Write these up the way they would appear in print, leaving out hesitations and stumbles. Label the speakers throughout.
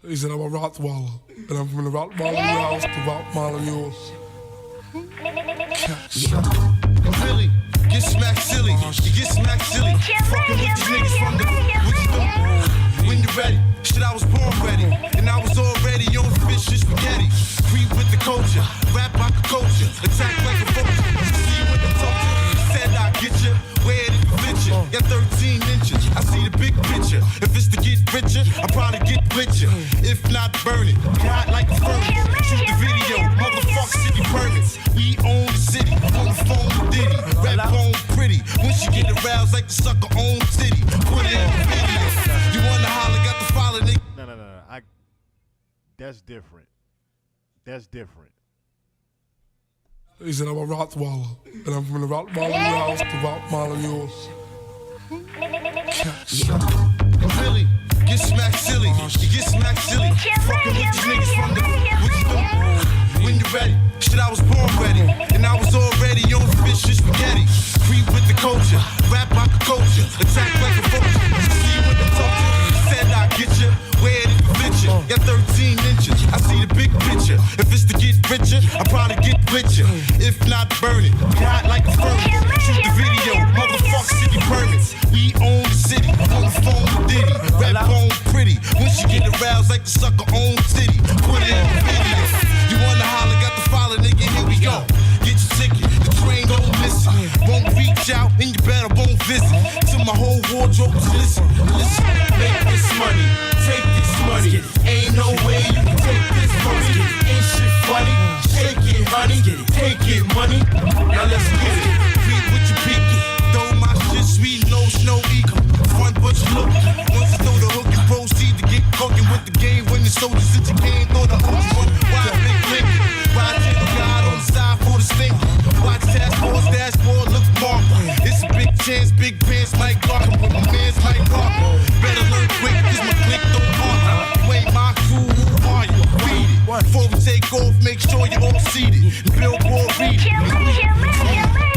Speaker 1: He said I'm a Rottweiler, and I'm from the Rottweiler house to Rottweiler yours.
Speaker 2: Really, get smacked silly. You get smacked silly. Fucking with these niggas from the wisdom. When you ready, shit, I was born ready. And I was already on fish and spaghetti. Creep with the culture, rap like a culture. Attack like a vulture. See you with the culture. Said I get you, where did you fit you? Got 13 inches, I see the big picture. If it's to get richer, I probably get richer. If not, burn it. Hot like a furnace. Shoot the video, motherfuck city permits. We own the city, on the phone with Diddy. Rap on pretty, when she get aroused like the sucker own city. Put it in the video. You wanna holler, got the follow, nigga.
Speaker 3: No. That's different. That's different.
Speaker 1: He said I'm a Rottweiler, and I'm from the Rottweiler house to Rottweiler yours.
Speaker 2: Really, get smacked silly. You get smacked silly. Fucking with these niggas from the wisdom. When you ready, shit, I was born ready. And I was already on fish and spaghetti. Creep with the culture, rap like a culture. Attack like a vulture. See you with the culture. Said I get you, where did you fit you? Got 13 inches, I see the big picture. If it's to get richer, I probably get richer. If not, burn it. Hot like a furnace. Shoot the video, motherfuck city permits. We own the city, on the phone with Diddy. Rap on pretty, when she get aroused like the sucker own city. Put it in the video. You wanna holler, got the follow, nigga, here we go. Get your ticket, the train don't miss it. Won't reach out, and you better won't visit. Till my whole wardrobe is listen. Make this money, take this money. Ain't no way you can take this money. Ain't shit funny, shake it, honey. Take it, money. Now let's get it. Beat with your pinky. Throw my shit sweet, no snow eco. Front but you look. Once you throw the hook, you proceed to get cooking with the game. When the soldiers in your game, throw the OG one. Why big link? Ride to the God on the side for the stink. Watch task force, dashboard, look mark. It's a big chance, big pants, Mike Clark. With my man's Mike Clark. Better learn quick, cause my click don't mark. You ain't my crew, who are you? Read it. Before we take off, make sure you're all seated. Billboard, read it.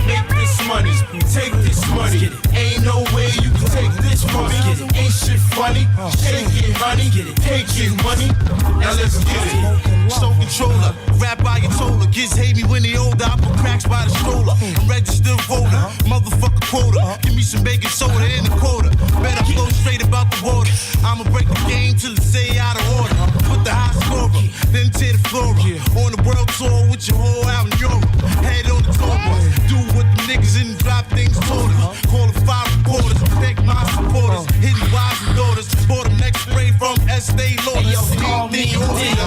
Speaker 2: Make this money, take this money. Ain't no way you can take this money. Ain't shit funny, shake it, honey. Take it, money. Now let's get it. So controller, rap by your toller. Kids hate me when they older. I put cracks by the stroller. I'm registered voter, motherfucker quota. Give me some baking soda in the quota. Better flow straight about the water. I'ma break the game till it say out of order. Put the high scorer, then tear the floor up. On the world tour with your whole out in Europe. Head on the tour bus. Do what the niggas in the drop things told us. Call the 5 reporters. Thank my supporters. Hitting wives and daughters. Bought them next spray from Estee Lauder.
Speaker 4: Hey, yo, call me D.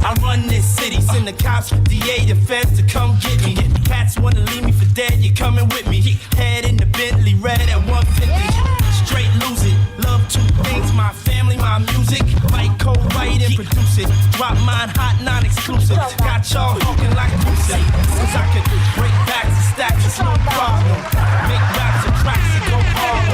Speaker 4: I run this city. Send the cops, DA, the feds to come get me. Cats wanna leave me for dead. You coming with me? Head in the Bentley, red at 150. Straight lose it. Love two things, my family, my music. Like co-write and produce it. Drop mine hot, non-exclusive. Got y'all hawking like music. Cause I could break backs and stacks, it's no problem. Make raps and tracks and go hard.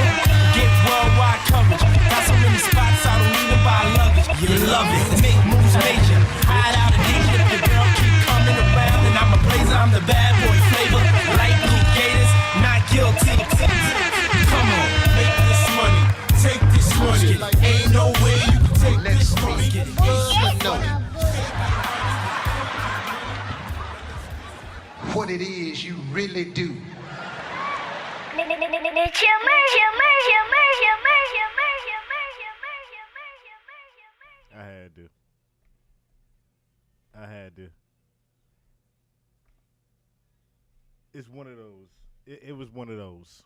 Speaker 4: Get worldwide coverage. Got so many spots, I don't even buy luggage. You love it. Make moves major. Hide out in Egypt, the girl keep coming around. And I'm a blazer, I'm the bad boy flavor. Light blue gators, not guilty. Come on, make this money. Take this money. Ain't no way you can take this money.
Speaker 5: What it is you really do.
Speaker 3: I had to. It's one of those. It was one of those.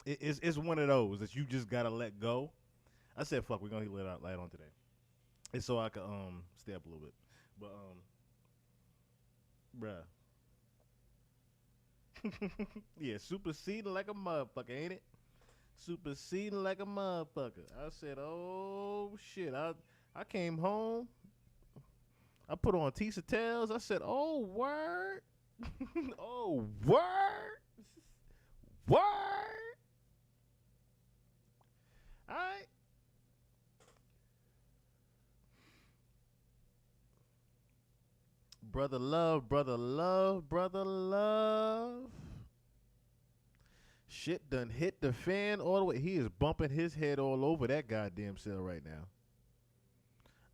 Speaker 3: It's one of those that you just gotta let go. I said, "Fuck, we're gonna let out light on today," it's so I could stay up a little bit. But bruh, yeah, superseding like a motherfucker, ain't it? Superseding like a motherfucker. I said, "Oh shit!" I came home. I put on Tisa Tales. I said, "Oh word, oh word, word." All right. Brother love, brother love, brother love. Shit done hit the fan all the way. He is bumping his head all over that goddamn cell right now.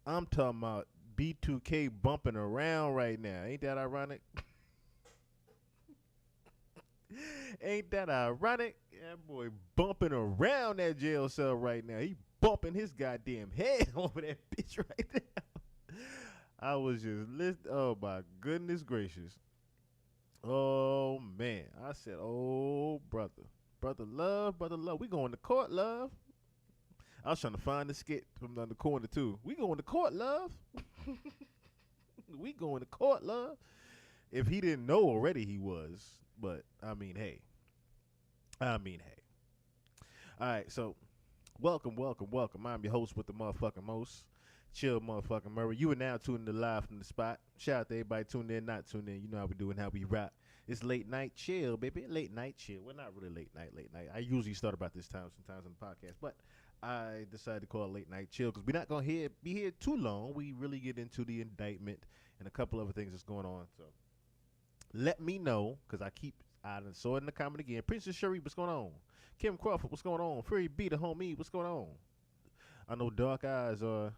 Speaker 3: I'm talking about B2K bumping around right now. Ain't that ironic? Ain't that ironic? That boy bumping around that jail cell right now. He bumping his goddamn head over that bitch right now. I was just listening. Oh my goodness gracious. Oh man. I said, oh brother. Brother love. We going to court, love. I was trying to find the skit from the corner too. We going to court, love. We going to court, love. If he didn't know already, he was. But I mean, hey. All right, so welcome. I'm your host with the motherfucking most. Chill motherfucking Murray. You are now tuned in live from the spot. Shout out to everybody tuned in, not tuned in. You know how we do and how we rock. It's late night chill, baby. Late night chill. Well, not really late night. I usually start about this time sometimes on the podcast, but I decided to call it late night chill because we're not going to be here too long. We really get into the indictment and a couple other things that's going on. So let me know, because I done saw it in the comment again. Princess Sherry, what's going on? Kim Crawford, what's going on? Fury B, the homie, what's going on? I know dark eyes are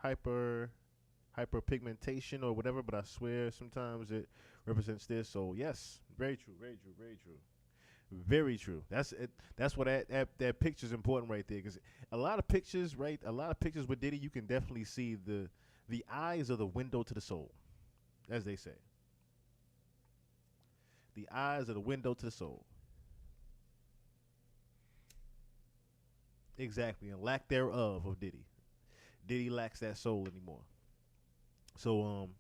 Speaker 3: hyperpigmentation or whatever, but I swear sometimes it represents this. So yes, very true. That's it. That's what that picture's important right there, because a lot of pictures with Diddy, you can definitely see the eyes are the window to the soul, as they say. The eyes are the window to the soul. Exactly, and lack thereof of Diddy. Diddy lacks that soul anymore. So,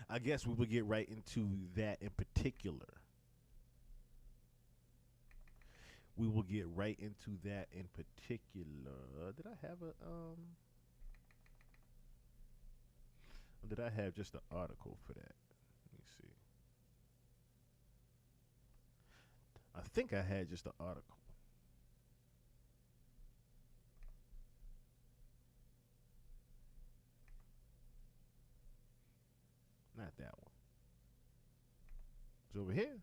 Speaker 3: I guess we will get right into that in particular. Did I have did I have just an article for that? Let me see. I think I had just an article. Not that one. It's over here.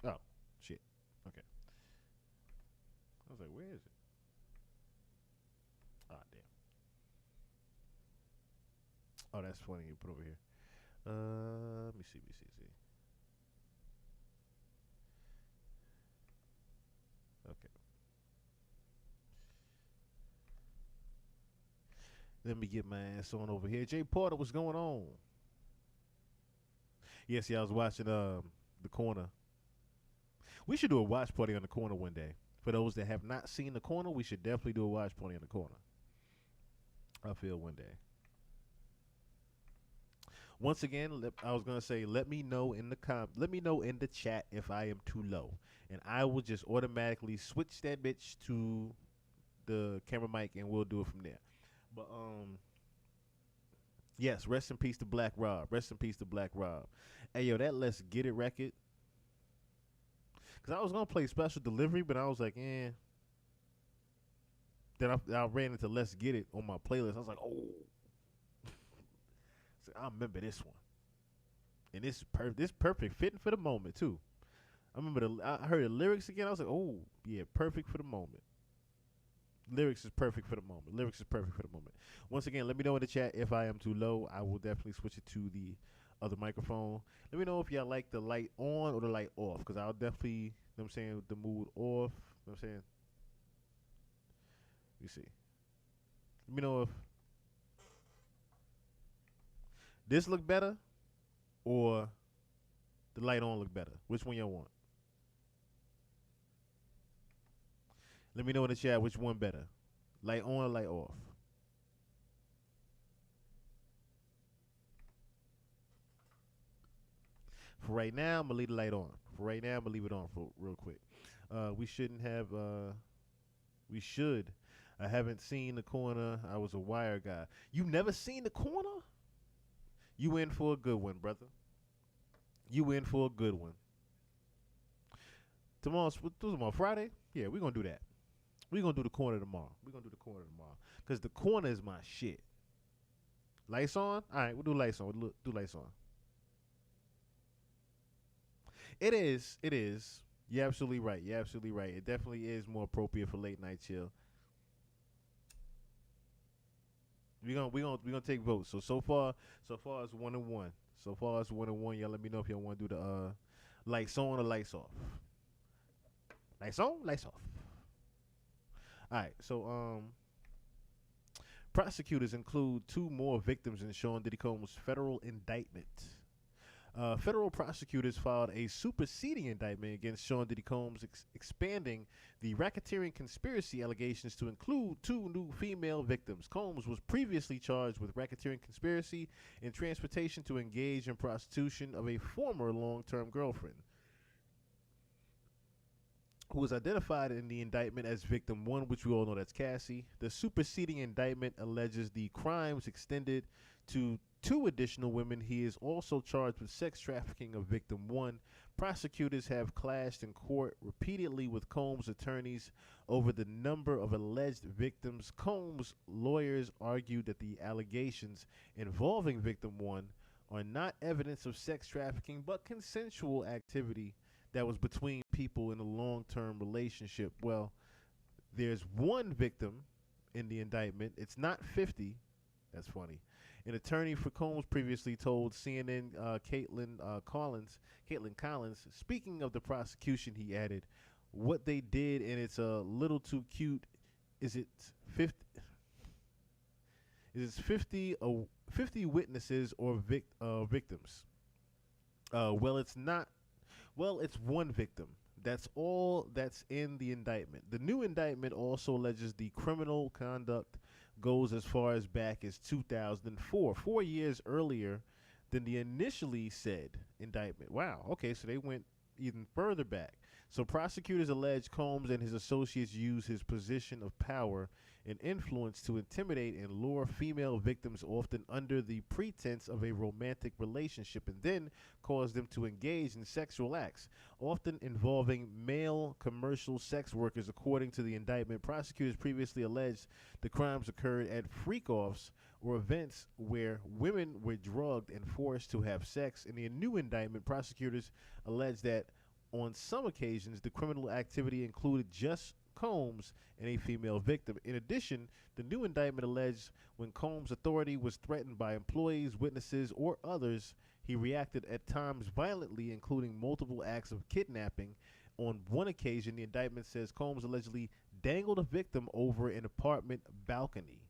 Speaker 3: Oh, shit. Okay. I was like, where is it? Ah, damn. Oh, that's funny. You put over here. Let me see. Okay. Let me get my ass on over here. Jay Porter, what's going on? Yes, I was watching The Corner. We should do a watch party on The Corner one day. For those that have not seen The Corner, we should definitely do a watch party on The Corner. I feel one day. Once again, I was gonna say, let me know in the chat if I am too low, and I will just automatically switch that bitch to the camera mic, and we'll do it from there. But yes, rest in peace to Black Rob. Hey yo, that Let's Get It record. Cause I was gonna play Special Delivery, but I was like, eh. Then I ran into Let's Get It on my playlist. I was like, oh. So I remember this one, and this perfect fitting for the moment too. I heard the lyrics again. I was like, oh yeah, perfect for the moment. Lyrics is perfect for the moment. Once again, let me know in the chat if I am too low. I will definitely switch it to the other microphone. Let me know if y'all like the light on or the light off, because I'll definitely, you know what I'm saying, the mood off. You know what I'm saying? Let me see. Let me know if this look better or the light on look better. Which one y'all want? Let me know in the chat which one better. Light on or light off? For right now, I'm going to leave the light on. Leave it on for real quick. We should. I haven't seen The Corner. I was a Wire guy. You never seen The Corner? You in for a good one, brother. Tomorrow's Friday? Yeah, we're going to do that. We're going to do The Corner tomorrow. Because The Corner is my shit. Lights on? All right, we'll do lights on. We'll do lights on. It is. You're absolutely right. It definitely is more appropriate for late night chill. We gonna take votes. So far it's 1-1. So far it's 1-1. Y'all let me know if y'all want to do the lights on or lights off. Lights on, lights off. All right. So prosecutors include 2 more victims in Sean Diddy Combs' federal indictment. Federal prosecutors filed a superseding indictment against Sean Diddy Combs, expanding the racketeering conspiracy allegations to include 2 new female victims. Combs was previously charged with racketeering conspiracy and transportation to engage in prostitution of a former long-term girlfriend, who was identified in the indictment as victim 1, which we all know that's Cassie. The superseding indictment alleges the crimes extended to 2 additional women. He is also charged with sex trafficking of victim 1. Prosecutors have clashed in court repeatedly with Combs' attorneys over the number of alleged victims. Combs' lawyers argued that the allegations involving victim 1 are not evidence of sex trafficking, but consensual activity that was between people in a long-term relationship. Well, there's 1 victim in the indictment. It's not 50. That's funny. An attorney for Combs previously told CNN Caitlin Collins, speaking of the prosecution, he added, "What they did, and it's a little too cute. Is it 50? Is it 50 witnesses or victims? Well, it's not. Well, it's 1 victim. That's all that's in the indictment. The new indictment also alleges the criminal conduct goes as far as back as 2004, 4 years earlier than the initially said indictment." Wow. Okay, so they went even further back. So prosecutors allege Combs and his associates used his position of power and influence to intimidate and lure female victims, often under the pretense of a romantic relationship, and then cause them to engage in sexual acts, often involving male commercial sex workers. According to the indictment, prosecutors previously alleged the crimes occurred at freak-offs or events where women were drugged and forced to have sex. In the new indictment, prosecutors allege that on some occasions, the criminal activity included just Combs and a female victim. In addition, the new indictment alleged when Combs' authority was threatened by employees, witnesses, or others, he reacted at times violently, including multiple acts of kidnapping. On one occasion, the indictment says Combs allegedly dangled a victim over an apartment balcony.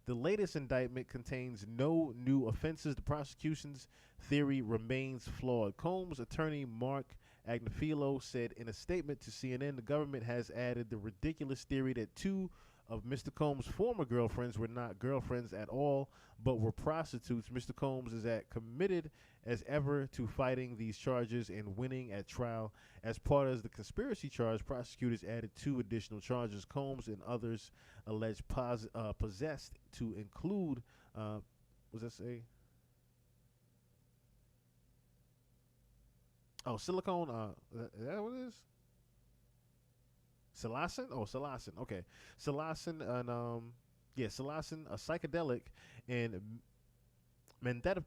Speaker 3: The latest indictment contains no new offenses. The prosecution's theory remains flawed. Combs' attorney Mark Agnifilo said in a statement to CNN, the government has added the ridiculous theory that 2 of Mr. Combs' former girlfriends were not girlfriends at all, but were prostitutes. Mr. Combs is as committed as ever to fighting these charges and winning at trial. As part of the conspiracy charge, prosecutors added 2 additional charges. Combs and others alleged possessed to include, what does that say? Oh, silicone, is that what it is? Psilocin? Oh, psilocin. Okay. Psilocin and psilocin, a psychedelic, and that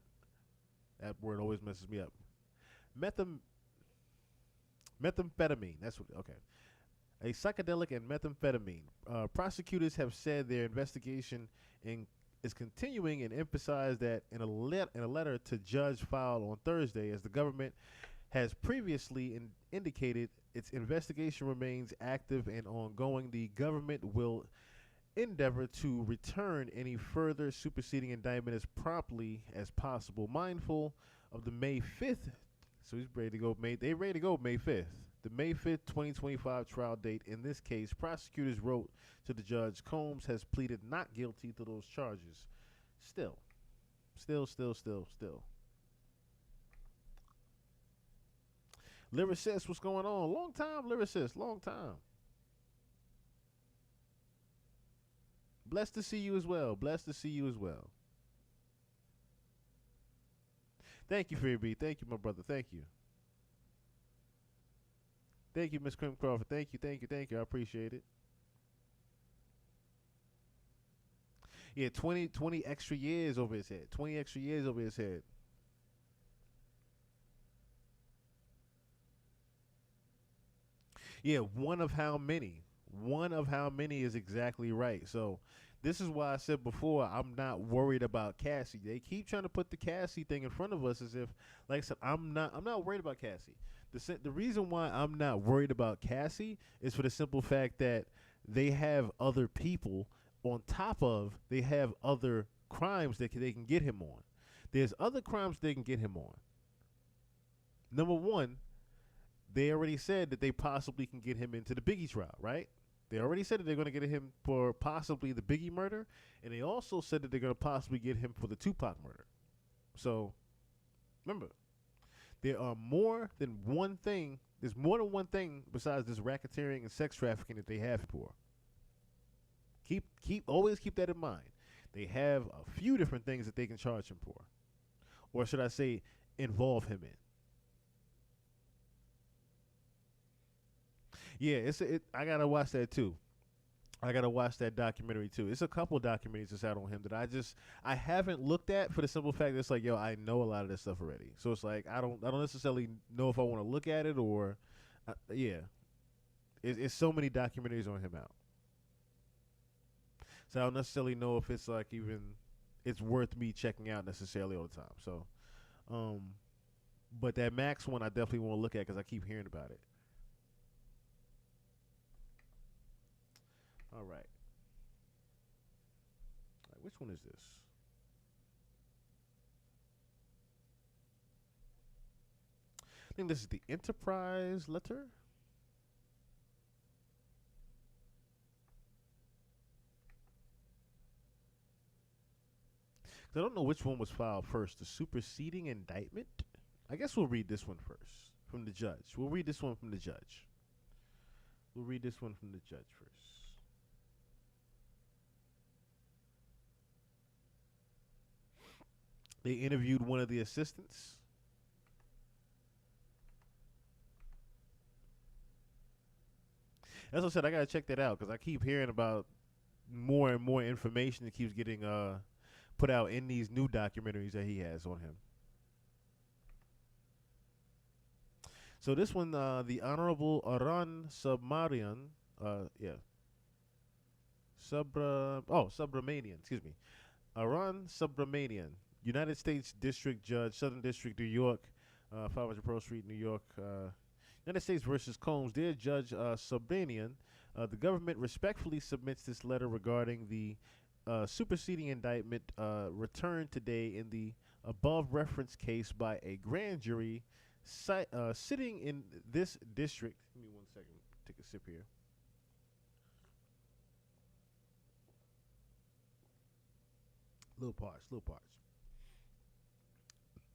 Speaker 3: word always messes me up. Methamphetamine. That's what. Okay. A psychedelic and methamphetamine. Prosecutors have said their investigation is continuing and emphasized that in a letter to judge filed on Thursday, as the government has previously indicated its investigation remains active and ongoing. The government will endeavor to return any further superseding indictment as promptly as possible. Mindful of the May 5th, so he's ready to go. They ready to go May 5th. The May 5th, 2025 trial date. In this case, prosecutors wrote to the judge, Combs has pleaded not guilty to those charges. Still. Lyricist, what's going on? Long time, Lyricist, long time. Blessed to see you as well. Thank you, Freebie. Thank you, my brother. Thank you. Thank you, Miss Krim Crawford. Thank you. I appreciate it. Yeah, 20 extra years over his head. 20 extra years over his head. Yeah, one of how many? One of how many is exactly right. So this is why I said before I'm not worried about Cassie. They keep trying to put the Cassie thing in front of us as if, like I said, I'm not worried about Cassie. The reason why I'm not worried about Cassie is for the simple fact that they have other people on top of, they have other crimes that they can get him on. There's other crimes they can get him on. Number one, they already said that they possibly can get him into the Biggie trial, right? They already said that they're going to get him for possibly the Biggie murder, and they also said that they're going to possibly get him for the Tupac murder. So, remember, there are more than one thing. There's more than one thing besides this racketeering and sex trafficking that they have for. Always keep that in mind. They have a few different things that they can charge him for, or should I say, involve him in. Yeah, I gotta watch that too. I gotta watch that documentary too. It's a couple documentaries that's out on him that I haven't looked at for the simple fact that it's like, yo, I know a lot of this stuff already. So it's like I don't necessarily know if I want to look at it or, yeah. It's so many documentaries on him out. So I don't necessarily know if it's like even it's worth me checking out necessarily all the time. So, but that Max one I definitely want to look at because I keep hearing about it. All right. Which one is this? I think this is the Enterprise letter. I don't know which one was filed first. The superseding indictment? I guess we'll read this one first from the judge. We'll read this one from the judge. We'll read this one from the judge first. They interviewed one of the assistants. As I said, I gotta check that out because I keep hearing about more and more information that keeps getting put out in these new documentaries that he has on him. So this one, the Honorable Aran Subramanian, Subramanian, excuse me, Aran Subramanian, United States District Judge, Southern District, New York, 500 Pearl Street, New York, United States versus Combs. Dear Judge Subramanian, the government respectfully submits this letter regarding the superseding indictment returned today in the above referenced case by a grand jury sitting in this district. Give me 1 second. Take a sip here. Little parts.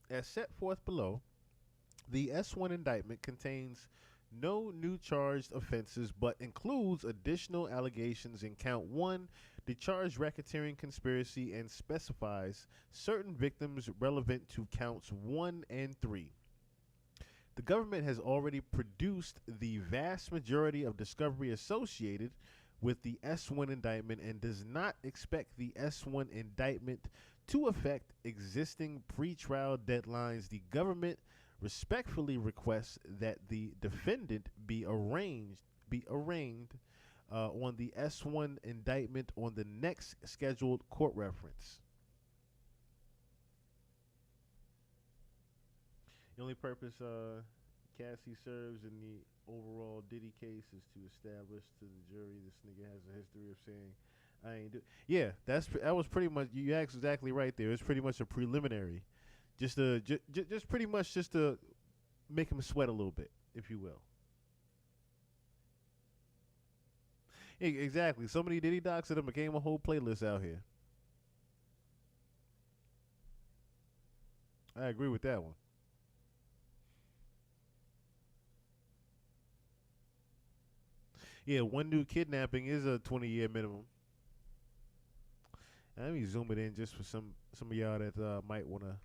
Speaker 3: As set forth below, the S1 indictment contains no new charged offenses but includes additional allegations in count 1, the charged racketeering conspiracy, and specifies certain victims relevant to counts 1 and 3. The government has already produced the vast majority of discovery associated with the S1 indictment and does not expect the S1 indictment to affect existing pretrial deadlines. The government respectfully requests that the defendant be arraigned on the S1 indictment on the next scheduled court reference. The only purpose Cassie serves in the overall Diddy case is to establish to the jury this nigga has a history of saying I ain't do. Yeah, that was pretty much, you asked exactly right there. It's pretty much a preliminary, just pretty much just to make him sweat a little bit, if you will. Exactly. So many Diddy docs that became a whole playlist out here. I agree with that one. Yeah, one new kidnapping is a 20-year minimum. Let me zoom it in just for some of y'all that might want to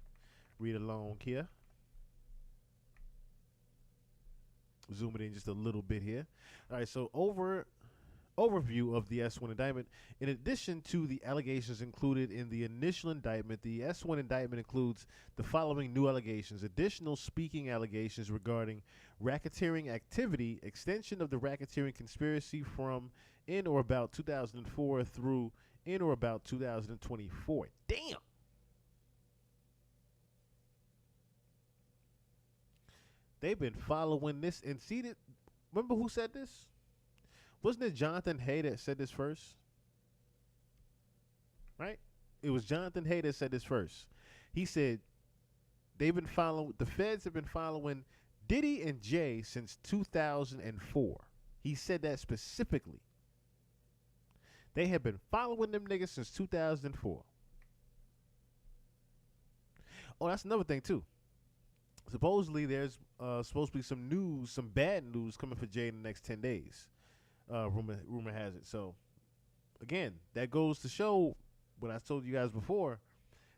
Speaker 3: read along here. Zoom it in just a little bit here. All right, so overview of the S1 indictment. In addition to the allegations included in the initial indictment, the S1 indictment includes the following new allegations: additional speaking allegations regarding racketeering activity, extension of the racketeering conspiracy from in or about 2004 through in or about 2024. Damn. They've been following this and see that. Remember who said this? Wasn't it Jonathan Hay that said this first? Right? It was Jonathan Hay that said this first. He said the feds have been following Diddy and Jay since 2004. He said that specifically. They have been following them niggas since 2004. Oh, that's another thing too. Supposedly there's supposed to be some bad news coming for Jay in the next 10 days. Rumor has it. So, again, that goes to show what I told you guys before.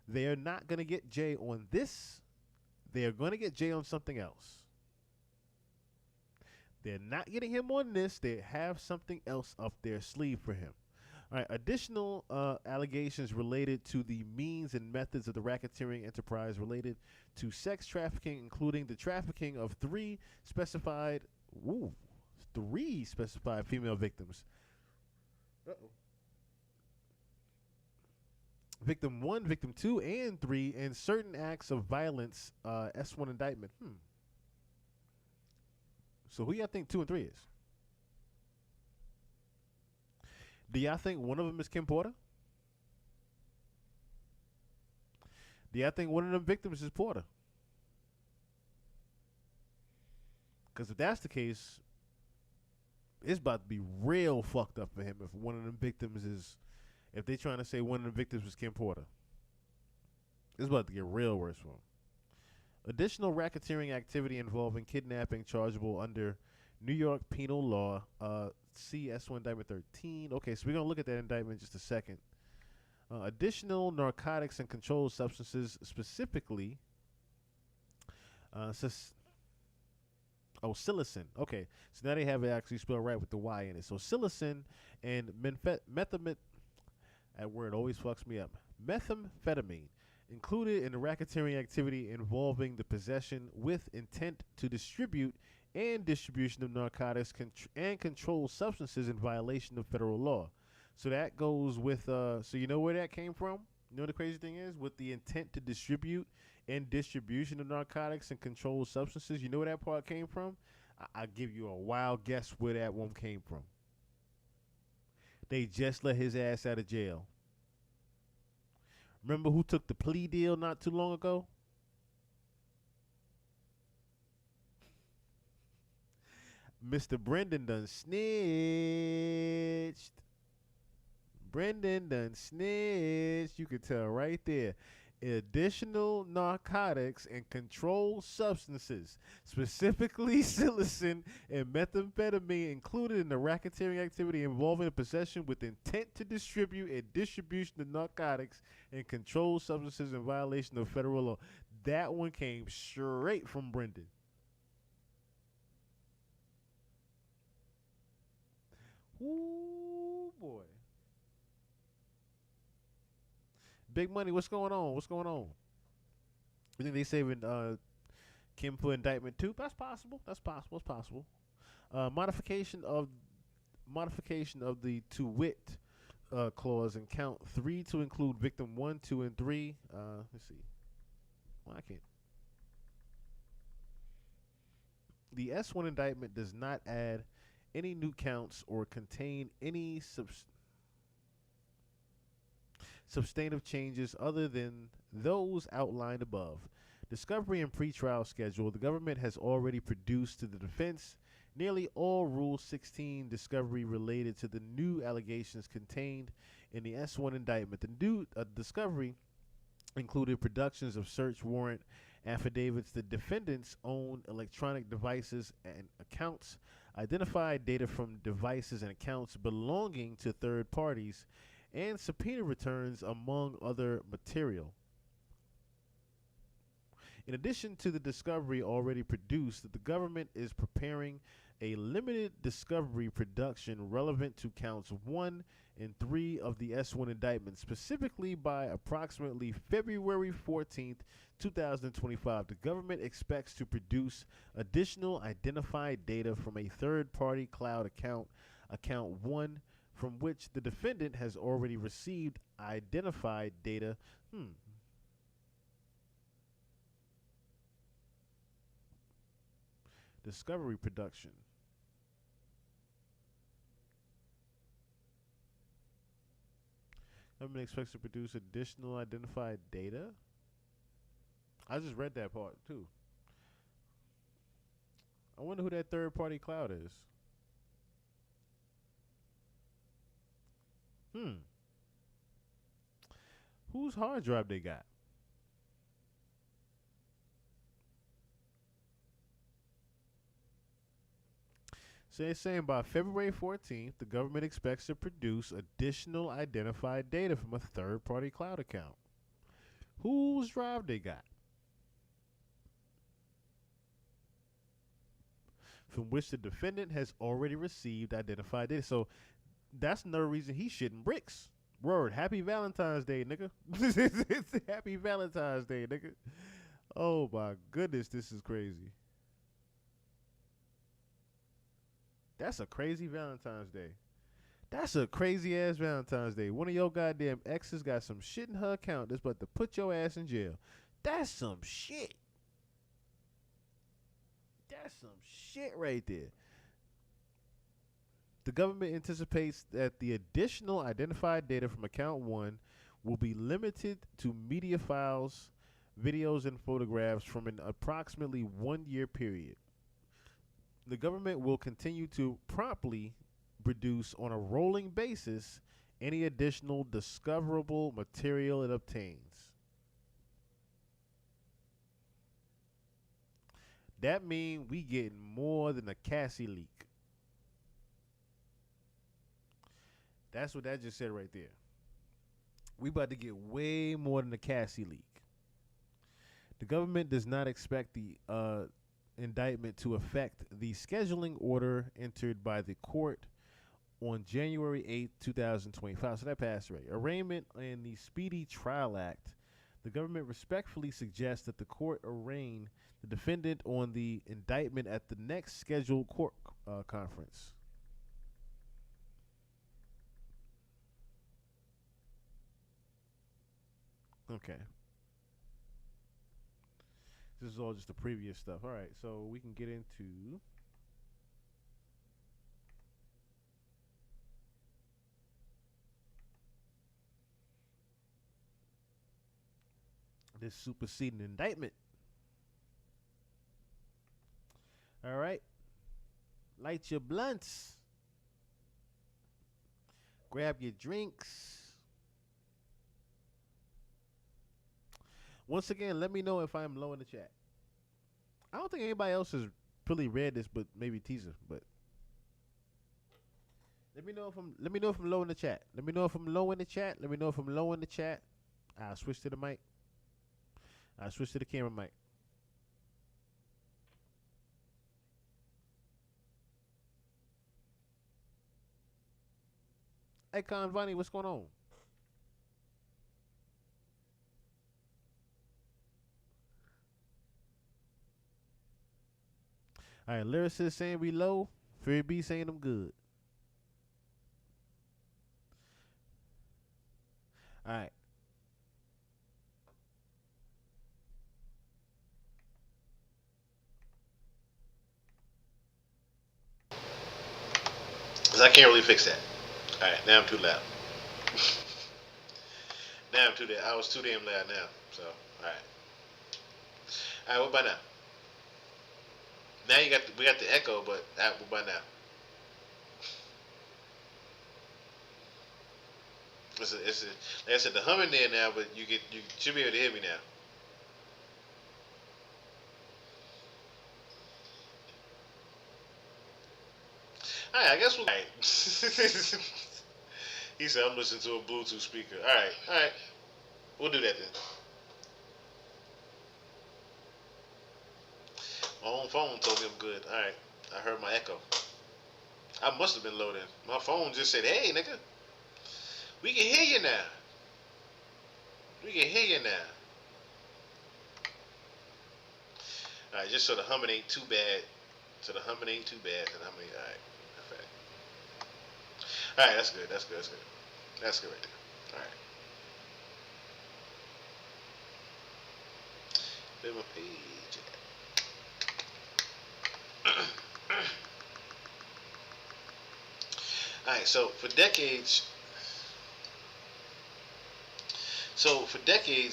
Speaker 3: They're not going to get Jay on this. They're going to get Jay on something else. They're not getting him on this. They have something else up their sleeve for him. All right, additional allegations related to the means and methods of the racketeering enterprise related to sex trafficking, including the trafficking of three specified female victims. Victim 1, Victim 2, and 3, and certain acts of violence, S1 indictment. So who y'all think 2 and 3 is? Do y'all think one of them is Kim Porter? Do y'all think one of them victims is Porter? Because if that's the case, it's about to be real fucked up for him if one of them victims is, if they trying to say one of the victims was Kim Porter. It's about to get real worse for him. Additional racketeering activity involving kidnapping chargeable under New York penal law, CS1 indictment 13. Okay, so we're going to look at that indictment in just a second. Additional narcotics and controlled substances, specifically psilocin. Okay, so now they have it actually spelled right with the Y in it. So psilocin and methamphetamine, that word always fucks me up. Methamphetamine included in the racketeering activity involving the possession with intent to distribute and distribution of narcotics and controlled substances in violation of federal law. So that goes with, so you know where that came from? You know what the crazy thing is? With the intent to distribute and distribution of narcotics and controlled substances, you know where that part came from? I'll give you a wild guess where that one came from. They just let his ass out of jail. Remember who took the plea deal not too long ago? Mr. Brendan done snitched. Brendan done snitched. You can tell right there. Additional narcotics and controlled substances, specifically psilocin and methamphetamine, included in the racketeering activity involving the possession with intent to distribute and distribution of narcotics and controlled substances in violation of federal law. That one came straight from Brendan. Ooh, boy. Big Money, what's going on? What's going on? You think they saving Kim for indictment 2? That's possible. That's possible. It's possible. Modification of the to wit clause in count 3 to include victim 1, 2, and 3. Let's see. Well, I can't. The S1 indictment does not add any new counts or contain any substantive changes other than those outlined above. Discovery and pretrial schedule. The government has already produced to the defense nearly all Rule 16 discovery related to the new allegations contained in the S1 indictment. The new discovery included productions of search warrant affidavits, the defendants' own electronic devices and accounts, identified data from devices and accounts belonging to third parties, and subpoena returns, among other material. In addition to the discovery already produced, the government is preparing a limited discovery production relevant to counts 1 and 3 of the S1 indictment, specifically by approximately February 14th, 2025. The government expects to produce additional identified data from a third-party cloud account 1, from which the defendant has already received identified data. Discovery production. Government expects to produce additional identified data. I just read that part too. I wonder who that third-party cloud is. Whose hard drive they got? So they're saying by February 14th, the government expects to produce additional identified data from a third-party cloud account. Whose drive they got? From which the defendant has already received identified data. So that's another reason he's shitting bricks. Word, happy Valentine's Day, nigga. Happy Valentine's Day, nigga. Oh my goodness, this is crazy. That's a crazy Valentine's Day. That's a crazy ass Valentine's Day. One of your goddamn exes got some shit in her account that's about to put your ass in jail. That's some shit. That's some shit right there. The government anticipates that the additional identified data from account 1 will be limited to media files, videos, and photographs from an approximately 1-year period. The government will continue to promptly produce on a rolling basis any additional discoverable material it obtains. That means we getting more than a Cassie leak. That's what that just said right there. We about to get way more than a Cassie leak. The government does not expect the indictment to affect the scheduling order entered by the court on January 8, 2025. So that passed already. Arraignment in the Speedy Trial Act. The government respectfully suggests that the court arraign the defendant on the indictment at the next scheduled court conference. Okay. This is all just the previous stuff. All right, so we can get into this superseding indictment. All right. Light your blunts. Grab your drinks. Once again, let me know if I'm low in the chat. I don't think anybody else has really read this, but maybe Teaser. But let me know if I'm low in the chat. Let me know if I'm low in the chat. Let me know if I'm low in the chat. I'll switch to the mic. I'll switch to the camera mic. Hey, Convani, what's going on? All right, lyricist saying we low. Fury B saying I'm good. All right. Because I can't really fix that. All right, now I'm too loud. Now I'm too loud. I was too damn loud now. So, all right. All right, what about now? Now we got the echo, but what about now? It's like I said, the humming there now, but you should be able to hear me now. All right, I guess we'll. All right. He said I'm listening to a Bluetooth speaker. All right, we'll do that then. My own phone told me I'm good. All right, I heard my echo. I must have been low then. My phone just said, "Hey, nigga, we can hear you now. We can hear you now." All right, just so the humming ain't too bad. So the humming ain't too bad. And all right, perfect. All right, that's good. That's good. That's good. That's good right there. All right. Where's my page at? All right. So for decades,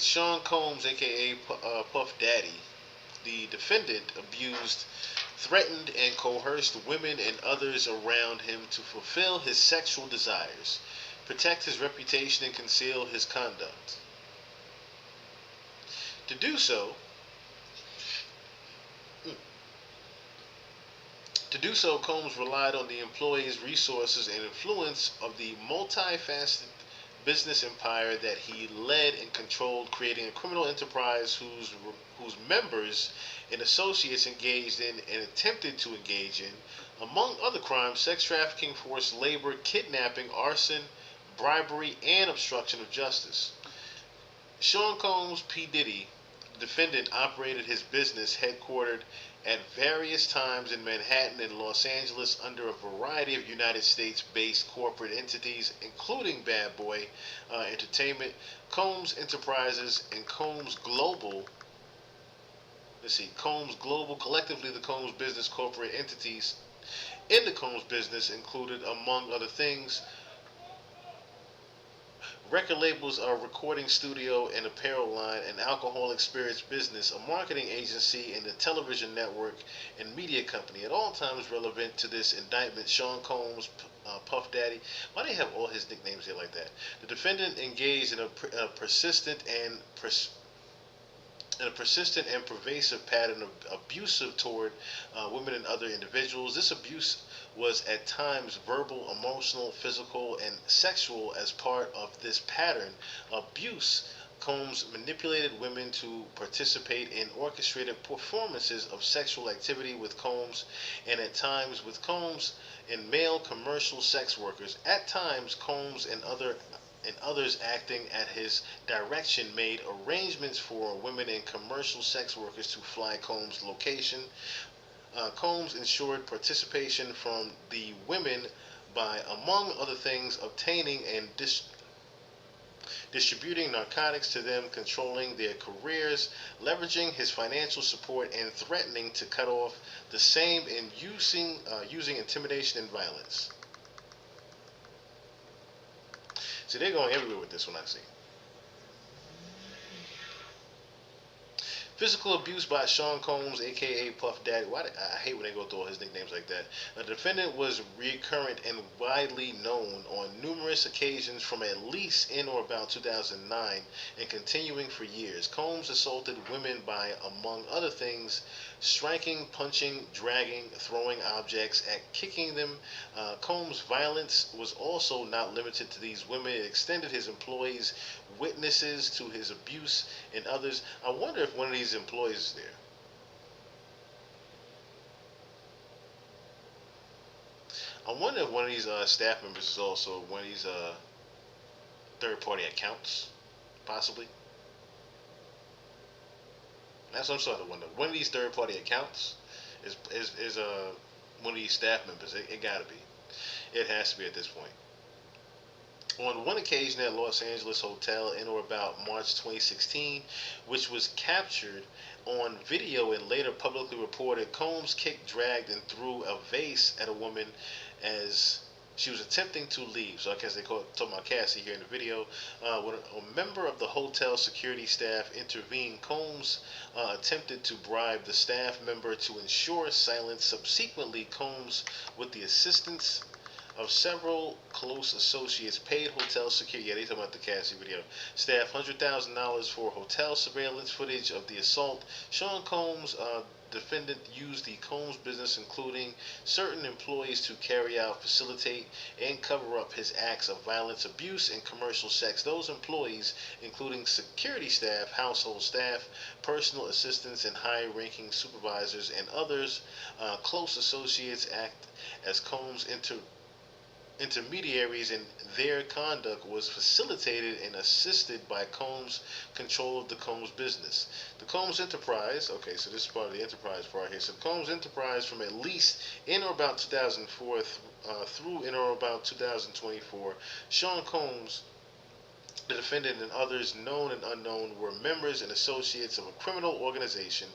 Speaker 3: Sean Combs, aka Puff Daddy, the defendant, abused, threatened, and coerced women and others around him to fulfill his sexual desires, protect his reputation, and conceal his conduct. To do so, Combs relied on the employees' resources and influence of the multifaceted business empire that he led and controlled, creating a criminal enterprise whose members and associates engaged in and attempted to engage in, among other crimes, sex trafficking, forced labor, kidnapping, arson, bribery, and obstruction of justice. Sean Combs, P. Diddy, the defendant, operated his business headquartered at various times in Manhattan and Los Angeles under a variety of United States-based corporate entities, including Bad Boy Entertainment, Combs Enterprises, and Combs Global. Combs Global, collectively the Combs Business corporate entities in the Combs business included, among other things, record labels, a recording studio and apparel line, an alcoholic spirits business, a marketing agency, and a television network and media company. At all times relevant to this indictment, Sean Combs, Puff Daddy, why do they have all his nicknames here like that? The defendant engaged in a persistent and pervasive pattern of abusive toward women and other individuals. This abuse was at times verbal, emotional, physical, and sexual. As part of this pattern of abuse, Combs manipulated women to participate in orchestrated performances of sexual activity with Combs, and at times with Combs and male commercial sex workers. At times, Combs and others acting at his direction made arrangements for women and commercial sex workers to fly Combs' location. Combs ensured participation from the women by, among other things, obtaining and distributing narcotics to them, controlling their careers, leveraging his financial support, and threatening to cut off the same in using intimidation and violence. See, they're going everywhere with this one, I see. Physical abuse by Sean Combs, a.k.a. Puff Daddy. I hate when they go through all his nicknames like that. The defendant was recurrent and widely known on numerous occasions from at least in or about 2009 and continuing for years. Combs assaulted women by, among other things, striking, punching, dragging, throwing objects, at kicking them. Combs' violence was also not limited to these women. It extended his employees, witnesses to his abuse, and others. I wonder if one of these employees is there. I wonder if one of these staff members is also one of these third-party accounts, possibly. That's what I'm starting to wonder. One of these third-party accounts is one of these staff members. It got to be. It has to be at this point. On one occasion at Los Angeles hotel in or about March 2016, which was captured on video and later publicly reported, Combs kicked, dragged, and threw a vase at a woman as she was attempting to leave. So I guess they talking about Cassie here in the video. When a member of the hotel security staff intervened, Combs attempted to bribe the staff member to ensure silence. Subsequently, Combs, with the assistance of several close associates, paid hotel security. Yeah, they talking about the Cassie video. Staff $100,000 for hotel surveillance footage of the assault. Sean Combs, defendant, used the Combs business, including certain employees, to carry out, facilitate, and cover up his acts of violence, abuse, and commercial sex. Those employees, including security staff, household staff, personal assistants, and high-ranking supervisors, and others, close associates, act as Combs intermediaries, and their conduct was facilitated and assisted by Combs' control of the Combs business. The Combs Enterprise, okay, so this is part of the enterprise part here. So Combs Enterprise from at least in or about 2004
Speaker 6: through in or about 2024, Sean Combs, the defendant, and others known and unknown were members and associates of a criminal organization.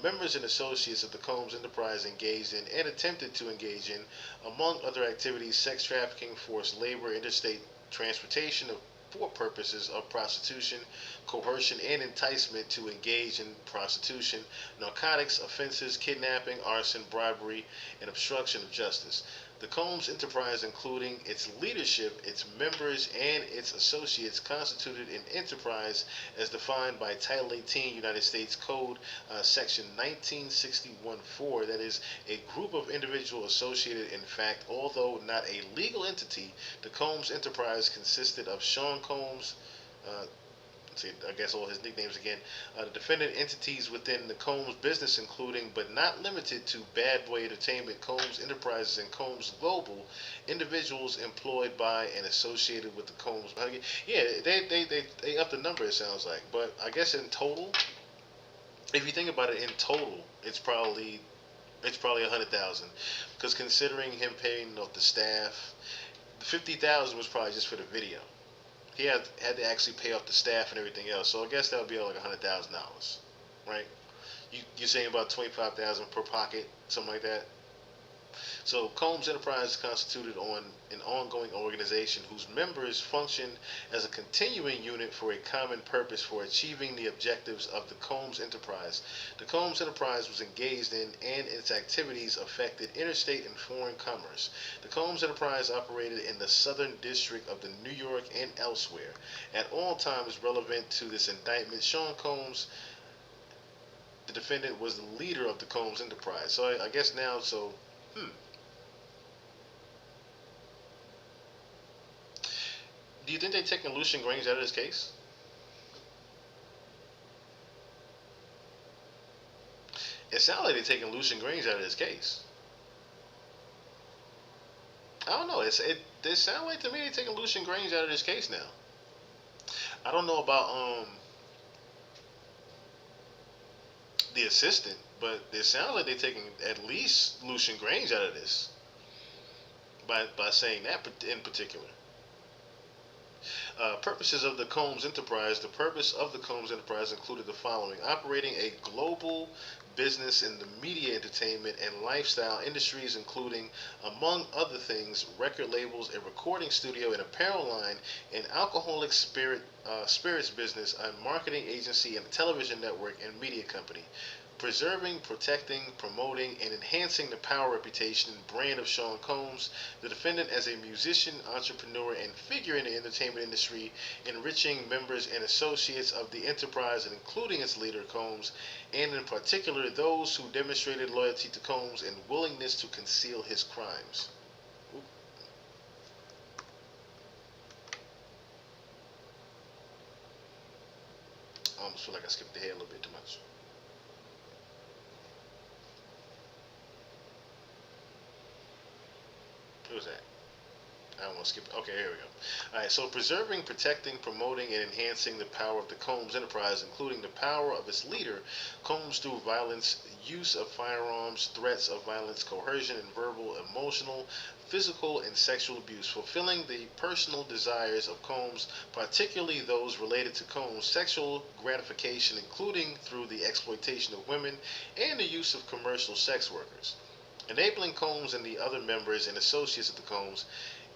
Speaker 6: Members and associates of the Combs Enterprise engaged in and attempted to engage in, among other activities, sex trafficking, forced labor, interstate transportation for purposes of prostitution, coercion, and enticement to engage in prostitution, narcotics offenses, kidnapping, arson, bribery, and obstruction of justice. The Combs Enterprise, including its leadership, its members, and its associates, constituted an enterprise as defined by Title 18 United States Code, Section 1961-4, that is, a group of individuals associated. In fact, although not a legal entity, the Combs Enterprise consisted of Sean Combs, I guess all his nicknames again, the defendant entities within the Combs business, including but not limited to Bad Boy Entertainment, Combs Enterprises, and Combs Global, individuals employed by and associated with the Combs. Yeah, they upped the number, it sounds like, but I guess in total, if you think about it, in total, it's probably 100,000, because considering him paying off the staff, the 50,000 was probably just for the video. He had to actually pay off the staff and everything else, so I guess that would be like $100,000, right? You're saying about 25,000 per pocket, something like that. So Combs Enterprise constituted on an ongoing organization whose members function as a continuing unit for a common purpose for achieving the objectives of the Combs Enterprise. The Combs Enterprise was engaged in and its activities affected interstate and foreign commerce. The Combs Enterprise operated in the Southern District of the New York and elsewhere. At all times relevant to this indictment, Sean Combs, the defendant, was the leader of the Combs Enterprise. So I guess now, do you think they're taking Lucian Grainge out of this case? It sounds like they're taking Lucian Grainge out of this case. I don't know. It sounds like to me they're taking Lucian Grainge out of this case now. I don't know about the assistant, but it sounds like they're taking at least Lucian Grainge out of this by saying that in particular. Purposes of the Combs Enterprise. The purpose of the Combs Enterprise included the following: operating a global business in the media, entertainment, and lifestyle industries, including, among other things, record labels, a recording studio, an apparel line, an alcoholic spirits business, a marketing agency, and a television network and media company. Preserving, protecting, promoting, and enhancing the power, reputation, and brand of Sean Combs, the defendant, as a musician, entrepreneur, and figure in the entertainment industry, enriching members and associates of the enterprise, and including its leader, Combs, and in particular those who demonstrated loyalty to Combs and willingness to conceal his crimes. I almost feel like I skipped ahead a little bit too much. What was that? I don't want to skip. Okay, here we go. All right, so preserving, protecting, promoting, and enhancing the power of the Combs Enterprise, including the power of its leader, Combs, through violence, use of firearms, threats of violence, coercion, and verbal, emotional, physical, and sexual abuse, fulfilling the personal desires of Combs, particularly those related to Combs' sexual gratification, including through the exploitation of women and the use of commercial sex workers. Enabling Combs and the other members and associates of the Combs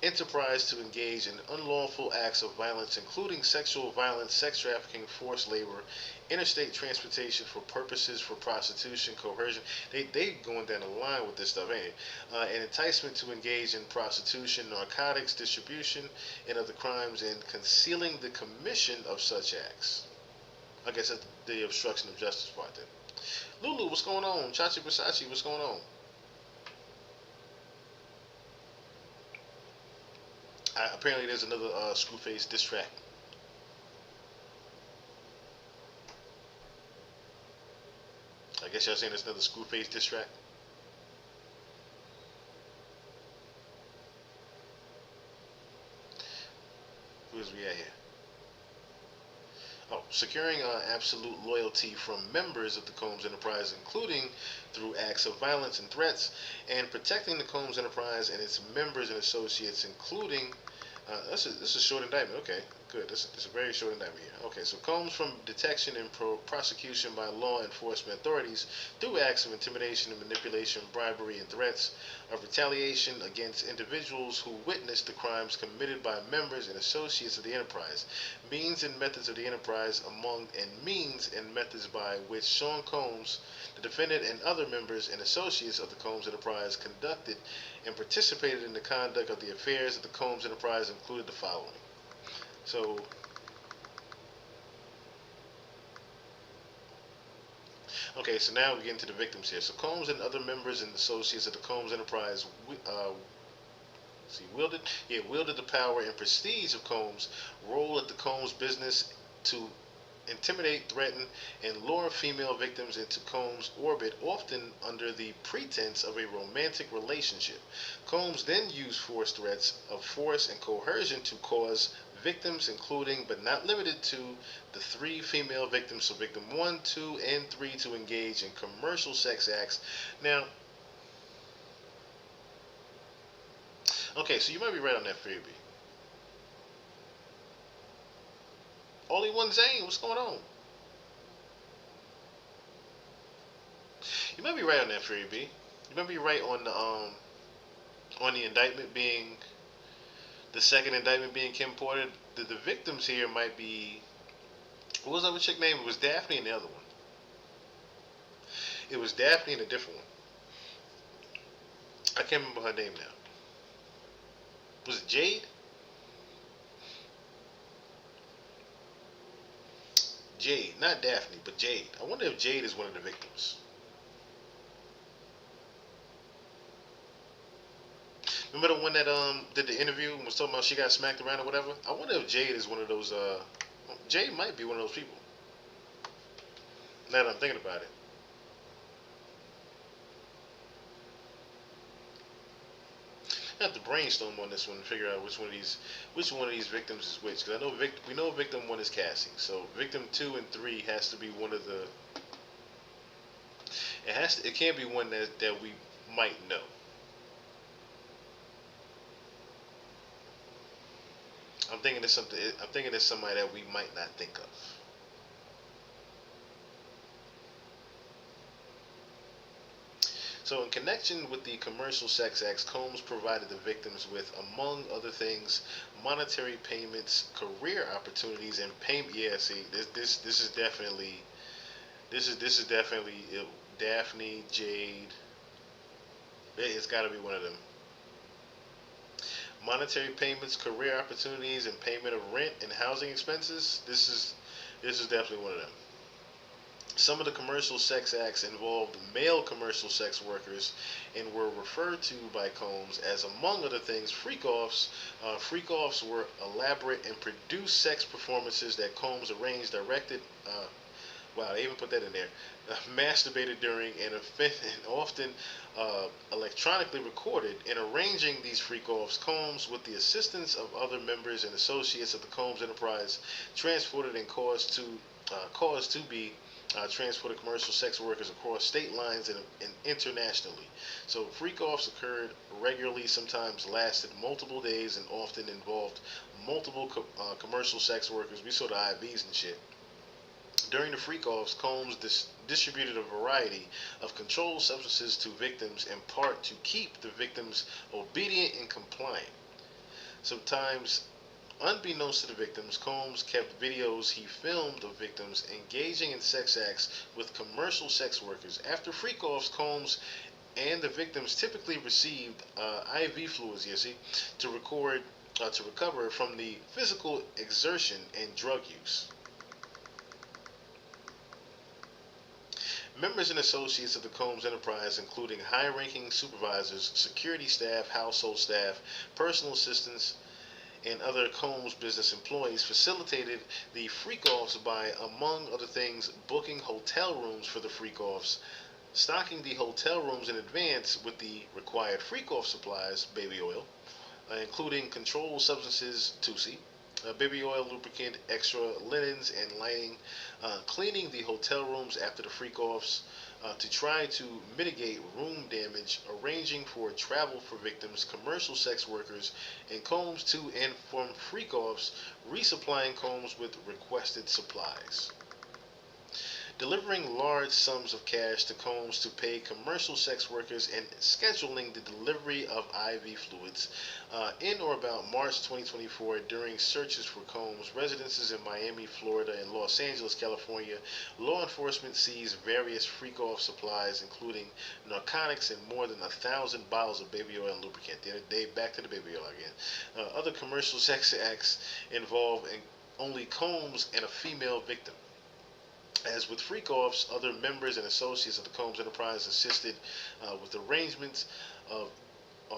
Speaker 6: Enterprise to engage in unlawful acts of violence, including sexual violence, sex trafficking, forced labor, interstate transportation for purposes for prostitution, coercion. They going down the line with this stuff, ain't it? And enticement to engage in prostitution, narcotics distribution, and other crimes, and concealing the commission of such acts. I guess that's the obstruction of justice part then. Lulu, what's going on? Chachi Versace, what's going on? Apparently there's another Screwface diss track. I guess y'all saying there's another Screwface diss track. Who's we at here? securing absolute loyalty from members of the Combs Enterprise, including through acts of violence and threats, and protecting the Combs Enterprise and its members and associates, including this is a short indictment. Okay, good. This is a very short indictment here. Okay, so Combs from detection and prosecution by law enforcement authorities through acts of intimidation and manipulation, bribery, and threats of retaliation against individuals who witnessed the crimes committed by members and associates of the enterprise, means and methods of the enterprise, means and methods by which Sean Combs, the defendant, and other members and associates of the Combs Enterprise conducted and participated in the conduct of the affairs of the Combs Enterprise included the following. So, okay, so now we get into the victims here. So Combs and other members and associates of the Combs Enterprise wielded the power and prestige of Combs, role at the Combs business to intimidate, threaten, and lure female victims into Combs' orbit, often under the pretense of a romantic relationship. Combs then used force threats of force and coercion to cause victims, including but not limited to the 3 female victims, so victim 1, 2, and 3, to engage in commercial sex acts. Now, okay, so you might be right on that, Freebie. Only one Zane, what's going on? You might be right on that, Freebie. You might be right on the indictment being, the second indictment being Kim Porter. The victims here might be, what was that other chick name? It was Daphne and the other one. It was Daphne and a different one. I can't remember her name now. Was it Jade? Jade, not Daphne, but Jade. I wonder if Jade is one of the victims. Remember the one that did the interview and was talking about she got smacked around or whatever? I wonder if Jade is one of those. Jade might be one of those people. Now that I'm thinking about it. I have to brainstorm on this one and figure out which one of these victims is which. Because I know we know victim 1 is Cassie, so victim 2 and 3 has to be one of the. It can't be one that we might know. I'm thinking it's somebody that we might not think of. So in connection with the commercial sex acts, Combs provided the victims with, among other things, monetary payments, career opportunities, and payment. Yeah, see, this is definitely Daphne, Jade. It's got to be one of them. Monetary payments, career opportunities, and payment of rent and housing expenses. This is definitely one of them. Some of the commercial sex acts involved male commercial sex workers and were referred to by Combs as, among other things, freak-offs. Freak-offs were elaborate and produced sex performances that Combs arranged, directed, wow, they even put that in there, masturbated during, and often electronically recorded. In arranging these freak-offs, Combs, with the assistance of other members and associates of the Combs Enterprise, transported and caused to be transported commercial sex workers across state lines and internationally. So freak-offs occurred regularly, sometimes lasted multiple days, and often involved multiple commercial sex workers. We saw the IVs and shit. During the freak-offs, Combs distributed a variety of controlled substances to victims, in part to keep the victims obedient and compliant. Sometimes, unbeknownst to the victims, Combs kept videos he filmed of victims engaging in sex acts with commercial sex workers. After freak-offs, Combs and the victims typically received IV fluids, to recover from the physical exertion and drug use. Members and associates of the Combs Enterprise, including high-ranking supervisors, security staff, household staff, personal assistants, and other Combs business employees, facilitated the freak-offs by, among other things, booking hotel rooms for the freak-offs, stocking the hotel rooms in advance with the required freak-off supplies, baby oil, including controlled substances, Tusi, baby oil, lubricant, extra linens, and lighting, cleaning the hotel rooms after the freak-offs, to try to mitigate room damage, arranging for travel for victims, commercial sex workers, and Combs to and from freak-offs, resupplying Combs with requested supplies. Delivering large sums of cash to Combs to pay commercial sex workers and scheduling the delivery of IV fluids. In or about March 2024, during searches for Combs' residences in Miami, Florida, and Los Angeles, California, law enforcement seized various freak-off supplies, including narcotics and more than 1,000 bottles of baby oil and lubricant. They back to the baby oil again. Other commercial sex acts involve only Combs and a female victim. As with freak-offs, other members and associates of the Combs Enterprise assisted with arrangements of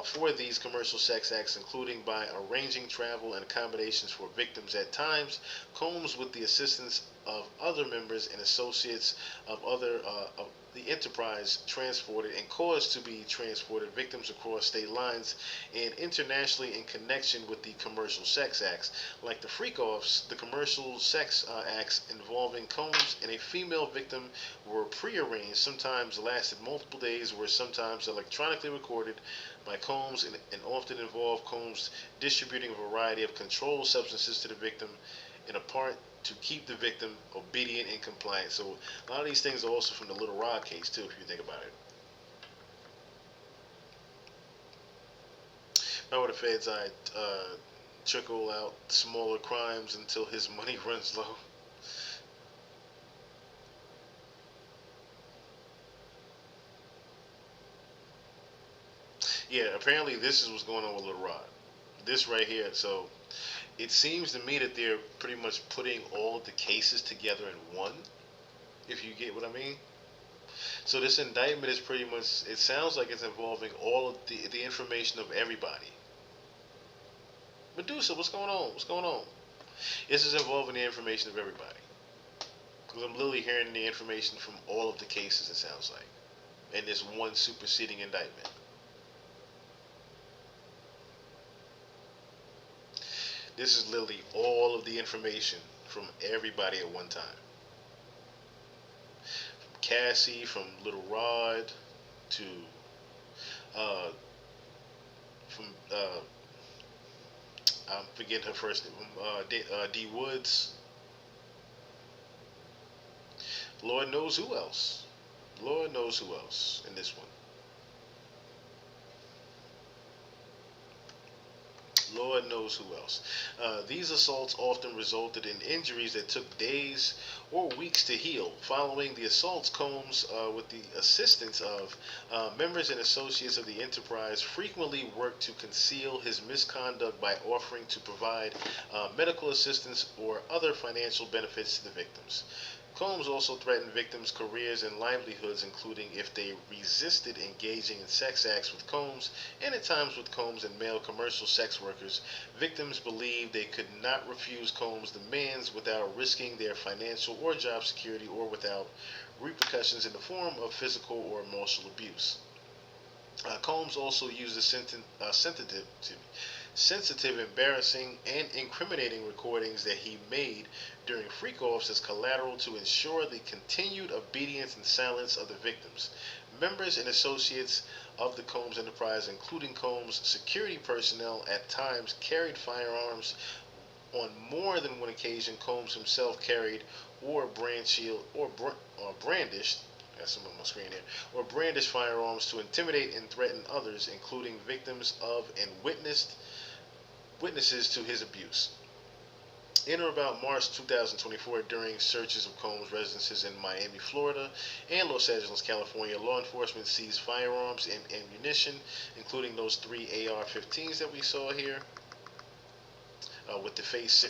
Speaker 6: for these commercial sex acts, including by arranging travel and accommodations for victims at times. Combs, with the assistance of other members and associates of the enterprise, transported and caused to be transported victims across state lines and internationally in connection with the commercial sex acts. Like the freak-offs, the commercial sex acts involving Combs and a female victim were prearranged, sometimes lasted multiple days, were sometimes electronically recorded by Combs, and often involved Combs distributing a variety of controlled substances to the victim, in a part to keep the victim obedient and compliant. So a lot of these things are also from the Little Rod case too, if you think about it. Remember the feds trickle out smaller crimes until his money runs low. Yeah, apparently this is what's going on with Little Rod. This right here. So it seems to me that they're pretty much putting all of the cases together in one, if you get what I mean. So this indictment is pretty much, it sounds like it's involving all of the information of everybody. Medusa, what's going on? What's going on? This is involving the information of everybody. Because I'm literally hearing the information from all of the cases, it sounds like, in this one superseding indictment. This is literally all of the information from everybody at one time. From Cassie, from Little Rod, to I'm forgetting her first name, D Woods. Lord knows who else. Lord knows who else in this one. Lord knows who else. These assaults often resulted in injuries that took days or weeks to heal. Following the assaults, Combs, with the assistance of members and associates of the enterprise, frequently worked to conceal his misconduct by offering to provide medical assistance or other financial benefits to the victims. Combs also threatened victims' careers and livelihoods, including if they resisted engaging in sex acts with Combs, and at times with Combs and male commercial sex workers. Victims believed they could not refuse Combs' demands without risking their financial or job security, or without repercussions in the form of physical or emotional abuse. Combs also used the sensitive, embarrassing, and incriminating recordings that he made during freak-offs as collateral to ensure the continued obedience and silence of the victims. Members and associates of the Combs Enterprise, including Combs' security personnel, at times carried firearms. On more than one occasion, Combs himself carried or brandished, got some on my screen here, or brandished firearms to intimidate and threaten others, including victims of and witnesses to his abuse. In or about March 2024, during searches of Combs' residences in Miami, Florida, and Los Angeles, California, law enforcement seized firearms and ammunition, including those 3 AR-15s that we saw here, with defaced.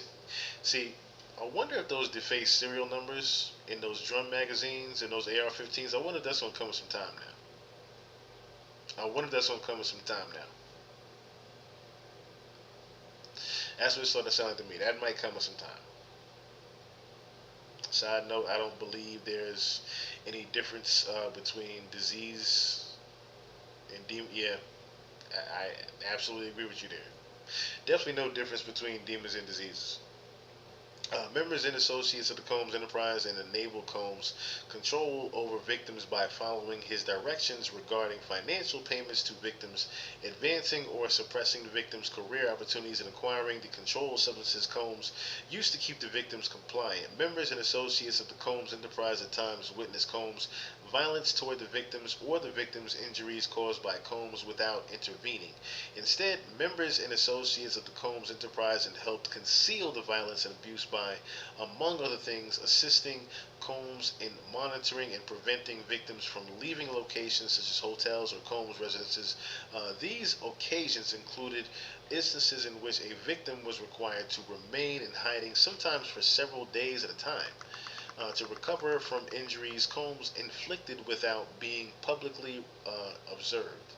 Speaker 6: See, I wonder if those defaced serial numbers in those drum magazines and those AR-15s, I wonder if that's going to come with some time now. That's what it's starting to sound like to me. That might come with some time. Side note, I don't believe there's any difference between disease and demon. Yeah, I absolutely agree with you there. Definitely no difference between demons and diseases. Members and associates of the Combs Enterprise and enable Combs control over victims by following his directions regarding financial payments to victims, advancing or suppressing the victim's career opportunities, and acquiring the controlled substances. Combs used to keep the victims compliant. Members and associates of the Combs Enterprise at times witness Combs violence toward the victims or the victims' injuries caused by Combs without intervening. Instead, members and associates of the Combs Enterprise had helped conceal the violence and abuse by, among other things, assisting Combs in monitoring and preventing victims from leaving locations such as hotels or Combs residences. These occasions included instances in which a victim was required to remain in hiding, sometimes for several days at a time, to recover from injuries Combs inflicted without being publicly observed.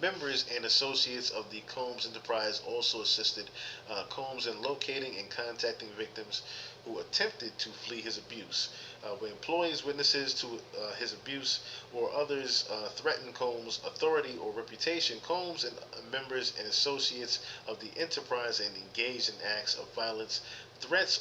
Speaker 6: Members and associates of the Combs Enterprise also assisted Combs in locating and contacting victims who attempted to flee his abuse. When employees, witnesses to his abuse, or others threatened Combs' authority or reputation, Combs and members and associates of the Enterprise and engaged in acts of violence, threats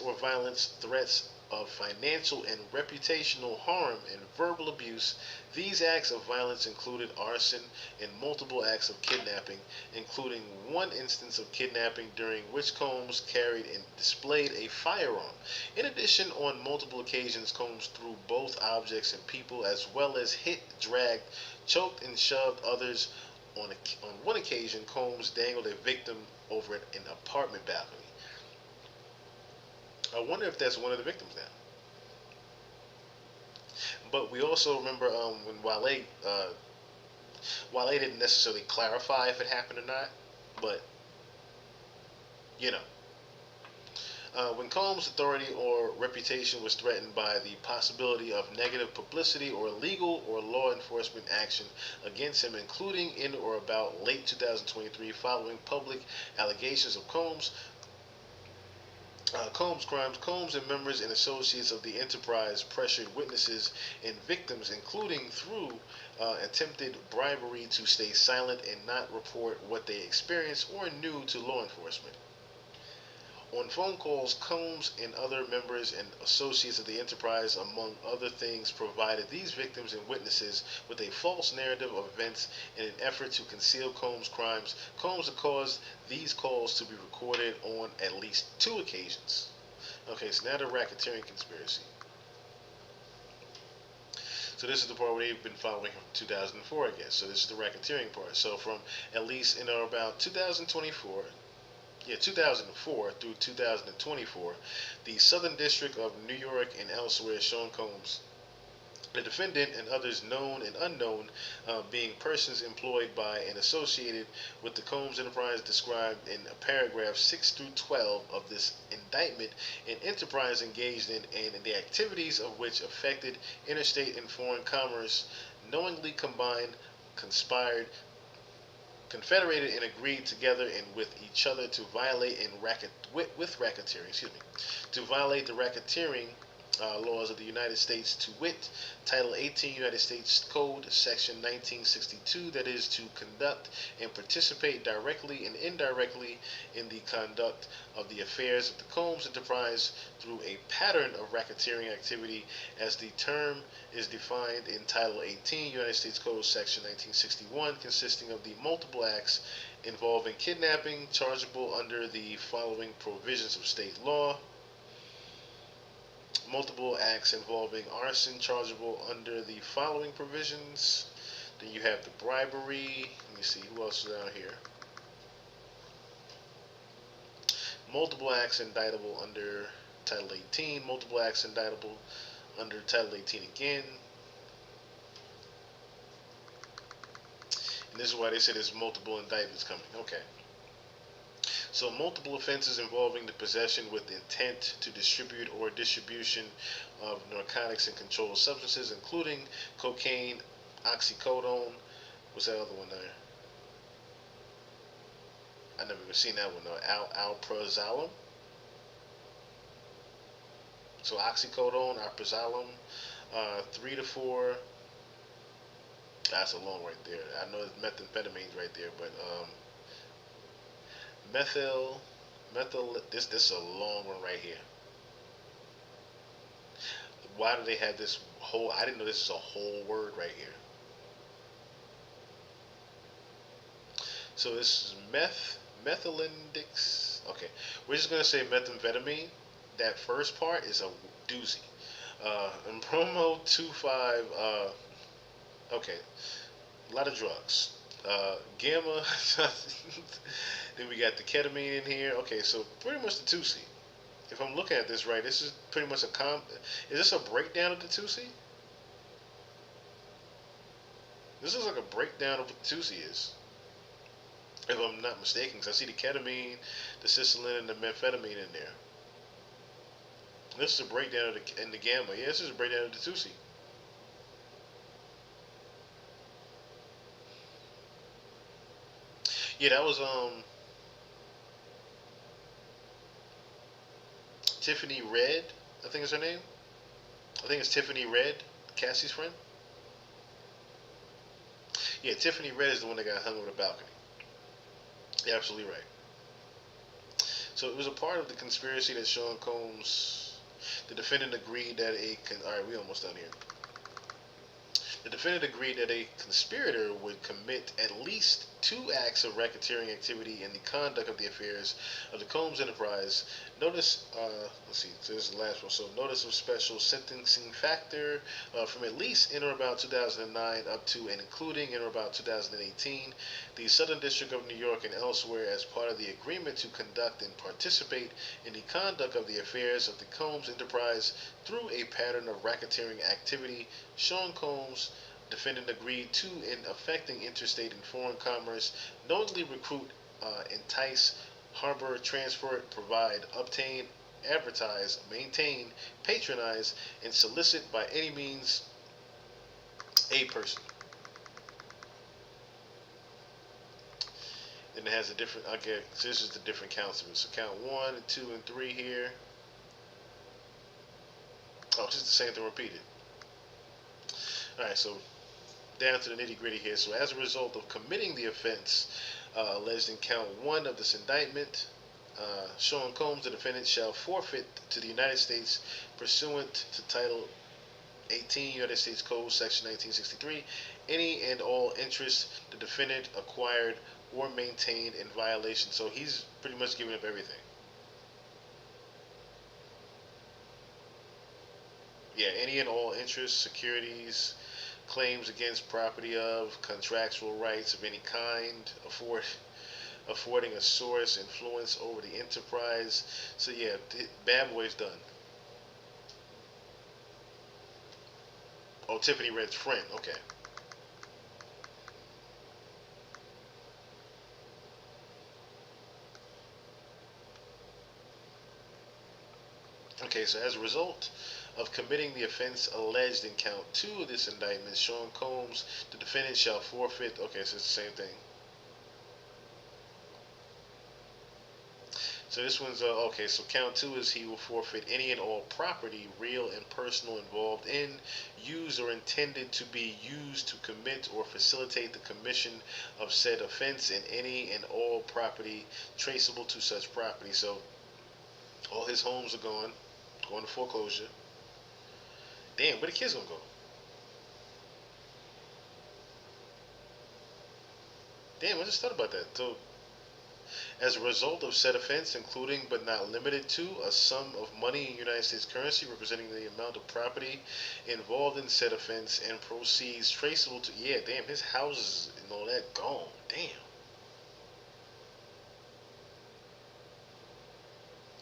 Speaker 6: of financial and reputational harm and verbal abuse. These acts of violence included arson and multiple acts of kidnapping, including one instance of kidnapping during which Combs carried and displayed a firearm. In addition, on multiple occasions, Combs threw both objects and people, as well as hit, dragged, choked, and shoved others. On one occasion, Combs dangled a victim over an apartment balcony. I wonder if that's one of the victims now. But we also remember when Wale didn't necessarily clarify if it happened or not, but you know, when Combs' authority or reputation was threatened by the possibility of negative publicity or legal or law enforcement action against him, including in or about late 2023, following public allegations of Combs' crimes, Combs and members and associates of the Enterprise pressured witnesses and victims, including through attempted bribery, to stay silent and not report what they experienced or knew to law enforcement. On phone calls, Combs and other members and associates of the Enterprise, among other things, provided these victims and witnesses with a false narrative of events in an effort to conceal Combs' crimes. Combs caused these calls to be recorded on at least 2 occasions. Okay, so now the racketeering conspiracy. So this is the part where they've been following from 2004, I guess. So this is the racketeering part. So from at least in about 2004 through 2024, the Southern District of New York and elsewhere, Sean Combs, the defendant, and others known and unknown, being persons employed by and associated with the Combs Enterprise, described in paragraphs 6 through 12 of this indictment, an enterprise engaged in and the activities of which affected interstate and foreign commerce, knowingly combined, conspired, confederated, and agreed together and with each other to violate to violate the racketeering laws of the United States, to wit, Title 18 United States Code, Section 1962, that is, to conduct and participate directly and indirectly in the conduct of the affairs of the Combs Enterprise through a pattern of racketeering activity, as the term is defined in Title 18 United States Code, Section 1961, consisting of the multiple acts involving kidnapping, chargeable under the following provisions of state law. Multiple acts involving arson, chargeable under the following provisions. Then you have the bribery. Let me see, who else is down here? Multiple acts indictable under Title 18. Multiple acts indictable under Title 18 again. And this is why they say there's multiple indictments coming. Okay. So multiple offenses involving the possession with intent to distribute or distribution of narcotics and controlled substances, including cocaine, oxycodone. What's that other one there? I never even seen that one though. Alprazolam. So oxycodone, alprazolam, 3 to 4. That's a long right there. I know it's methamphetamines right there, but methyl. This is a long one right here. Why do they have this whole? I didn't know this is a whole word right here. So this is methylindex. Okay, we're just gonna say methamphetamine. That first part is a doozy. And promo 25. Okay, a lot of drugs. Gamma. Then we got the ketamine in here. Okay, so pretty much the 2C. If I'm looking at this right, this is pretty much is this a breakdown of the 2C? This is like a breakdown of what the 2C is. If I'm not mistaken, because I see the ketamine, the cystolin, and the methamphetamine in there. This is a breakdown of the gamma. Yeah, this is a breakdown of the 2C. Yeah, that was Tiffany Red, I think is her name. I think it's Tiffany Red, Cassie's friend. Yeah, Tiffany Red is the one that got hung over the balcony. You're absolutely right. So it was a part of the conspiracy that Sean Combs, the defendant, agreed that alright, we almost done here. The defendant agreed that a conspirator would commit at least 2 acts of racketeering activity in the conduct of the affairs of the Combs enterprise. Notice, let's see, so this is the last one. So, notice of special sentencing factor from at least in or about 2009 up to and including in or about 2018. The Southern District of New York and elsewhere, as part of the agreement to conduct and participate in the conduct of the affairs of the Combs enterprise through a pattern of racketeering activity, Sean Combs, defendant, agreed to in affecting interstate and foreign commerce, knowingly recruit, entice, harbor, transfer, provide, obtain, advertise, maintain, patronize, and solicit by any means a person. Then it has a different, okay, so this is the different counts of it. So count 1 and 2 and 3 here. Oh, just the same thing repeated. Alright, so down to the nitty gritty here. So as a result of committing the offense alleged in count 1 of this indictment, Sean Combs, the defendant, shall forfeit to the United States pursuant to Title 18 United States Code Section 1963 any and all interest the defendant acquired or maintained in violation. So he's pretty much giving up everything. Yeah, any and all interests, securities, claims against property of, contractual rights of any kind, affording a source influence over the enterprise. So yeah, Bad Boy's done. Oh, Tiffany Red's friend. Okay. Okay, so as a result of committing the offense alleged in count 2 of this indictment, Sean Combs, the defendant, shall forfeit. Okay, so it's the same thing. So this one's okay. So count 2 is he will forfeit any and all property, real and personal, involved in, used, or intended to be used to commit or facilitate the commission of said offense, and any and all property traceable to such property. So all his homes are going to foreclosure. Damn, where the kids gonna go? Damn, I just thought about that. So, as a result of said offense, including but not limited to a sum of money in United States currency representing the amount of property involved in said offense and proceeds traceable to, yeah, damn, his houses and all that gone. Damn.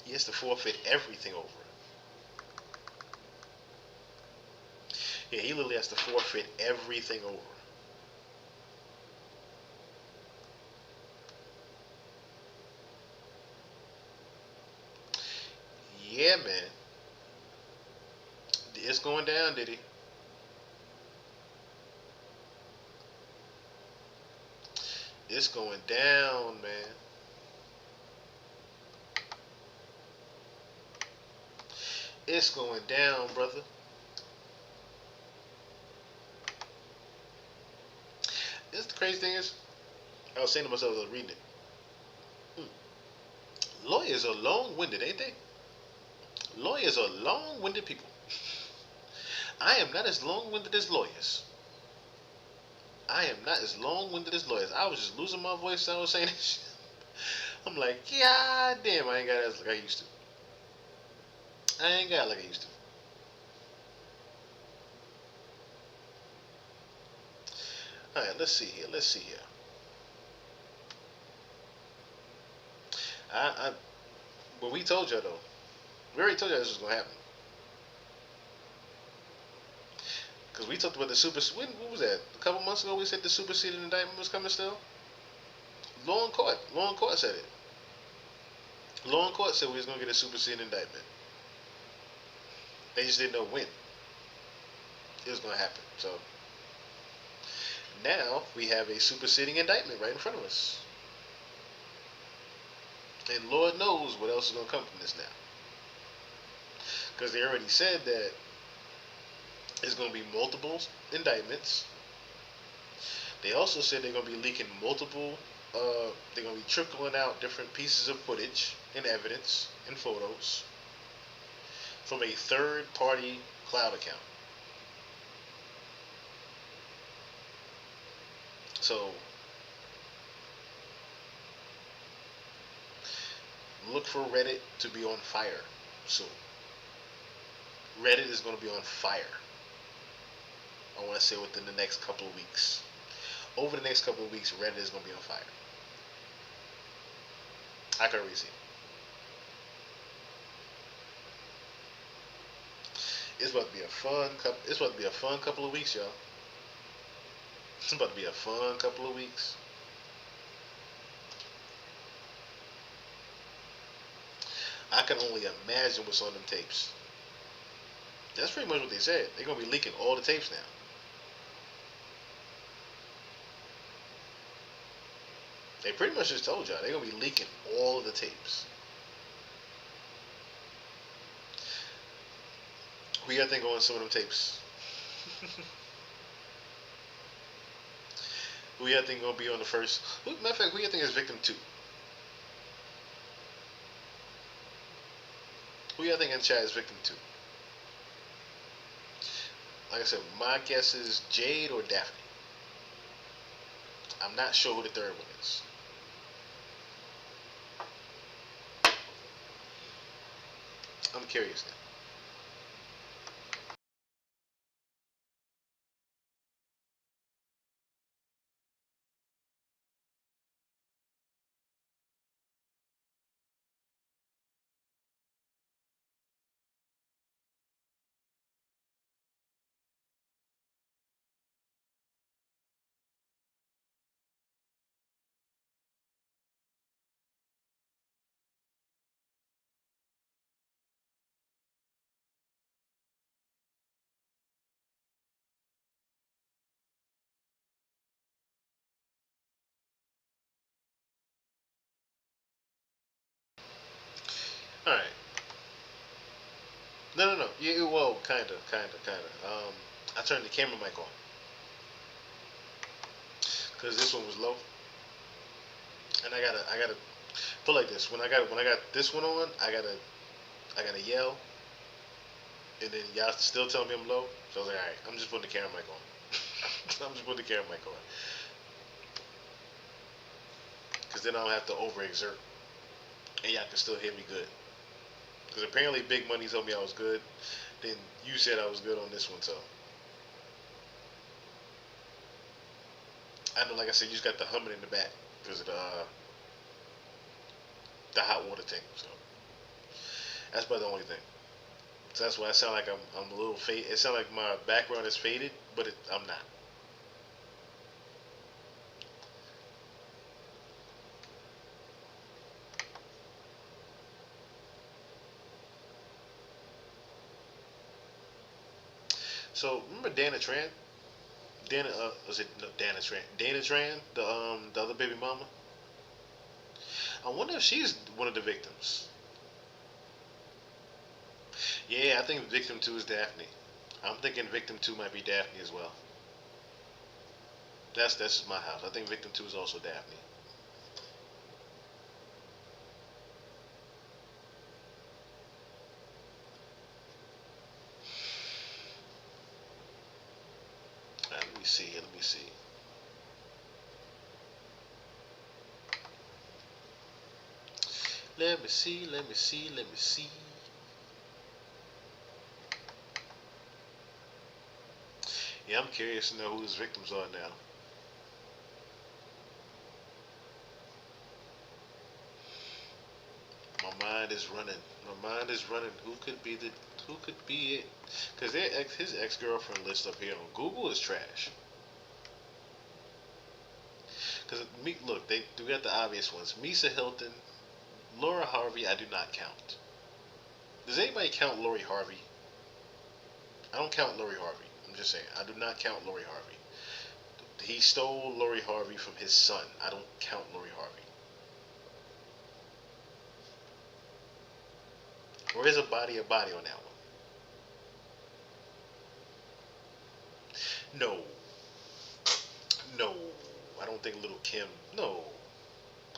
Speaker 6: He has to forfeit everything over it. Yeah, he literally has to forfeit everything over. Yeah, man. It's going down, Diddy. It's going down, man. It's going down, brother. This the crazy thing is, I was saying to myself as I was reading it. Lawyers are long-winded, ain't they? Lawyers are long-winded people. I am not as long-winded as lawyers. I am not as long-winded as lawyers. I was just losing my voice. I was saying this shit. I'm like, God damn, I ain't got it like I used to. I ain't got it like I used to. All right, let's see here. Let's see here. But we told y'all though. We already told y'all this was gonna happen. Cause we talked about the super. What was that? A couple months ago, we said the superseded indictment was coming still. Law in court. Law in court said it. Law in court said we was gonna get a superseded indictment. They just didn't know when it was gonna happen. So now we have a superseding indictment right in front of us. And Lord knows what else is going to come from this now. Because they already said that there's going to be multiple indictments. They also said they're going to be leaking multiple, they're going to be trickling out different pieces of footage and evidence and photos from a third-party cloud account. So look for Reddit to be on fire soon. Reddit is going to be on fire. I want to say within the next couple of weeks. Over the next couple of weeks, Reddit is going to be on fire. I can already see it. It's about to be a fun couple. It's about to be a fun couple of weeks, y'all. It's about to be a fun couple of weeks. I can only imagine what's on them tapes. That's pretty much what they said. They're going to be leaking all the tapes now. They pretty much just told y'all they're going to be leaking all of the tapes. Who y'all think on some of them tapes? Who y'all think going to be on the first? Matter of fact, who y'all think is victim 2? Who y'all think in chat is victim 2? Like I said, my guess is Jade or Daphne. I'm not sure who the third one is. I'm curious now. All right. No. Yeah, well, kinda. I turned the camera mic on because this one was low, and I gotta put like this. When I got this one on, I gotta yell, and then y'all still tell me I'm low. So I was like, all right, I'm just putting the camera mic on. I'm just putting the camera mic on, because then I don't have to overexert, and y'all can still hear me good. Because apparently Big Money told me I was good. Then you said I was good on this one, so. I know, like I said, you just got the humming in the back because of the hot water tank. So that's about the only thing. So that's why I sound like I'm a little faded. It sounds like my background is faded, but I'm not. So remember Dana Tran? Dana Tran? Dana Tran, the other baby mama. I wonder if she's one of the victims. Yeah, I think victim 2 is Daphne. I'm thinking victim 2 might be Daphne as well. That's just my house. I think victim 2 is also Daphne. me see here. Let me see. Let me see. Let me see. Let me see. Yeah, I'm curious to know who his victims are now. My mind is running. My mind is running. Who could be the? Who could be it? Because his ex-girlfriend list up here on Google is trash. Because look, we got the obvious ones: Misa Hilton, Laura Harvey. I do not count. Does anybody count Lori Harvey? I don't count Lori Harvey. I'm just saying, I do not count Lori Harvey. He stole Lori Harvey from his son. I don't count Lori Harvey. Or is a body on that one? No. No. I don't think Little Kim. No.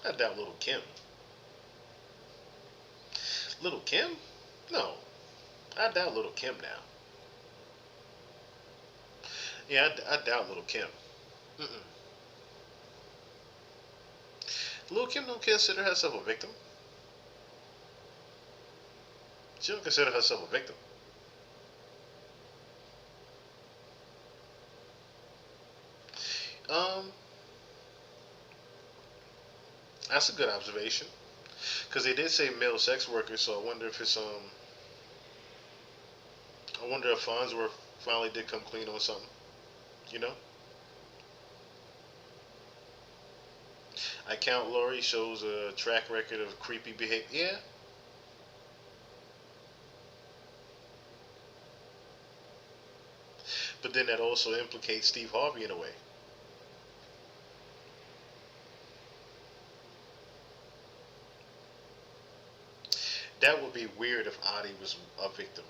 Speaker 6: I doubt Little Kim. Little Kim? No. I doubt Little Kim now. Yeah, I doubt Little Kim. Little Kim don't consider herself a victim. She don't consider herself a victim. That's a good observation. Because they did say male sex worker, so I wonder if it's I wonder if Farnsworth finally did come clean on something. You know? I Count Laurie shows a track record of creepy behavior. Yeah. But then that also implicates Steve Harvey in a way. That would be weird if Adi was a victim.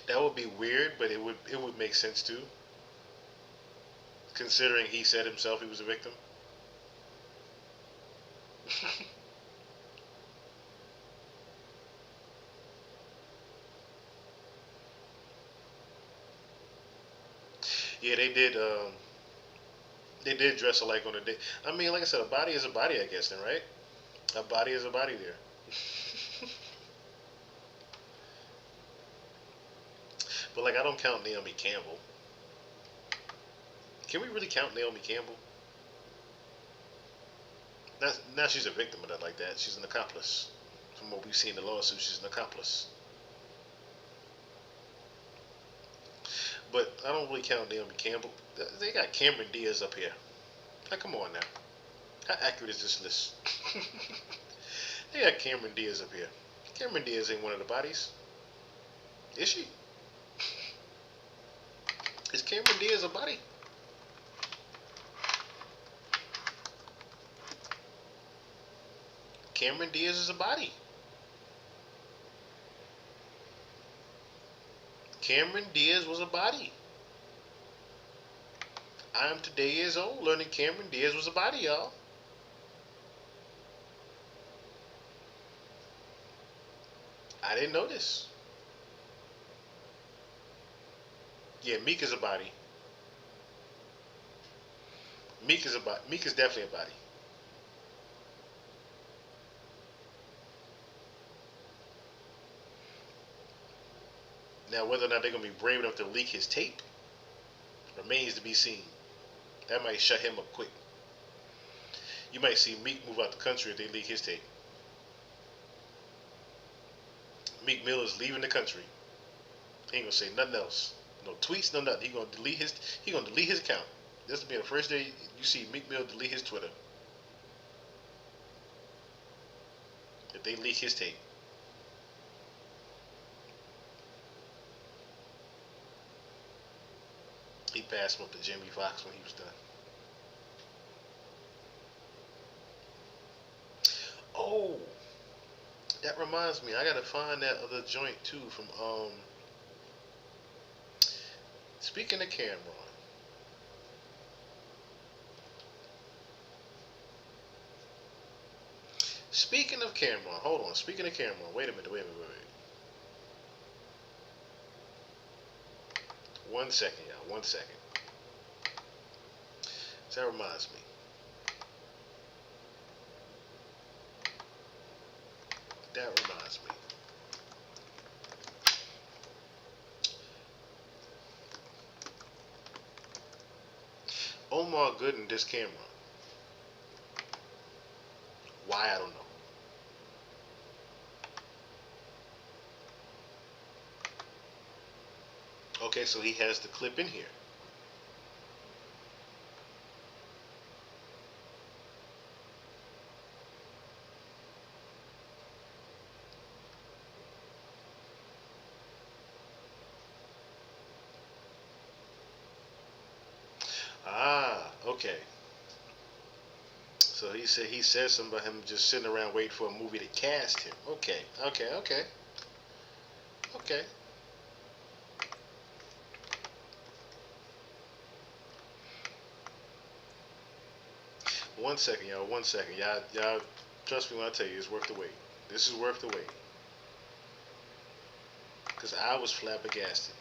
Speaker 6: That would be weird, but it would make sense too. Considering he said himself he was a victim. Yeah, they did. They did dress alike on the day. I mean, like I said, a body is a body, I guess, then, right? A body is a body there. But, like, I don't count Naomi Campbell. Can we really count Naomi Campbell? Now she's a victim of that like that. She's an accomplice. From what we see in the lawsuit, she's an accomplice. But I don't really count Naomi Campbell. They got Cameron Diaz up here. Now, come on now. How accurate is this list? They got Cameron Diaz up here. Cameron Diaz ain't one of the bodies. Is she? Is Cameron Diaz a body? Cameron Diaz is a body. Cameron Diaz was a body. I am today years old learning Cameron Diaz was a body, y'all. I didn't know this. Yeah, Meek is a body. Meek is a body. Meek is definitely a body. Now, whether or not they're going to be brave enough to leak his tape remains to be seen. That might shut him up quick. You might see Meek move out the country if they leak his tape. Meek Mill is leaving the country. He ain't gonna say nothing else. No tweets, no nothing. He gonna delete his account. This will be the first day you see Meek Mill delete his Twitter. If they leak his tape. He passed him up to Jimmy Fox when he was done. Oh, that reminds me. I gotta find that other joint too from Speaking of Cameron. Speaking of Cameron, hold on. Speaking of Cameron, wait a minute. 1 second, y'all. 1 second. So that reminds me. Omar Gooden this Cameron. Why, I don't know. Okay, so he has the clip in here. Ah, okay. So he said something about him just sitting around waiting for a movie to cast him. Okay. One second, y'all. 1 second. Y'all trust me when I tell you it's worth the wait. This is worth the wait. Because I was flabbergasted.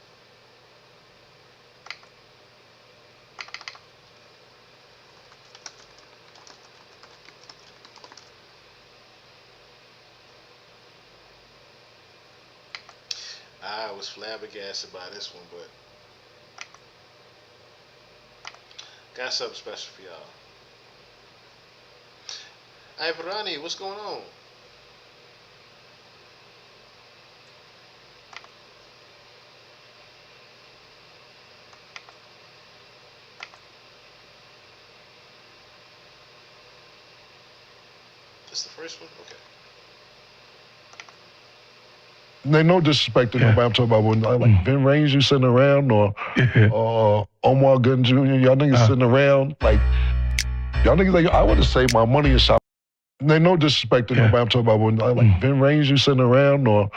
Speaker 6: I was flabbergasted by this one, but got something special for y'all. Hey, Varani, what's going on? This the first one? Okay.
Speaker 7: They no disrespect to nobody. I'm talking about when like Vin Rames, you sitting around, or Omar Gooden Jr. Y'all niggas sitting around, like y'all niggas like I want to save my money and shop. They no disrespect to nobody. I'm talking about when like Vin Rames, you sitting around, or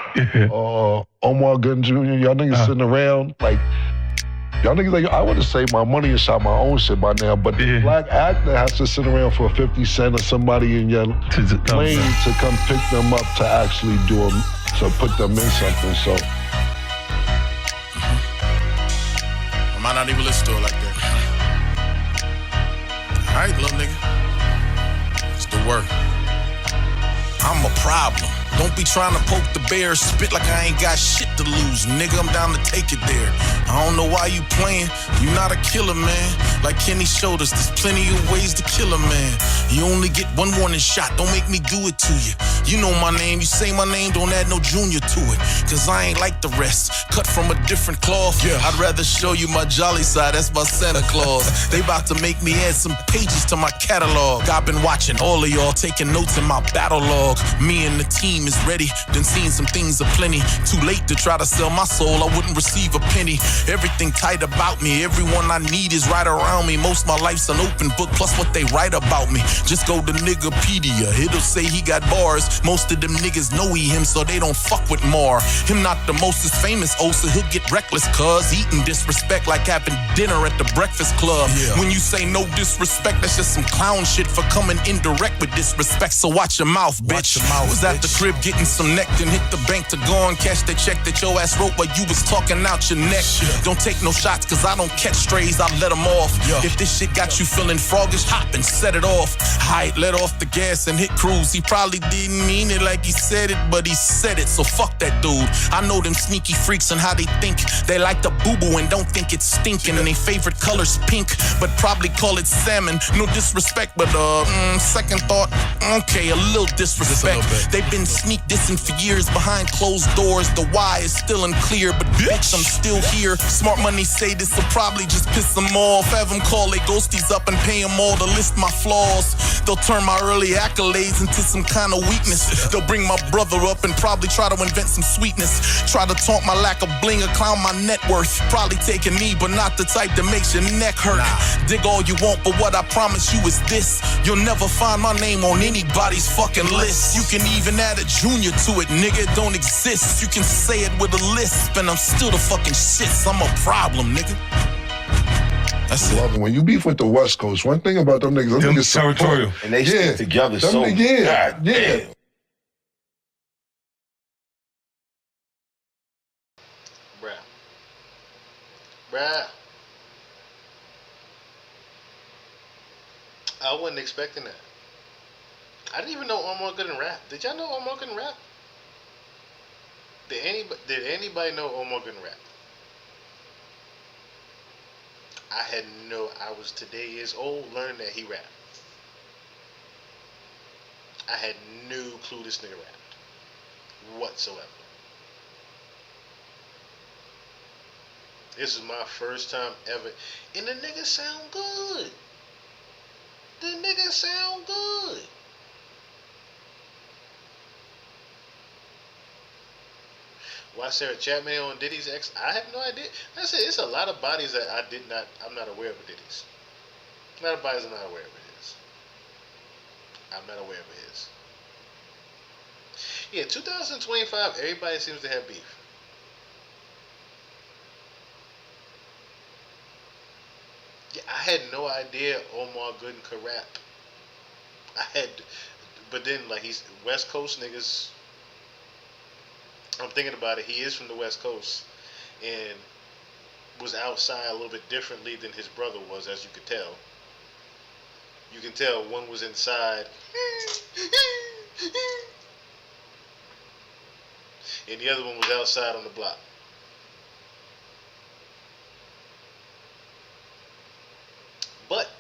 Speaker 7: Omar Gooden Jr. Y'all niggas sitting around, like y'all niggas like I want to save my money and shop my own shit by now. But the black actor has to sit around for 50 Cent or somebody in your lane to come pick them up to actually do them. So put them in something, so.
Speaker 8: I might not even listen to it like that. All right, little nigga. It's the work. I'm a problem. Don't be trying to poke the bear, spit like I ain't got shit to lose. Nigga, I'm down to take it there. I don't know why you playing. You not a killer, man. Like Kenny showed us, there's plenty of ways to kill a man. You only get one warning shot, don't make me do it to you. You know my name, you say my name, don't add no junior to it. Cause I ain't like the rest, cut from a different cloth. Yeah. I'd rather show you my jolly side, that's my Santa Claus. They about to make me add some pages to my catalog. I've been watching all of y'all, taking notes in my battle log. Me and the team is ready, done seen some things aplenty. Too late to try to sell my soul, I wouldn't receive a penny. Everything tight about me, everyone I need is right around me. Most my life's an open book, plus what they write about me. Just go to Niggapedia, it'll say he got bars. Most of them niggas know he him, so they don't fuck with Mar. Him not the most is famous, so he'll get reckless, cuz eating disrespect like having dinner at the Breakfast Club. Yeah. When you say no disrespect, that's just some clown shit for coming indirect with disrespect. So watch your mouth, bitch. Was at the crib getting some neck, then hit the bank to go and cash the check that your ass wrote while you was talking out your neck. Shit. Don't take no shots, cause I don't catch strays, I let them off. Yeah. If this shit got you feeling froggish, hop and set it off. Aight, let off the gas and hit cruise. He probably didn't mean it like he said it, but he said it, so fuck that dude. I know them sneaky freaks and how they think. They like the boo-boo and don't think it's stinking. And their favorite color's pink, but probably call it salmon. No disrespect, but second thought, okay, a little disrespect. They've been sneak dissing for years behind closed doors. The why is still unclear, but bitch, I'm still here. Smart money say this will probably just piss them off. Have them call they ghosties up and pay them all to list my flaws. They'll turn my early accolades into some kind of weakness. They'll bring my brother up and probably try to invent some sweetness. Try to taunt my lack of bling or clown my net worth. Probably take a knee, but not the type that makes your neck hurt. Dig all you want, but what I promise you is this: you'll never find my name on anybody's fucking list. You can even add a junior to it, nigga, it don't exist. You can say it with a lisp, and I'm still the fucking shit. I'm a problem, nigga. That's it.
Speaker 7: When you beef with the West Coast, one thing about them niggas,
Speaker 9: territorial, and they stick together. So
Speaker 7: yeah.
Speaker 6: bruh. I wasn't expecting that. I didn't even know Omar couldn't rap. Did y'all know Omar couldn't rap? Did anybody know Omar couldn't rap? I was today years old learning that he rapped. I had no clue this nigga rapped whatsoever. This is my first time ever, and the nigga sound good. The nigga sound good. Why Sarah Chapman on Diddy's ex? I have no idea. Like I said, it's a lot of bodies that I'm not aware of Diddy's. A lot of bodies I'm not aware of his. I'm not aware of his. Yeah, 2025, everybody seems to have beef. Yeah, I had no idea Omar Gooden could rap. But then like he's West Coast niggas. I'm thinking about it. He is from the West Coast, and was outside a little bit differently than his brother was, as you could tell. You can tell one was inside, and the other one was outside on the block. But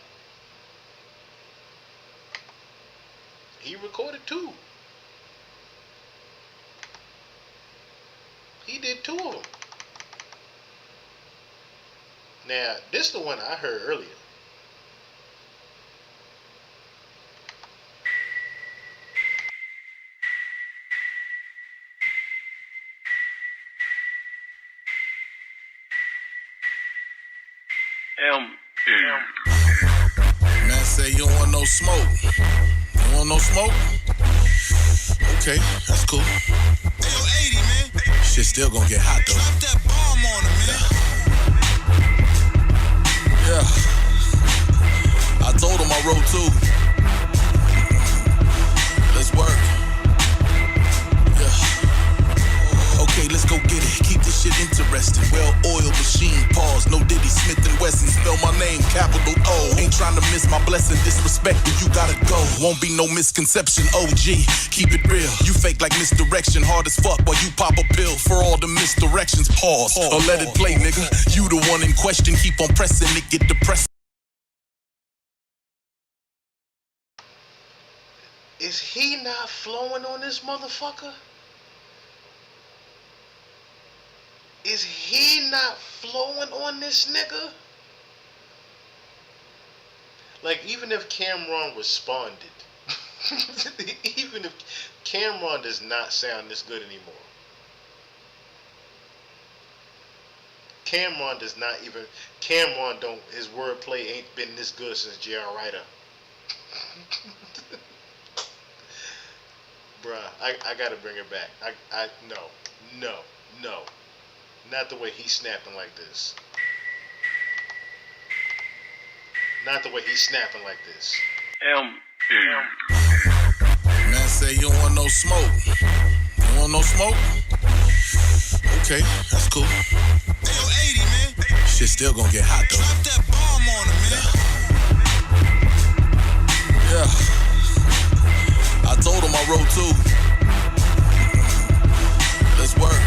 Speaker 6: he recorded too. He did 2 of them. Now, this is the one I heard earlier.
Speaker 8: Man say you don't want no smoke. You want no smoke? Okay, that's cool.
Speaker 2: Hey, yo, 80, man.
Speaker 8: Shit still gonna get hot though.
Speaker 2: Drop that bomb on him, man.
Speaker 8: Yeah. I told him I wrote 2. Let's work. Yeah. Okay, let's go get it. Keep this shit interesting. Well-oiled machine, pause. No Diddy, Smith & Wesson. Spell my name, capital O. Ain't trying to miss my blessing. Disrespect, you gotta go. Won't be no misconception, OG. Keep it real. You fake like misdirection. Hard as fuck while you pop a pill. For all the misdirections, pause. Or let it play, nigga. You the one in question. Keep on pressing it, get depressed.
Speaker 6: Is he not flowing on this motherfucker? Is he not flowing on this nigga? Like, even if Cameron responded, even if Cameron does not sound this good anymore. Cameron his wordplay ain't been this good since J.R. Ryder. Bruh, I gotta bring it back. No. Not the way he's snapping like this. Not the way he's snapping like this.
Speaker 8: Man say you don't want no smoke. You want no smoke? Okay, that's cool.
Speaker 2: Hey, yo, 80, man.
Speaker 8: Shit still gonna get hot though.
Speaker 2: Drop that bomb on him, man.
Speaker 8: Yeah. I told him I wrote 2. Let's work.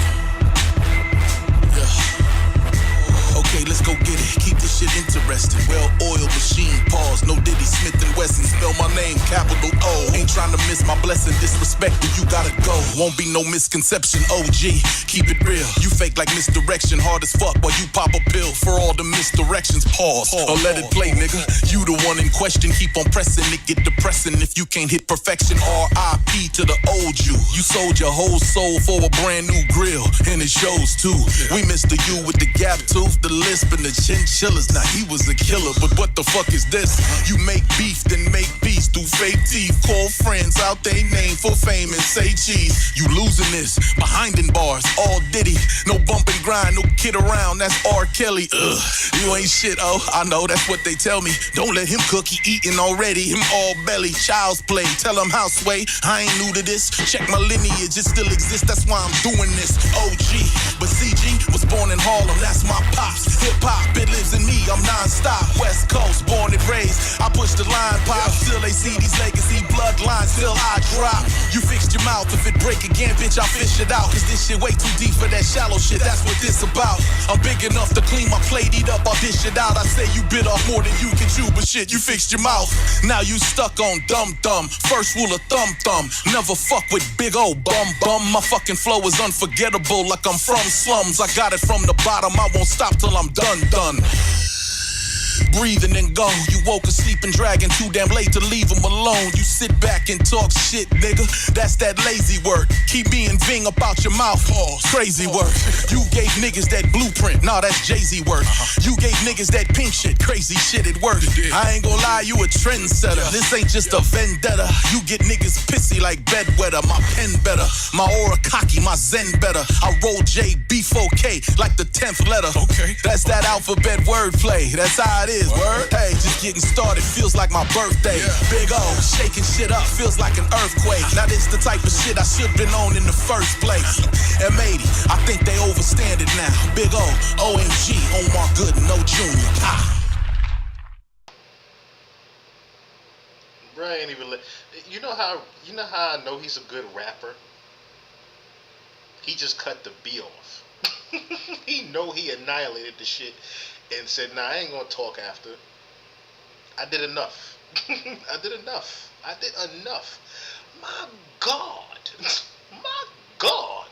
Speaker 8: Okay, let's go get it. Keep this shit interesting. Well-oiled machine, pause. No Diddy, Smith & Wesson. Spell my name, capital O. Ain't trying to miss my blessing. Disrespect, you gotta go. Won't be no misconception, OG. Keep it real. You fake like misdirection. Hard as fuck while you pop a pill. For all the misdirections, pause. Or let it play, nigga. You the one in question. Keep on pressing it, get depressing. If you can't hit perfection, R.I.P. to the old you. You sold your whole soul for a brand new grill. And it shows too. We missed the you with the gap tooth, the lisp and the chinchillas. Now he was a killer, but what the fuck is this? You make beef, then make peace through fake teeth. Call friends out there same name for fame and say cheese. You losing this, behind in bars, all Diddy. No bump and grind, no kid around, that's R. Kelly. Ugh, you ain't shit, oh, I know, that's what they tell me. Don't let him cook, he eating already, him all belly. Child's play, tell him how sway, I ain't new to this. Check my lineage, it still exists, that's why I'm doing this. OG, but CG was born in Harlem, that's my pops. Hip-hop, it lives in me, I'm non-stop. West Coast, born and raised, I push the line, pop. Still they see these legacy bloodlines, still I drop. You fixed your mouth, if it break again, bitch, I'll fish it out. Cause this shit way too deep for that shallow shit, that's what this about. I'm big enough to clean my plate, eat up, I'll dish it out. I say you bit off more than you can chew, but shit, you fixed your mouth. Now you stuck on dumb. First rule of thumb. Never fuck with big old bum. My fucking flow is unforgettable, like I'm from slums. I got it from the bottom, I won't stop till I'm done. Breathe and then go. You woke asleep and dragging too damn late to leave him alone. You sit back and talk shit, nigga. That's that lazy work. Keep me and Ving about your mouth. Crazy work. You gave niggas that blueprint. Nah, that's Jay-Z work. You gave niggas that pink shit. Crazy shit, it works. I ain't gonna lie, you a trendsetter. This ain't just a vendetta. You get niggas pissy like bedwetter. My pen better. My aura cocky, my zen better. I roll JB4K like the 10th letter. Okay. That's that alphabet wordplay. That's how it is. Word? Hey, just getting started feels like my birthday. Big O, shaking shit up feels like an earthquake. Now this the type of shit I should've been on in the first place. M80, I think they overstand it now. Big O, OMG, Omar Good, no junior.
Speaker 6: Bruh, ain't even you know how I know he's a good rapper? He just cut the B off. He know he annihilated the shit and said, nah, I ain't gonna talk after. I did enough. I did enough. My God. My God.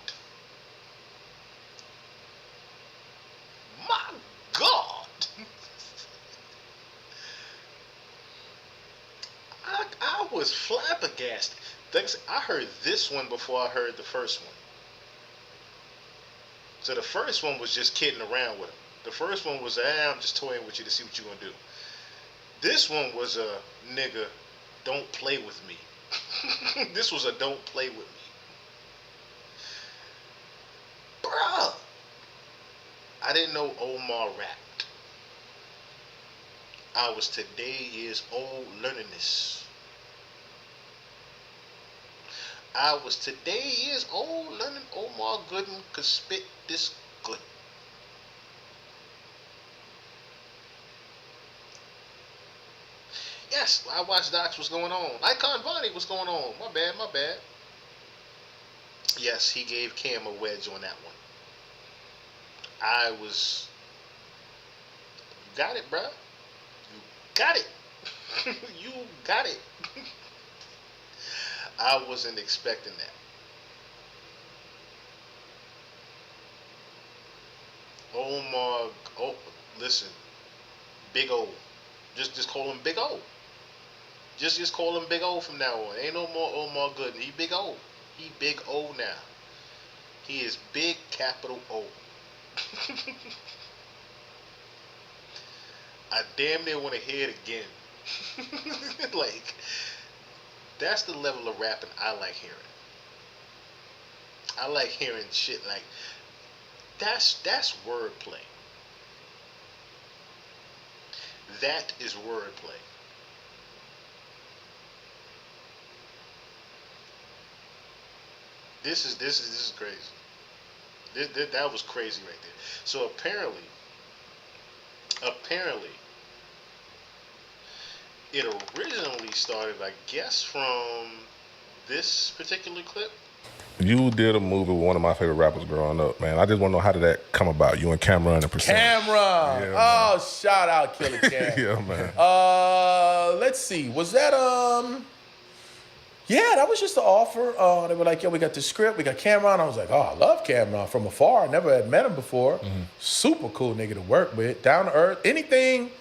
Speaker 6: My God. I was flabbergasted. I heard this one before I heard the first one. So the first one was just kidding around with him. The first one was, I'm just toying with you to see what you're gonna do. This one was a nigga, don't play with me. This was a don't play with me. Bruh. I didn't know Omar rapped. I was today years old learning this. I was today years old learning Omar Gooden could spit this good. Yes, I watched Docs. What's going on? Icon Vonnie, what's going on? My bad. Yes, he gave Cam a wedge on that one. You got it, bruh. You got it. You got it. I wasn't expecting that. Omar, listen, Big O. Just call him Big O. Just call him Big O from now on. Ain't no more Omar Gooden. He Big O. He Big O now. He is big capital O. I damn near want to hear it again. Like, that's the level of rapping I like hearing. I like hearing shit like, that's wordplay. That is wordplay. This is crazy. That was crazy right there. So apparently, it originally started, I guess, from this particular clip.
Speaker 10: You did a movie with one of my favorite rappers growing up, man. I just want to know, how did that come about? You and Cameron and Percent.
Speaker 11: Cameron. Yeah, shout out Killer Cam.
Speaker 10: Yeah, man.
Speaker 11: Let's see. Was that Yeah, that was just an offer. They were like, yo, we got the script, we got Cameron. I was like, oh, I love Cameron from afar. I never had met him before. Mm-hmm. Super cool nigga to work with. Down to earth. Anything.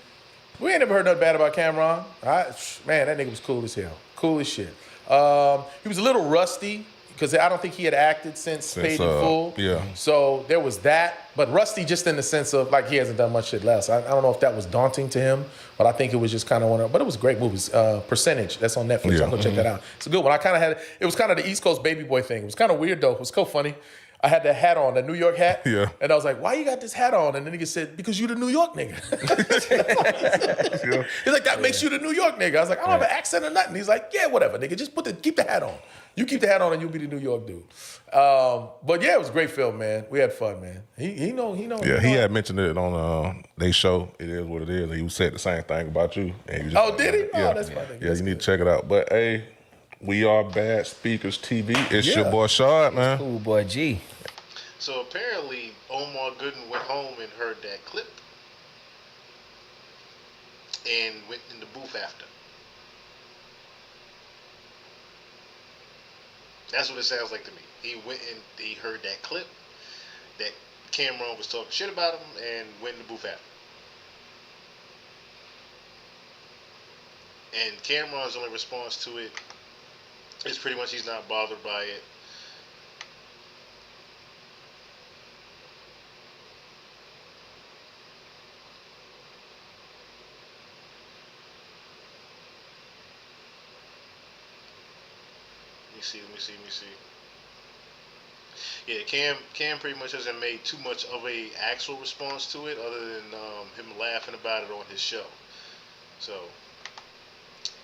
Speaker 11: We ain't never heard nothing bad about Cameron. Man, that nigga was cool as hell. Cool as shit. He was a little rusty. because I don't think he had acted since Paid in Full.
Speaker 10: Yeah.
Speaker 11: So there was that. But Rusty, just in the sense of like he hasn't done much shit less. I don't know if that was daunting to him, but I think it was just kind of one of. But it was great movies. Percentage, that's on Netflix.
Speaker 10: Yeah.
Speaker 11: I'll go check that out. It's a good one. I kind of had. It was kind of the East Coast baby boy thing. It was kind of weird though. It was so funny. I had that hat on, that New York hat.
Speaker 10: Yeah.
Speaker 11: And I was like, why you got this hat on? And the nigga said, because you the New York nigga. He's like, that makes you the New York nigga. I was like, I don't have an accent or nothing. He's like, yeah, whatever, nigga. Just keep the hat on. You keep the hat on and you'll be the New York dude. But yeah, it was a great film, man. We had fun, man. He know.
Speaker 10: Yeah, he had mentioned it on they show. It is what it is. He said the same thing about you. And you just,
Speaker 11: did he?
Speaker 10: Yeah.
Speaker 11: Oh, that's funny.
Speaker 10: Yeah, you need to check it out. But hey, we are Bad Speakers TV. It's your boy Shard, man.
Speaker 12: Cool boy G.
Speaker 6: So apparently Omar Gooden went home and heard that clip and went in the booth after. That's what it sounds like to me. He went and he heard that clip that Cameron was talking shit about him and went in the booth after. And Cameron's only response to it is pretty much he's not bothered by it. Let me see. Yeah, Cam pretty much hasn't made too much of a actual response to it other than him laughing about it on his show. So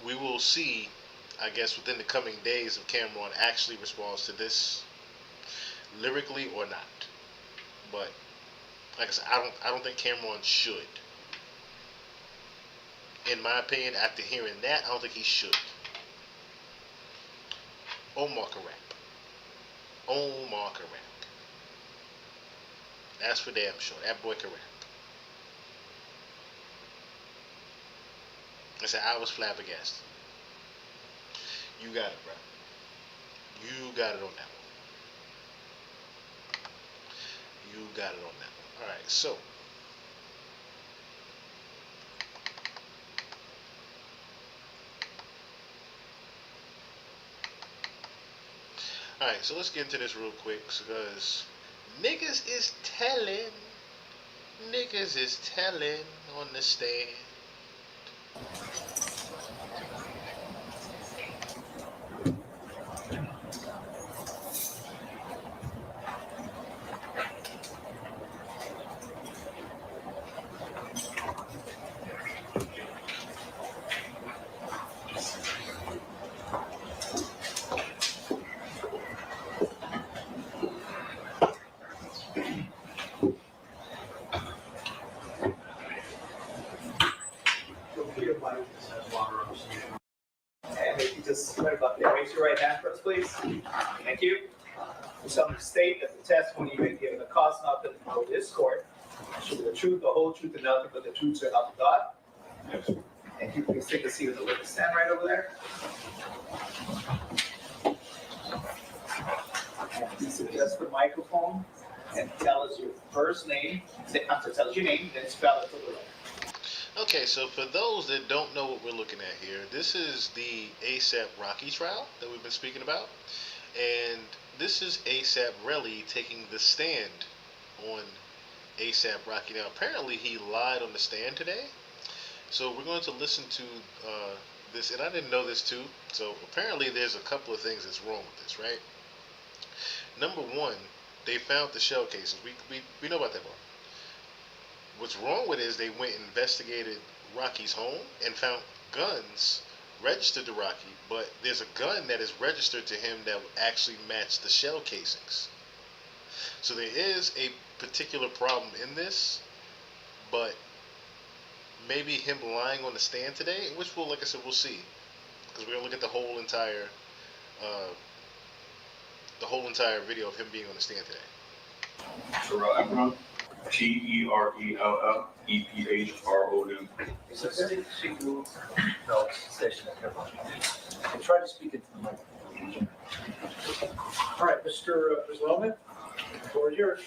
Speaker 6: we will see, I guess, within the coming days if Cameron actually responds to this lyrically or not. But like I said, I don't think Cameron should. In my opinion, after hearing that, I don't think he should. Omar can rap. That's for damn sure. That boy can rap. I said, I was flabbergasted. You got it, bro. You got it on that one. You got it on that one. Alright, so. Alright, so let's get into this real quick because niggas is telling on the stand.
Speaker 13: Raise your right hand for us, please. Thank you. You solemnly state that the testimony you may give in the cause not that before this court should be the truth, the whole truth, and nothing but the truth, so help you God. Thank you. Please take a seat at the witness stand right over there. And please adjust the microphone and tell us your first name. Tell us your name, then spell it for the record.
Speaker 6: Okay, so for those that don't know what we're looking at here, this is the ASAP Rocky trial that we've been speaking about. And this is ASAP Relly taking the stand on ASAP Rocky. Now, apparently he lied on the stand today. So we're going to listen to this, and I didn't know this too. So apparently there's a couple of things that's wrong with this, right? Number one, they found the shell cases. We know about that part. What's wrong with it is they went and investigated Rocky's home and found guns registered to Rocky, but there's a gun that is registered to him that actually matched the shell casings. So there is a particular problem in this, but maybe him lying on the stand today, which we'll, like I said, we'll see, because we're gonna look at the whole entire video of him being on the stand today.
Speaker 14: Terrell Ephron, TERELL EPHRON.
Speaker 13: It's a very single session. And try to speak into the microphone. All right, Mr. Lohman, the floor is yours.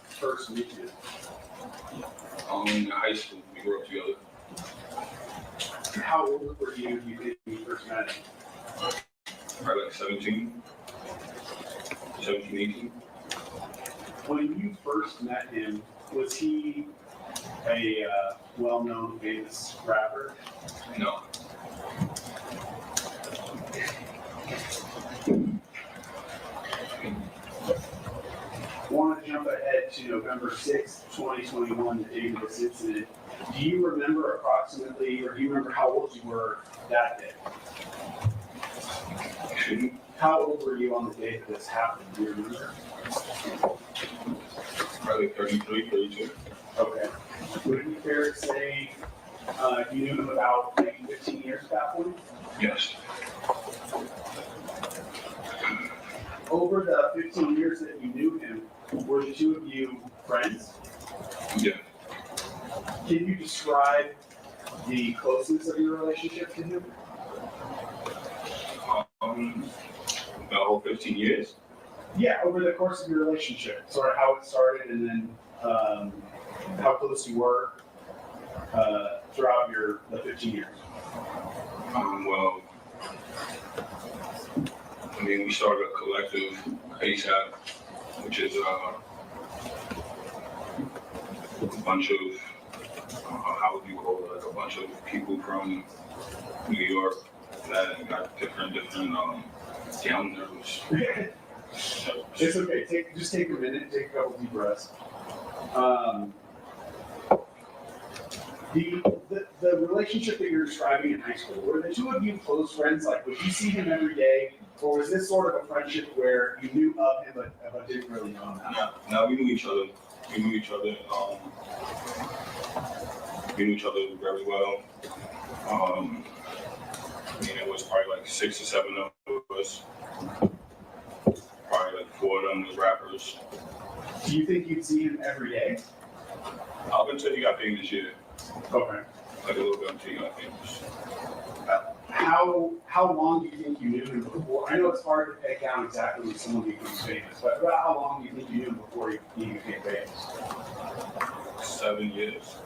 Speaker 14: first meet you? In high school, we grew up together.
Speaker 13: How old were you think when you first met him?
Speaker 14: Probably like 17, 18.
Speaker 13: When you first met him, was he a well-known famous rapper?
Speaker 14: No.
Speaker 13: I want to jump ahead to November 6th, 2021, the date of this incident. Do you remember approximately, or do you remember how old you were that day? How old were you on the day that this happened? Do you remember?
Speaker 14: Probably 33, 32.
Speaker 13: Okay. Would it be fair to say you knew him about maybe 15 years at that point?
Speaker 14: Yes.
Speaker 13: Over the 15 years that you knew him, were the two of you friends?
Speaker 14: Yeah.
Speaker 13: Can you describe the closeness of your relationship to him?
Speaker 14: The whole 15 years?
Speaker 13: Yeah, over the course of your relationship, sort of how it started and then how close you were throughout the 15 years.
Speaker 14: Well, I mean, we started a collective ASAP, which is a bunch of, how would you call it, like a bunch of people from New York that got different down nerves.
Speaker 13: It's okay. Just take a minute. Take a couple deep breaths. The relationship that you're describing in high school, were the two of you close friends? Like, would you see him every day, or was this sort of a friendship where you knew of him but didn't really know him?
Speaker 14: No, we knew each other. We knew each other. We knew each other very well. I mean, it was probably like 6 or 7 of us. Probably like 4 of them was rappers.
Speaker 13: Do you think you'd see him every day?
Speaker 14: Up until he got famous, yeah.
Speaker 13: Okay.
Speaker 14: Like a little bit until he got famous.
Speaker 13: How long do you think you knew him before? I know it's hard to peg down exactly when someone becomes famous, but about how long do you think you knew him before he became famous?
Speaker 14: 7 years.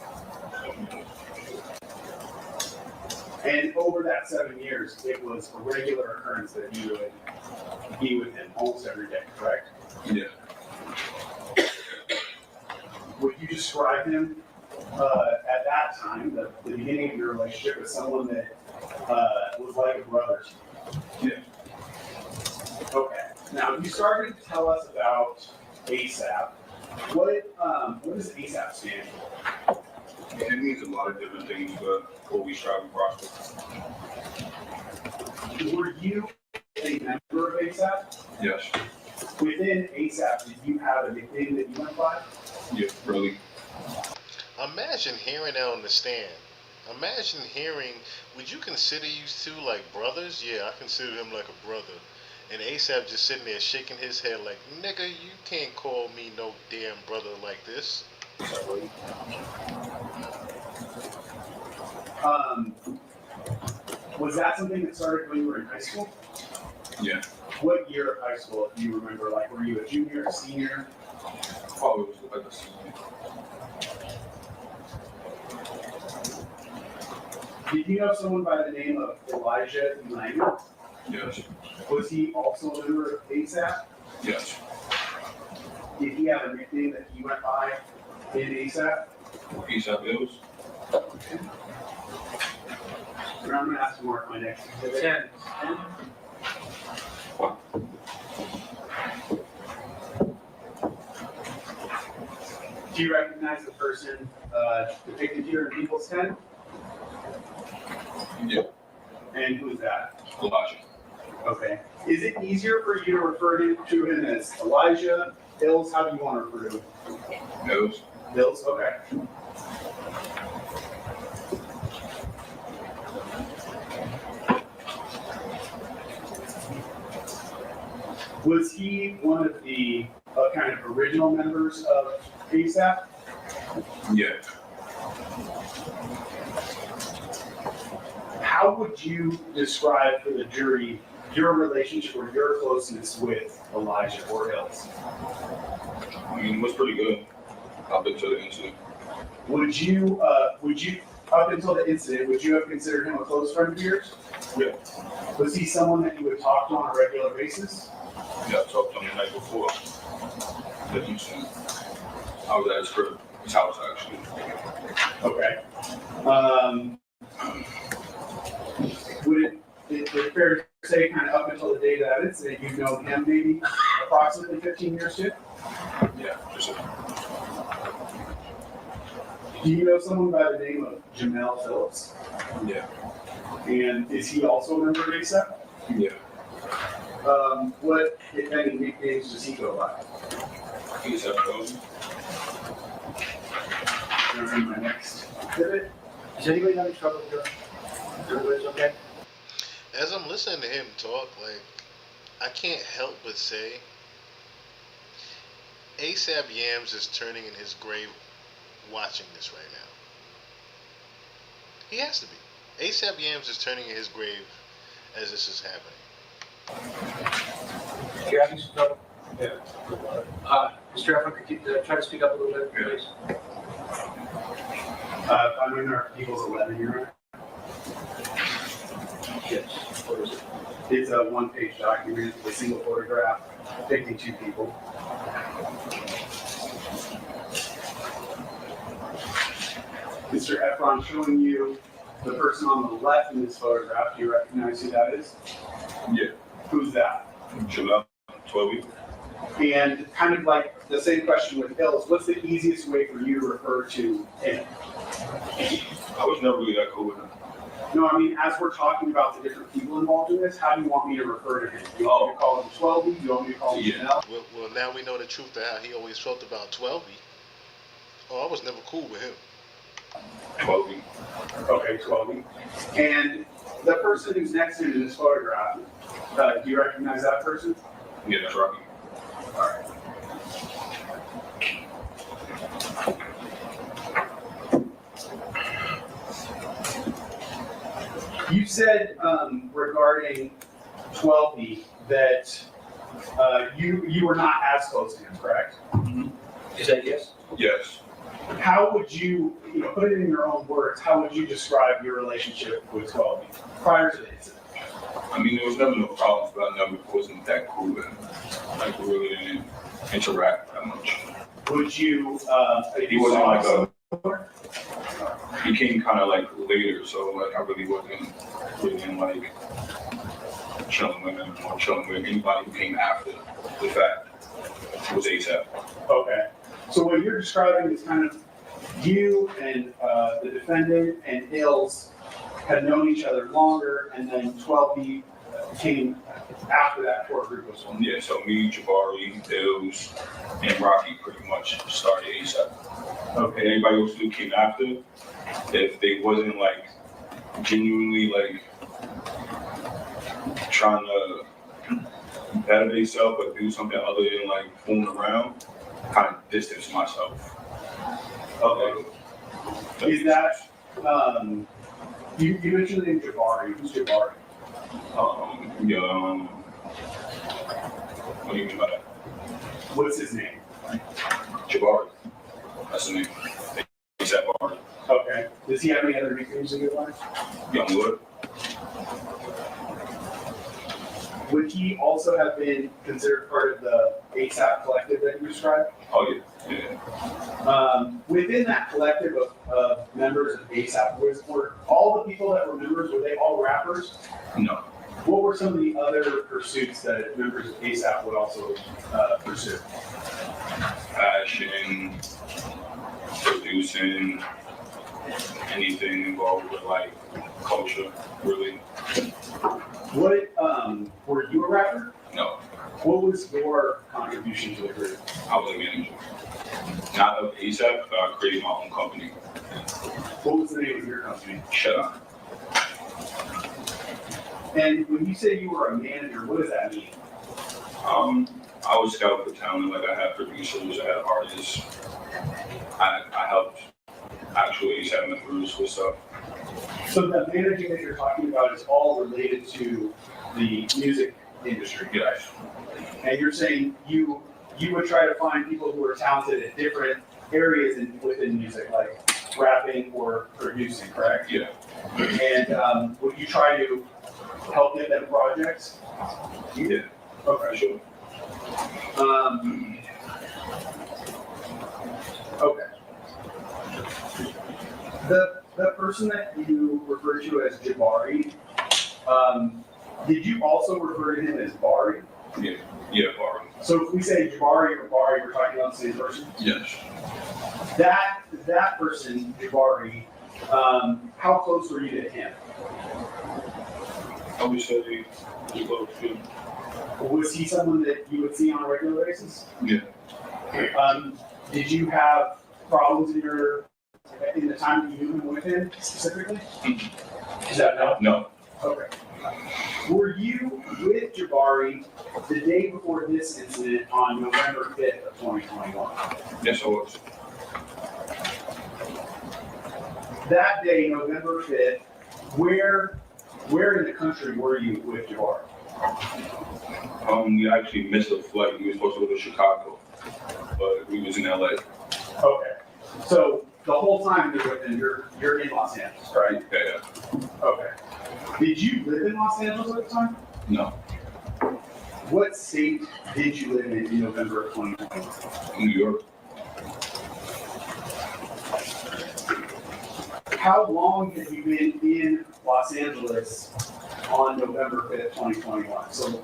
Speaker 13: And over that 7 years, it was a regular occurrence that you would be with him almost every day, correct?
Speaker 14: Yeah.
Speaker 13: Would you describe him at that time, the beginning of your relationship, as someone that was like a brother to you?
Speaker 14: Yeah.
Speaker 13: Okay. Now, you started to tell us about ASAP. What does ASAP stand for?
Speaker 14: It means a lot of different things, but what we strive to prosper.
Speaker 13: Were you a member of ASAP?
Speaker 14: Yes.
Speaker 13: Within ASAP, did you have a nickname that you went by?
Speaker 14: Yeah, really.
Speaker 6: Imagine hearing that on the stand. Imagine hearing, would you consider you two like brothers? Yeah, I consider him like a brother. And ASAP just sitting there shaking his head like, nigga, you can't call me no damn brother like this.
Speaker 13: Was that something that started when you were in high school?
Speaker 14: Yeah.
Speaker 13: What year of high school, if you remember? Like, were you a junior, a senior?
Speaker 14: Oh, it was like a senior.
Speaker 13: Did you know someone by the name of Elijah Elanger?
Speaker 14: Yes.
Speaker 13: Was he also a member of ASAP?
Speaker 14: Yes.
Speaker 13: Did he have a nickname that he went by in ASAP?
Speaker 14: ASAP Bills.
Speaker 13: Okay. And I'm going to ask more at my next exhibit. 10. Do you recognize the person depicted here in People's 10?
Speaker 14: Yeah.
Speaker 13: And who's that?
Speaker 14: Elijah.
Speaker 13: Okay. Is it easier for you to refer to him as Elijah, Bills? How do you want to refer to him?
Speaker 14: Bills.
Speaker 13: Bills? Okay. Was he one of the kind of original members of ASAP?
Speaker 14: Yeah.
Speaker 13: How would you describe for the jury your relationship or your closeness with Elijah or Hills?
Speaker 14: I mean, it was pretty good up until the incident.
Speaker 13: Would you, up until the incident, would you have considered him a close friend of yours?
Speaker 14: Yeah.
Speaker 13: Was he someone that you would talk to on a regular basis?
Speaker 14: Yeah, I talked to him the night before the incident. I was at his crib, his house actually.
Speaker 13: Okay. Would it fair to say, kind of up until the day of that incident, you've known him maybe approximately 15 years too?
Speaker 14: Yeah, for sure.
Speaker 13: Do you know someone by the name of Jamel Phillips?
Speaker 14: Yeah.
Speaker 13: And is he also a member of ASAP?
Speaker 14: Yeah.
Speaker 13: What, if any, nicknames does he go by?
Speaker 14: ASAP Rosie.
Speaker 13: In my next pivot. Is anybody having trouble with your? Everybody's okay?
Speaker 6: As I'm listening to him talk, like, I can't help but say, ASAP Yams is turning in his grave watching this right now. He has to be. ASAP Yams is turning in his grave as this is happening.
Speaker 13: You're having some trouble? Yeah. Mr. Efron, could you try to speak up a little bit, please? I'm in our Eagles 11 year. Yes. What is it? It's a one-page document with a single photograph, 52 people. Mr. Efron, showing you the person on the left in this photograph. Do you recognize who that is?
Speaker 14: Yeah.
Speaker 13: Who's that?
Speaker 14: Jamel, 12 weeks.
Speaker 13: And kind of like the same question with Hills, what's the easiest way for you to refer to him?
Speaker 14: I was never really that cool with him.
Speaker 13: No, I mean, as we're talking about the different people involved in this, how do you want me to refer to him? Do you want me to call him 12? Do you want me to call him Janelle?
Speaker 6: Well, now we know the truth of how he always felt about 12. Oh, I was never cool with him.
Speaker 14: 12.
Speaker 13: Okay, 12. And the person who's next to him in this photograph, do you recognize that person?
Speaker 14: Yeah, that's Rocky.
Speaker 13: All right. You said regarding 12B that you were not as close to him, correct? Mm-hmm. Is that yes?
Speaker 14: Yes.
Speaker 13: How would you, put it in your own words, how would you describe your relationship with 12B prior to the incident?
Speaker 14: I mean, there was never no problems, but I never wasn't that cool with him. Like, we really didn't interact that much.
Speaker 13: Would you,
Speaker 14: he wasn't like a, he came kind of like later, so like I really wasn't like chilling with him or chilling with anybody who came after the fact. It was ASAP.
Speaker 13: Okay. So what you're describing is kind of you and the defendant and Hills had known each other longer, and then 12B came after that core group was formed.
Speaker 14: Yeah, so me, Jabari, Hills, and Rocky pretty much started ASAP. Okay. Anybody else who came after, if they wasn't like genuinely like trying to better themselves but do something other than like fooling around, kind of distance myself.
Speaker 13: Okay. Is that you mentioned the name Jabari? Who's Jabari?
Speaker 14: What do you mean by that?
Speaker 13: What's his name?
Speaker 14: Jabari. That's the name. ASAP Bari.
Speaker 13: Okay. Does he have any other nicknames in your life?
Speaker 14: Youngwood.
Speaker 13: Would he also have been considered part of the ASAP collective that you described?
Speaker 14: Oh, yeah.
Speaker 13: Within that collective of members of ASAP, were all the people that were members, were they all rappers?
Speaker 14: No.
Speaker 13: What were some of the other pursuits that members of ASAP would also pursue?
Speaker 14: Fashion, producing, anything involved with like culture, really.
Speaker 13: What, were you a rapper?
Speaker 14: No.
Speaker 13: What was your contribution to the group?
Speaker 14: I was a manager. Not of ASAP, but I created my own company.
Speaker 13: What was the name of your company?
Speaker 14: Shut Up.
Speaker 13: And when you say you were a manager, what does that mean?
Speaker 14: I was scouting for talent, like I had producers, I had artists. I helped actual ASAP members with stuff.
Speaker 13: So the managing that you're talking about is all related to the music industry.
Speaker 14: Yes.
Speaker 13: And you're saying you would try to find people who are talented at different areas within music, like rapping or producing, correct?
Speaker 14: Yeah.
Speaker 13: And would you try to help get them projects?
Speaker 14: Yeah.
Speaker 13: Okay.
Speaker 14: Sure.
Speaker 13: Okay. The person that you refer to as Jabari, did you also refer to him as Bari?
Speaker 14: Yeah. Yeah, Bari.
Speaker 13: So if we say Jabari or Bari, we're talking about the same person?
Speaker 14: Yes.
Speaker 13: That person, Jabari, how close were you to him?
Speaker 14: I would say he's close to.
Speaker 13: Was he someone that you would see on a regular basis?
Speaker 14: Yeah.
Speaker 13: Did you have problems in the time that you knew him with him specifically? Is that no?
Speaker 14: No.
Speaker 13: Okay. Were you with Jabari the day before this incident on November 5th of 2021?
Speaker 14: Yes, I was.
Speaker 13: That day, November 5th, where in the country were you with Jabari?
Speaker 14: We actually missed a flight. We were supposed to go to Chicago, but we was in LA.
Speaker 13: Okay. So the whole time you're with him, you're in Los Angeles, right?
Speaker 14: Yeah.
Speaker 13: Okay. Did you live in Los Angeles at the time?
Speaker 14: No.
Speaker 13: What state did you live in November of 2021?
Speaker 14: New York.
Speaker 13: How long have you been in Los Angeles on November 5th, 2021? So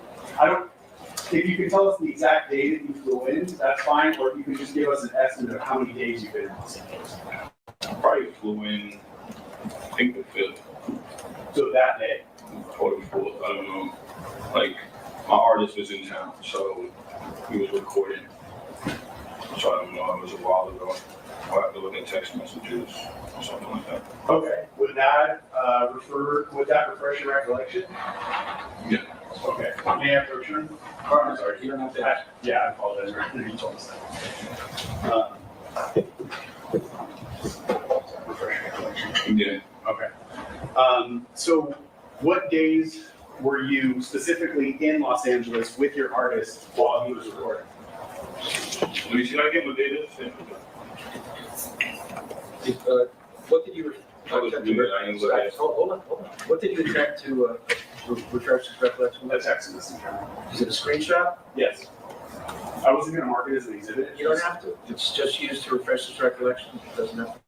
Speaker 13: if you can tell us the exact day that you flew in, that's fine, or if you can just give us an estimate of how many days you've been in Los Angeles.
Speaker 14: I probably flew in, I think the 5th.
Speaker 13: So that day?
Speaker 14: Or the 4th, I don't know. Like, my artist was in town, so he was recording. So I don't know, it was a while ago. I'll have to look at text messages or something like that.
Speaker 13: Okay. Would that refresh your recollection?
Speaker 14: Yeah.
Speaker 13: Okay. May I have your return? Oh, I'm sorry. You don't have to. Yeah, I apologize. You told us that. Refresh your recollection.
Speaker 14: Yeah.
Speaker 13: Okay. So what days were you specifically in Los Angeles with your artist while he was recording?
Speaker 14: Let me see if I get my data.
Speaker 12: What did you
Speaker 14: Hold
Speaker 12: on. What did you attempt to refresh his recollection?
Speaker 13: A text message.
Speaker 12: Is it a screenshot?
Speaker 13: Yes. I wasn't going to mark it as an exhibit.
Speaker 12: You don't have to. It's just used to refresh his recollection. It doesn't have to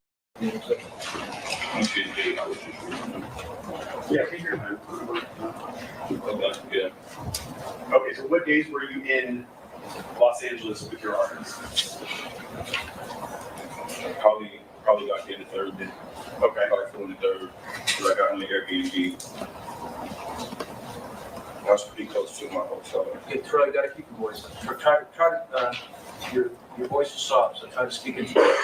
Speaker 12: be an exhibit.
Speaker 13: Yeah, take your time.
Speaker 14: Okay, yeah.
Speaker 13: Okay, so what days were you in Los Angeles with your artist?
Speaker 14: Probably got here the 3rd day.
Speaker 13: Okay.
Speaker 14: Probably flew in the 3rd. Because I got in the Airbnb. I was pretty close to my hotel.
Speaker 12: Okay, Troy, you gotta keep your voice. Try to, your voice is soft, so try to speak into it.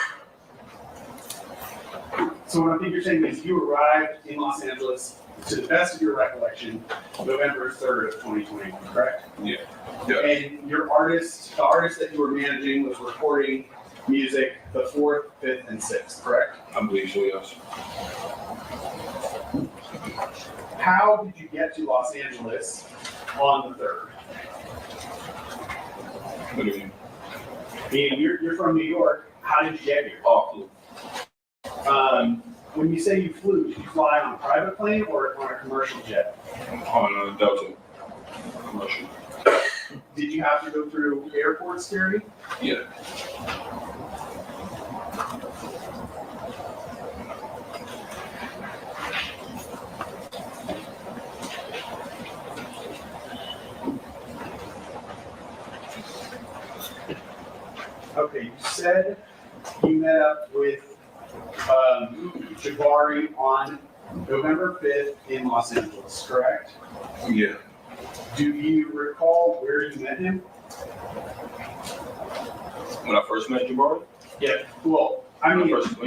Speaker 13: So what I think you're saying is you arrived in Los Angeles, to the best of your recollection, November 3rd of 2021, correct?
Speaker 14: Yeah.
Speaker 13: And your artist, the artist that you were managing was recording music the 4th, 5th, and 6th, correct?
Speaker 14: I believe so, yes.
Speaker 13: How did you get to Los Angeles on the 3rd?
Speaker 14: What do you mean?
Speaker 13: Meaning you're from New York, how did you get here?
Speaker 14: Oh, flew.
Speaker 13: When you say you flew, did you fly on a private plane or on a commercial jet?
Speaker 14: On a Delta commercial.
Speaker 13: Did you have to go through airport security?
Speaker 14: Yeah.
Speaker 13: Okay, you said you met up with Jabari on November 5th in Los Angeles, correct?
Speaker 14: Yeah.
Speaker 13: Do you recall where you met him?
Speaker 14: When I first met Jabari?
Speaker 13: Yeah. Well, I mean,
Speaker 14: First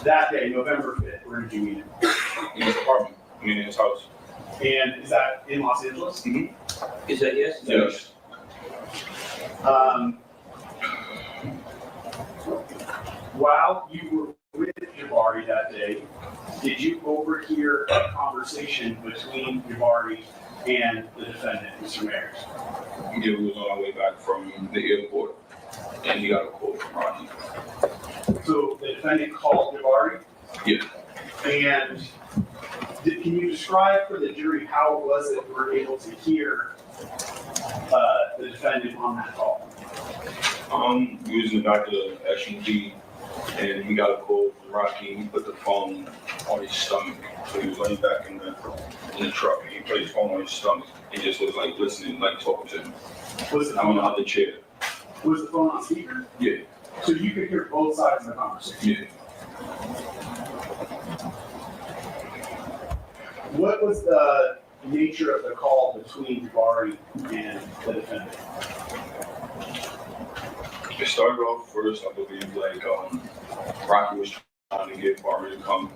Speaker 13: that day, November 5th, where did you meet him?
Speaker 14: in his apartment. I mean, in his house.
Speaker 13: And is that in Los Angeles?
Speaker 14: Mm-hmm.
Speaker 12: Is that yes?
Speaker 14: Yes.
Speaker 13: While you were with Jabari that day, did you overhear a conversation between Jabari
Speaker 12: and the defendant, Mr. Mayers?
Speaker 14: Yeah, we was on our way back from the airport, and he got a call from Rocky.
Speaker 12: So the defendant called Jabari?
Speaker 14: Yeah.
Speaker 12: And can you describe for the jury how it was that you were able to hear the defendant on that call?
Speaker 14: We was in the back of the SUV, and he got a call from Rocky. He put the phone on his stomach. So he was laying back in the truck, and he put his phone on his stomach. He just was like listening, like talking to him.
Speaker 12: Was the phone
Speaker 14: on the chair?
Speaker 12: Was the phone on speaker?
Speaker 14: Yeah.
Speaker 12: So you could hear both sides of the conversation?
Speaker 14: Yeah.
Speaker 12: What was the nature of the call between Jabari and the defendant?
Speaker 14: It started off first, I believe, like Rocky was trying to get Barbie to come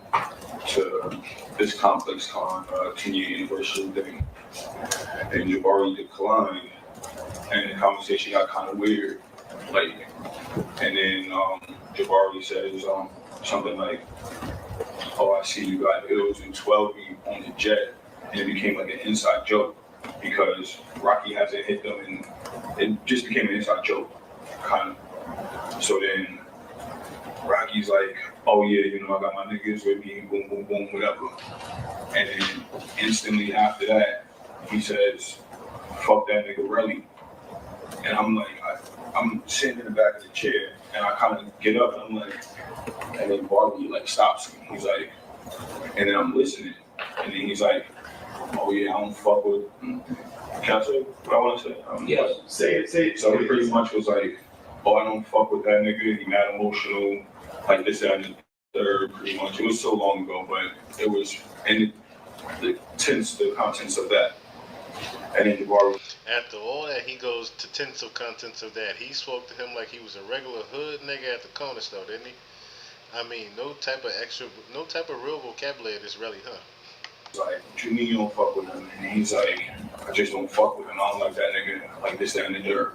Speaker 14: to this complex con, Kenya University thing, and Jabari declined, and the conversation got kind of weird, like, and then Jabari says something like, "Oh, I see you got ills and 12 on the jet," and it became like an inside joke because Rocky hasn't hit them, and it just became an inside joke. Kind of. So then Rocky's like, "Oh yeah, you know, I got my niggas with me, boom, boom, boom, whatever." And then instantly after that, he says, "Fuck that nigga Relly." And I'm like, I'm sitting in the back of the chair, and I kind of get up, and I'm like, and then Barbie like stops me. He's like, and then I'm listening, and then he's like, "Oh yeah, I don't fuck with." Can I say what I want to say?
Speaker 12: Yeah, say it.
Speaker 14: So he pretty much was like, "Oh, I don't fuck with that nigga. He mad emotional, like this, that, and the third." Pretty much. It was so long ago, but it was in the contents of that. And then Jabari.
Speaker 6: After all that, he goes to contents of that. He spoke to him like he was a regular hood nigga at the corner store, didn't he? I mean, no type of real vocabulary is really, huh?
Speaker 14: Like, what you mean you don't fuck with him? And he's like, "I just don't fuck with him. I don't like that nigga, like this, that, and the third."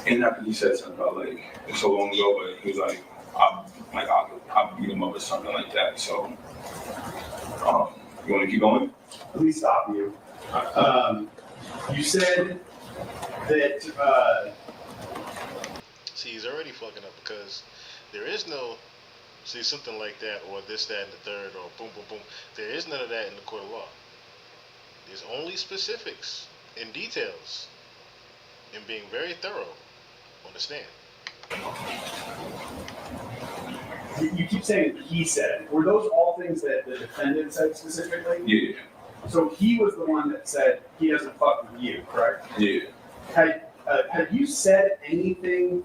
Speaker 14: And after he said something about like, it's so long ago, but he was like, I'll beat him up or something like that. So, you want to keep going?
Speaker 12: Let me stop you. You said that.
Speaker 6: See, he's already fucking up because there is no, see, something like that or this, that, and the third or boom, boom, boom. There is none of that in the court of law. There's only specifics and details and being very thorough on the stand.
Speaker 12: You keep saying he said. Were those all things that the defendant said specifically?
Speaker 14: Yeah.
Speaker 12: So he was the one that said he doesn't fuck with you, correct?
Speaker 14: Yeah.
Speaker 12: Had you said anything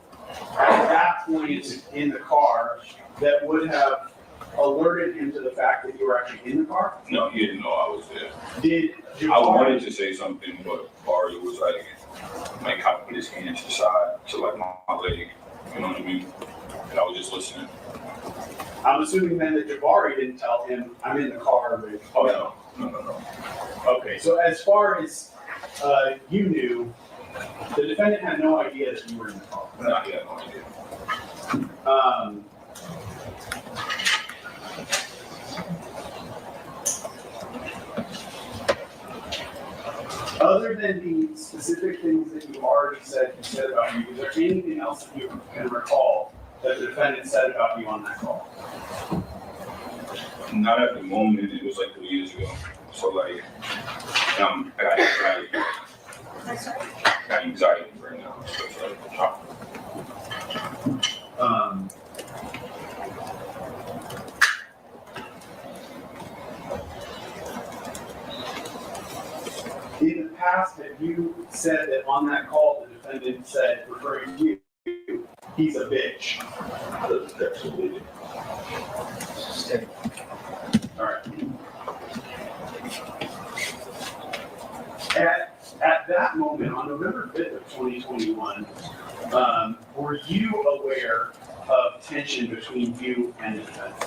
Speaker 12: at that point in the car that would have alerted him to the fact that you were actually in the car?
Speaker 14: No, he didn't know I was there.
Speaker 12: Did Jabari?
Speaker 14: I wanted to say something, but Bari was like kind of put his hand to the side to like my leg, you know what I mean? And I was just listening.
Speaker 12: I'm assuming then that Jabari didn't tell him, "I'm in the car with."
Speaker 14: Oh no.
Speaker 12: Okay, so as far as you knew, the defendant had no idea that you were in the car.
Speaker 14: No, he had no idea.
Speaker 12: Other than the specific things that you already said about you, is there anything else that you can recall that the defendant said about you on that call?
Speaker 14: Not at the moment. It was like 3 years ago. So like, I got anxiety. I got anxiety right now. So it's like,
Speaker 12: in the past, have you said that on that call the defendant said, referring to you, "He's a bitch"?
Speaker 14: Absolutely.
Speaker 12: All right. At that moment, on November 5th of 2021, were you aware of tension between you and the defendant?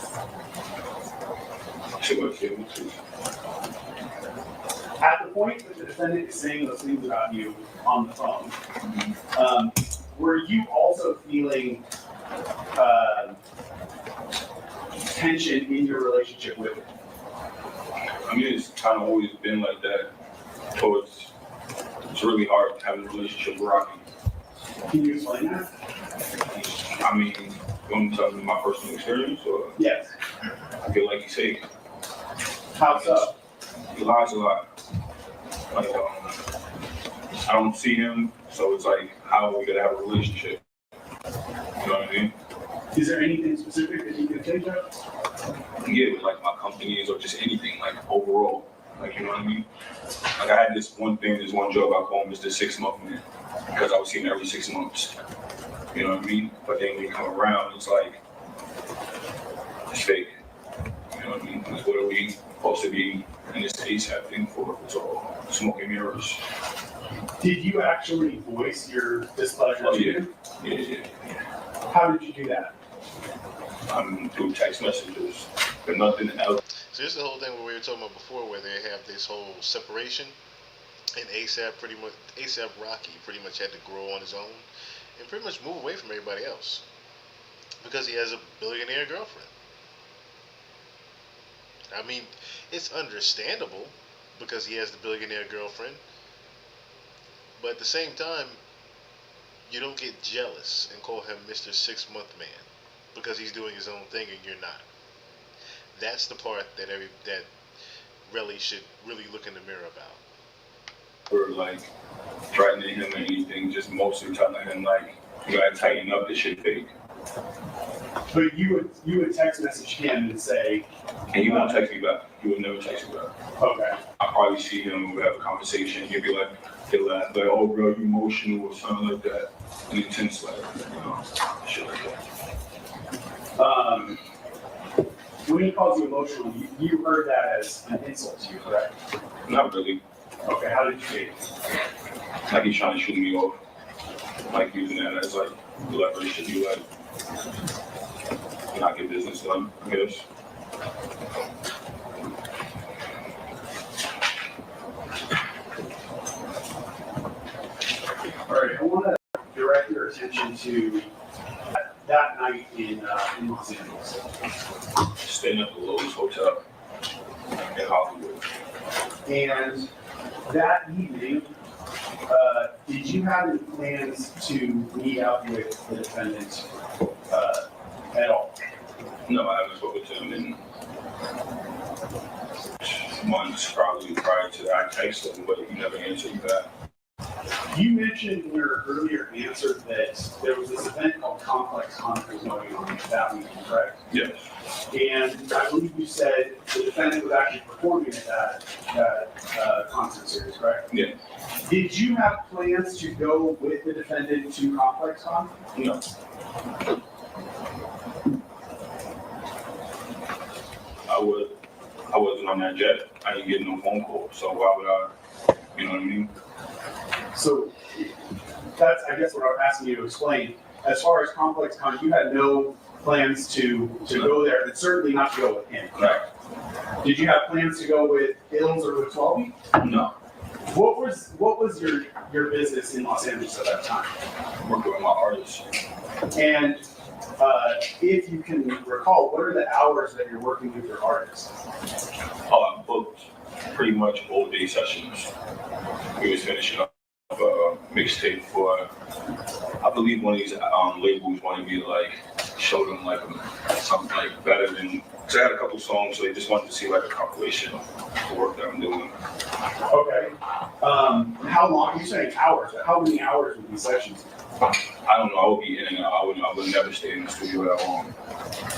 Speaker 12: At the point that the defendant is saying those things about you on the phone, were you also feeling tension in your relationship with him?
Speaker 14: I mean, it's kind of always been like like that. So it's really hard having a relationship with Rocky.
Speaker 12: Can you explain that?
Speaker 14: I mean, you want me to tell you my personal experience, or?
Speaker 12: Yes.
Speaker 14: I feel like he's fake.
Speaker 12: How so?
Speaker 14: He lies a lot. Like, I don't see him, so it's like, how are we gonna have a relationship? You know what I mean?
Speaker 12: Is there anything specific that you can think of?
Speaker 14: Yeah, with like my companies or just anything, like overall. Like, you know what I mean? Like, I had this one job I call Mr. 6 Month Man, because I was seeing him every 6 months. You know what I mean? But then when you come around, it's like, it's fake. You know what I mean? Like, what are we supposed to be in this ASAP thing for? It's all smoke and mirrors.
Speaker 12: Did you actually voice your displeasure
Speaker 14: Oh,
Speaker 12: to
Speaker 14: yeah.
Speaker 12: him?
Speaker 14: Yeah.
Speaker 12: How did you do that?
Speaker 14: Through text messages, but nothing else.
Speaker 6: So this is the whole thing where we were talking about before, where they have this whole separation, and ASAP Rocky pretty much had to grow on his own and pretty much move away from everybody else because he has a billionaire girlfriend. I mean, it's understandable because he has the billionaire girlfriend, but at the same time, you don't get jealous and call him Mr. 6 Month Man because he's doing his own thing and you're not. That's the part that that Relly should really look in the mirror about.
Speaker 14: Or like threatening him or anything, just mostly telling him like, you gotta tighten up, this shit fake.
Speaker 12: But you would text message him and say,
Speaker 14: and he won't text me back. He would never text me back.
Speaker 12: Okay.
Speaker 14: I'll probably see him, we'll have a conversation, he'll be like, oh bro, you emotional or something like that. An intense letter, you know, shit like that.
Speaker 12: When he calls you emotional, you heard that as an insult to you, correct?
Speaker 14: Not really.
Speaker 12: Okay, how did you take it?
Speaker 14: Like he's trying to shoot me off. Like using that as like leverage to be like, not get business done, I guess.
Speaker 12: All right, I want to direct your attention to that night in Los Angeles.
Speaker 14: Staying at the Lowe's Hotel in Hollywood.
Speaker 12: And that evening, did you have any plans to meet up with the defendant at all?
Speaker 14: No, I haven't spoken to him in months, probably prior to that. I texted him, but he never answered me back.
Speaker 12: You mentioned in your earlier answer that there was this event called Complex Conference going on that weekend, correct?
Speaker 14: Yes.
Speaker 12: And I believe you said the defendant was actually performing at that concert series, correct?
Speaker 14: Yeah.
Speaker 12: Did you have plans to go with the defendant to Complex Con?
Speaker 14: No. I wasn't on that jet. I didn't get no phone call, so why would I, you know what I mean?
Speaker 12: So that's, I guess, what I'm asking you to explain. As far as Complex Con, you had no plans to go there, and certainly not to go with him, correct? Did you have plans to go with Ills or with 12?
Speaker 14: No.
Speaker 12: What was your business in Los Angeles at that time?
Speaker 14: Working with my artists.
Speaker 12: And if you can recall, what are the hours that you're working with your artists?
Speaker 14: Oh, I booked pretty much all day sessions. We was finishing up a mixtape for, I believe one of these labels wanted me to like show them like something like better than, because I had a couple songs, so they just wanted to see like a compilation of the work that I'm doing.
Speaker 12: Okay. How long, you're saying hours, but how many hours would these sessions be?
Speaker 14: I don't know, I would be in and out. I would never stay in the studio that long.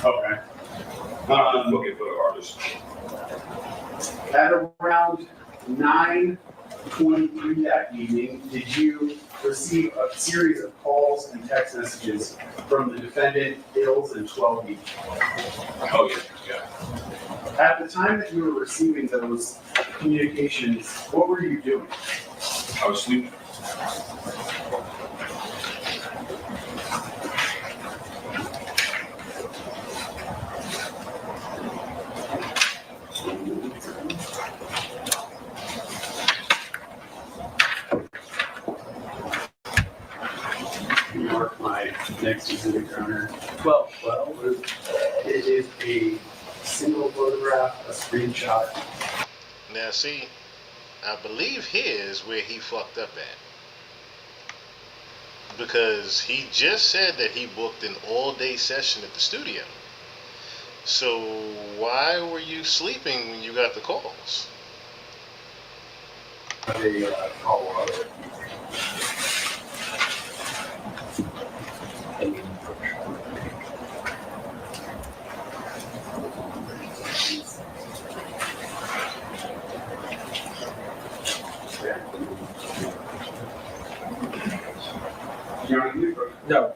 Speaker 12: Okay.
Speaker 14: Looking for the artist.
Speaker 12: At around 9:23 that evening, did you receive a series of calls and text messages from the defendant, Ills, and 12?
Speaker 14: Oh, yeah.
Speaker 12: At the time that you were receiving those communications, what were you doing?
Speaker 14: I was sleeping.
Speaker 12: Mark my next exhibit, Your Honor. 12. It is a single photograph, a screenshot.
Speaker 6: Now see, I believe here is where he fucked up at. Because he just said that he booked an all-day session at the studio. So why were you sleeping when you got the calls?
Speaker 13: No.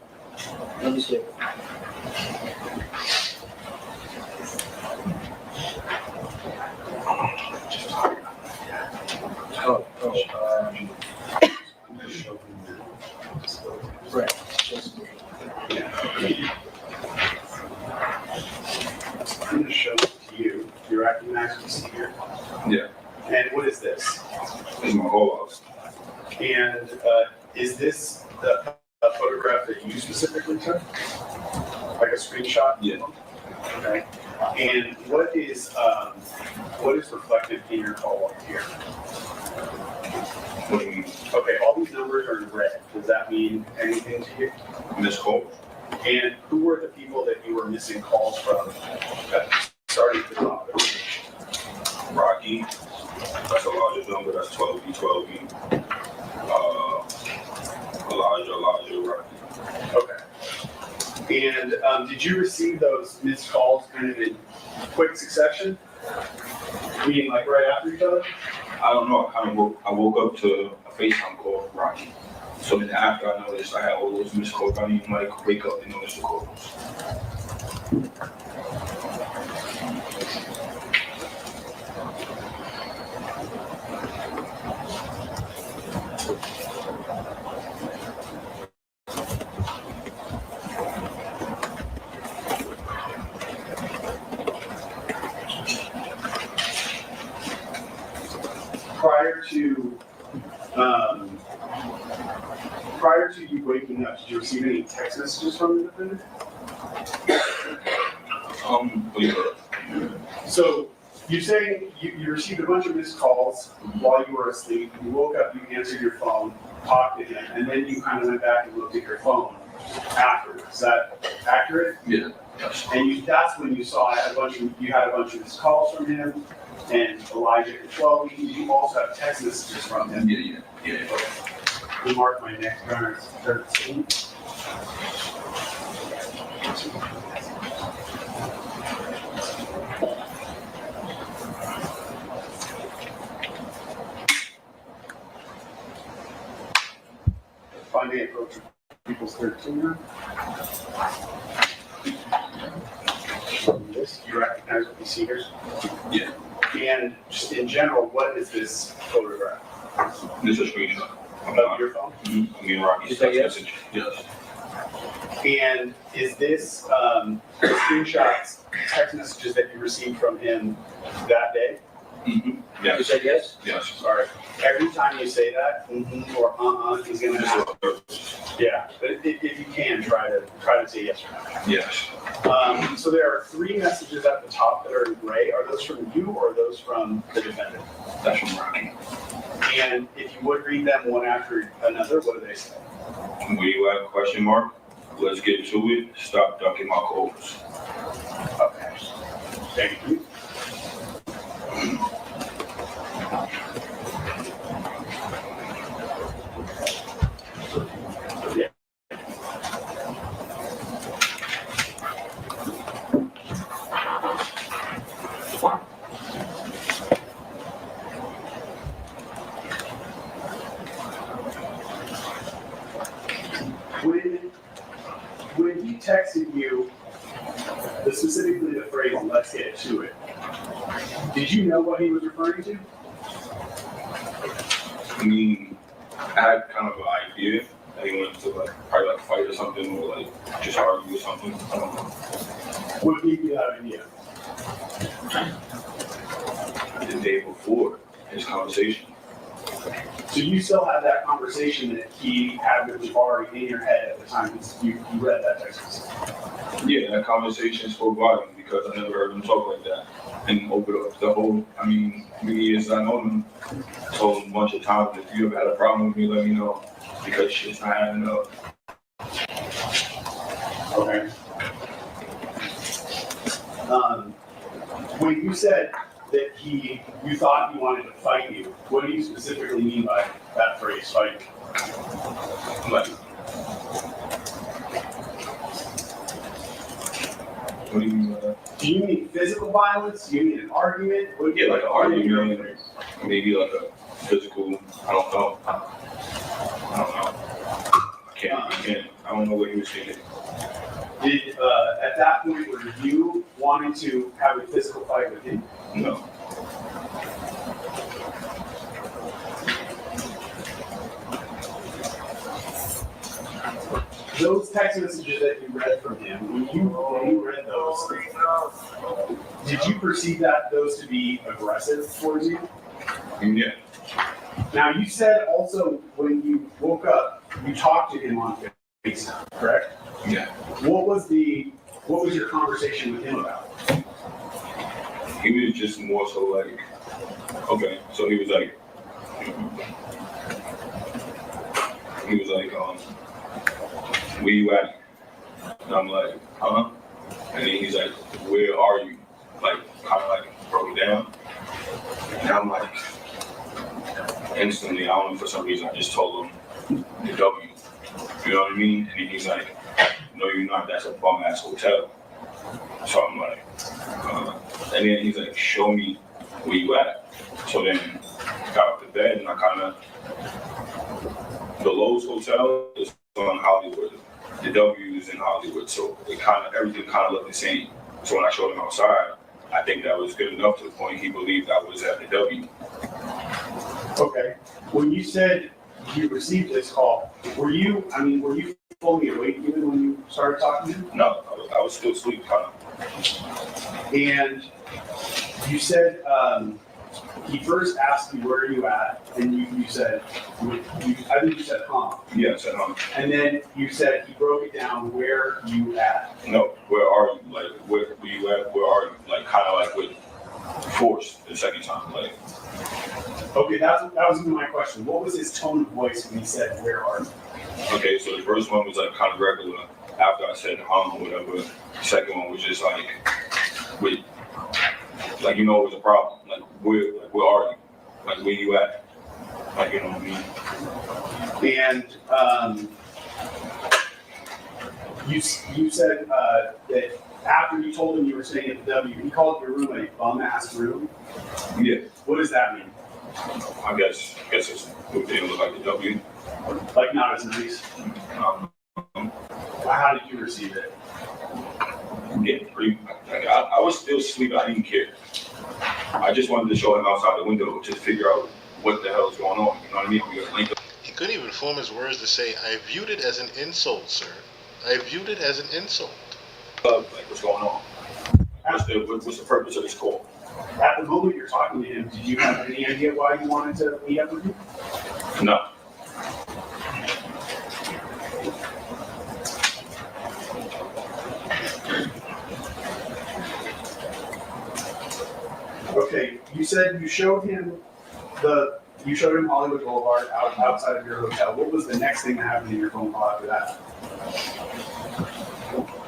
Speaker 13: Let me see. Right.
Speaker 12: I'm going to show it to you. You recognize what's here?
Speaker 14: Yeah.
Speaker 12: And what is this?
Speaker 14: It's my whole house.
Speaker 12: And is this a photograph that you specifically took? Like a screenshot?
Speaker 14: Yeah.
Speaker 12: Okay. And what is reflected in your call log here?
Speaker 14: What do you mean?
Speaker 12: Okay, all these numbers are in red. Does that mean anything to you?
Speaker 14: Missed call?
Speaker 12: And who were the people that you were missing calls from starting to drop it?
Speaker 14: Rocky. That's a larger number. That's 12B. Elijah, Rocky.
Speaker 12: Okay. And did you receive those missed calls kind of in quick succession? Meaning like right after each other?
Speaker 14: I don't know. I woke up to a FaceTime call from Rocky. So then after I noticed I had all those missed calls, I didn't even like wake up and notice the calls.
Speaker 12: Prior to you waking up, did you receive any text messages from the defendant? So you're saying you received a bunch of missed calls while you were asleep. You woke up, you answered your phone, talked to him, and then you kind of went back and looked at your phone afterwards. Is that accurate?
Speaker 14: Yeah.
Speaker 12: And that's when you saw you had a bunch of missed calls from him, and Elijah at 12. You also have text messages from him.
Speaker 14: Yeah.
Speaker 12: We mark my next runner 13. Finding approach people's 13. This, you recognize what you see here?
Speaker 14: Yeah.
Speaker 12: And just in general, what is this photograph?
Speaker 14: This is a screenshot.
Speaker 12: Of your phone?
Speaker 14: Mm-hmm. Me and Rocky's text message. Yes.
Speaker 12: And is this screenshots, text messages that you received from him that day?
Speaker 14: Mm-hmm. Yes.
Speaker 12: You said yes?
Speaker 14: Yes.
Speaker 12: Sorry. Every time you say that, or he's gonna have. Yeah, but if you can, try to say yes or no.
Speaker 14: Yes.
Speaker 12: So there are 3 messages at the top that are in gray. Are those from you or are those from the defendant?
Speaker 14: That's from Rocky.
Speaker 12: And if you would read them one after another, what do they say?
Speaker 14: Where you at? Question mark. Let's get to it. Stop ducking my calls.
Speaker 12: Okay. Thank you. When he texted you, specifically the phrase, let's get to it, did you know what he was referring to?
Speaker 14: I mean, I had kind of an idea that he wanted to probably fight or something, or just argue or something. I don't know.
Speaker 12: What gave you that idea?
Speaker 14: The day before his conversation.
Speaker 12: So you still have that conversation that he had with Jabari in your head at the time you read that text message?
Speaker 14: Yeah, that conversation spoke volume because I never heard him talk like that. And over the whole, 3 years I know him, I told him a bunch of times, if you ever had a problem with me, let me know. Because shit's not adding up.
Speaker 12: Okay. When you said that you thought he wanted to fight you, what do you specifically mean by that phrase, fight?
Speaker 14: Like, what do you mean by that?
Speaker 12: Do you mean physical violence? Do you mean an argument? What,
Speaker 14: Yeah, like an argument, maybe like a physical, I don't know. I don't know what he was thinking.
Speaker 12: Did, at that point, were you wanting to have a physical fight with him?
Speaker 14: No.
Speaker 12: Those text messages that you read from him, when you read those, did you perceive those to be aggressive towards you?
Speaker 14: Yeah.
Speaker 12: Now, you said also when you woke up, you talked to him on FaceTime, correct?
Speaker 14: Yeah.
Speaker 12: What was your conversation with him about?
Speaker 14: He was just more so like, okay, so he was like, where you at? And I'm like, huh? And then he's like, where are you? Like, kind of like broke it down. And I'm like, instantly, I don't know, for some reason, I just told him the W. You know what I mean? And then he's like, no, you're not. That's a bum ass hotel. So I'm like, and then he's like, show me where you at. So then I got up to bed and I kind of, the Lowe's Hotel is on Hollywood. The W is in Hollywood. So everything kind of looked the same. So when I showed him outside, I think that was good enough to the point he believed I was at the W.
Speaker 12: Okay. When you said you received this call, were you fully awake even when you started talking to him?
Speaker 14: No, I was still asleep, kind of.
Speaker 12: And you said he first asked you where are you at, and you said, I think you said huh.
Speaker 14: Yeah, I said huh.
Speaker 12: And then you said he broke it down, where you at?
Speaker 14: No, where are you? Like, where you at? Where are you? Like, kind of like with force the second time. Like,
Speaker 12: okay, that was even my question. What was his tone of voice when he said, where are you?
Speaker 14: Okay, so the first one was like kind of regular. After I said or whatever, the second one was just like, with, like, you know, it was a problem. Like, where are you? Like, where you at? Like, you know what I mean?
Speaker 12: And you said that after you told him you were staying at the W, he called your room a bum-ass room?
Speaker 14: Yeah.
Speaker 12: What does that mean?
Speaker 14: I guess it's, it didn't look like the W.
Speaker 12: Like, not as nice? How did you receive it?
Speaker 14: Yeah, pretty. Like, I was still asleep. I didn't care. I just wanted to show him outside the window to figure out what the hell is going on. You know what I mean?
Speaker 6: He couldn't even form his words to say, I viewed it as an insult, sir. I viewed it as an insult.
Speaker 14: Like, what's going on? What's the purpose of this call?
Speaker 12: At the moment you're talking to him, did you have any idea why you wanted to meet up with him?
Speaker 14: No.
Speaker 12: Okay, you said you showed him Hollywood Boulevard outside of your hotel. What was the next thing that happened in your phone call after that?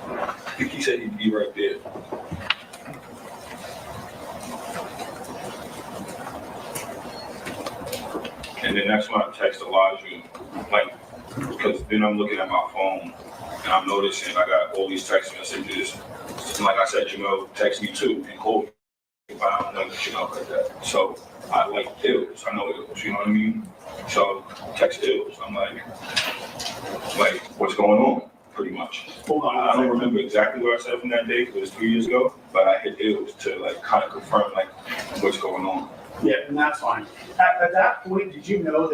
Speaker 14: I think he said he'd be right there. And then that's when I text Elijah, like, because then I'm looking at my phone and I'm noticing I got all these text messages. And like I said, Jamel text me too and call me if I don't know shit up like that. So I like Ills, I know Ills, you know what I mean? So text Ills, I'm like, what's going on? Pretty much.
Speaker 12: Hold on.
Speaker 14: I don't remember exactly what I said from that day because it was 3 years ago, but I hit Ills to like kind of confirm like what's going on.
Speaker 12: Yeah, and that's fine. At that point, did you know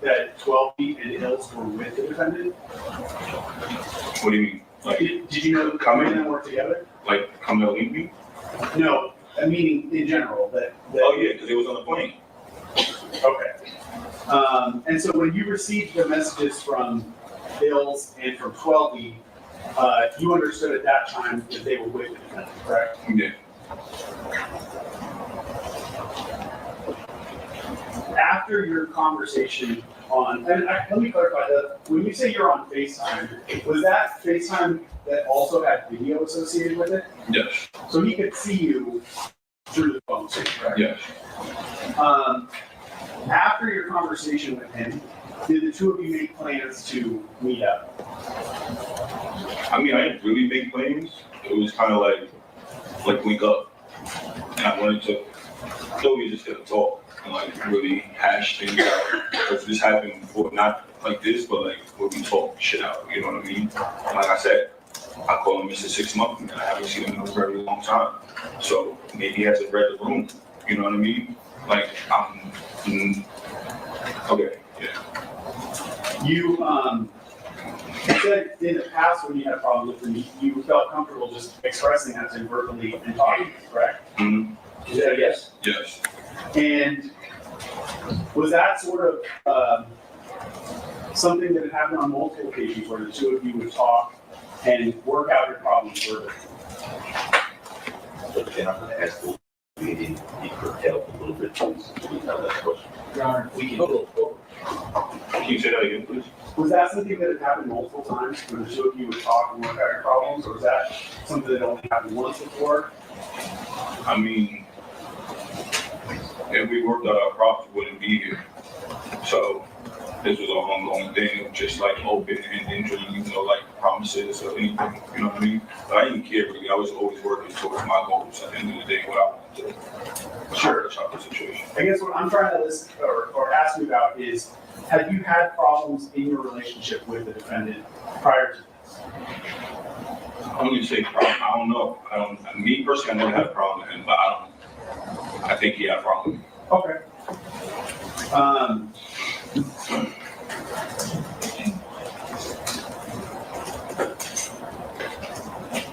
Speaker 12: that 12 feet and Ills were with the defendant?
Speaker 14: What do you mean? Like,
Speaker 12: did you know that come in and work together?
Speaker 14: Like, come to link me?
Speaker 12: No, meaning in general. That
Speaker 14: oh yeah, because it was on the plane.
Speaker 12: Okay. And so when you received the messages from Ills and from 12E, you understood at that time that they were with the defendant, correct?
Speaker 14: Yeah.
Speaker 12: After your conversation let me clarify when you say you're on FaceTime, was that FaceTime that also had video associated with it?
Speaker 14: Yes.
Speaker 12: So he could see you through the phone, correct?
Speaker 14: Yes.
Speaker 12: After your conversation with him, did the two of you make plans to meet up?
Speaker 14: I mean, I didn't really make plans. It was kind of like wake up, and I wanted to. So we just gonna talk and like really hash things out. Because this happened before, not like this, but like where we talk shit out. You know what I mean? And like I said, I call him Mr. 6 months, and I haven't seen him in a very long time. So maybe he hasn't read the room. You know what I mean? Like okay, yeah.
Speaker 12: You said in the past when you had a problem with him, you felt comfortable just expressing that to him verbally and talking, correct?
Speaker 14: Mm-hmm.
Speaker 12: Is that a yes?
Speaker 14: Yes.
Speaker 12: And was that sort of something that had happened on multiple occasions where the two of you would talk and work out your problems further?
Speaker 9: But then I'm going to ask you, he could help a little bit, please. We have that question.
Speaker 12: Your Honor, we can go.
Speaker 14: Can you say that again, please?
Speaker 12: Was that something that had happened multiple times when the two of you would talk and work out your problems, or was that something that only happened once before?
Speaker 14: I mean, if we worked out our problems, we wouldn't be here. So this was an ongoing thing of just like open and injury, you know, like promises or anything, you know what I mean? But I didn't care really. I was always working towards my goals at the end of the day, what I wanted to accomplish out of the situation.
Speaker 12: I guess what I'm trying to listen or ask you about is, have you had problems in your relationship with the defendant prior to this?
Speaker 14: I'm going to say problem. I don't know. Me personally, I never had a problem with him, but I think he had a problem with me.
Speaker 12: Okay.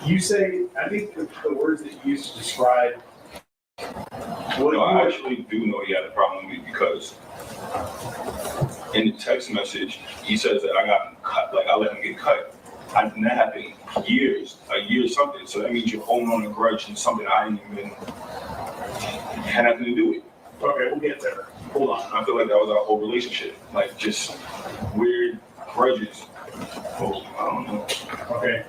Speaker 12: You say, I think the words that you used to describe.
Speaker 14: I actually do know he had a problem with me because in the text message, he says that I got him cut, like I let him get cut. And that happened a year something. So that means you're holding on a grudge and something I didn't even had nothing to do with.
Speaker 12: Okay, we'll get there. Hold on.
Speaker 14: I feel like that was our whole relationship. Like just weird grudges. Oh, I don't know.
Speaker 12: Okay.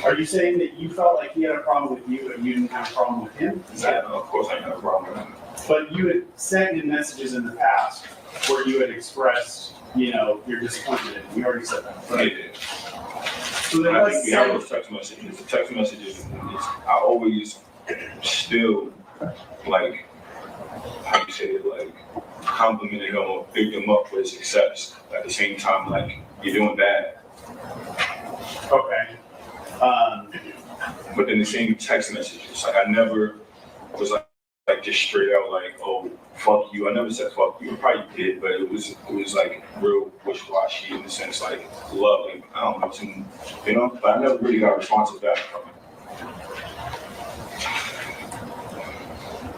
Speaker 12: Are you saying that you felt like he had a problem with you and you didn't have a problem with him?
Speaker 14: Yeah, of course I didn't have a problem with him.
Speaker 12: But you had sent him messages in the past where you had expressed, you know, your disappointment in him. You already said that, right?
Speaker 14: Yeah.
Speaker 12: So then
Speaker 14: I think we have those text messages. The text messages, I always still, like, how you say it, like, complimenting him or big him up for his success. At the same time, like, you're doing bad.
Speaker 12: Okay.
Speaker 14: But then the same text messages, like, I never was like just straight out like, oh, fuck you. I never said fuck you. I probably did, but it was like real wishy-washy in the sense like love. Like, I don't know, some, you know. But I never really got responses back from it.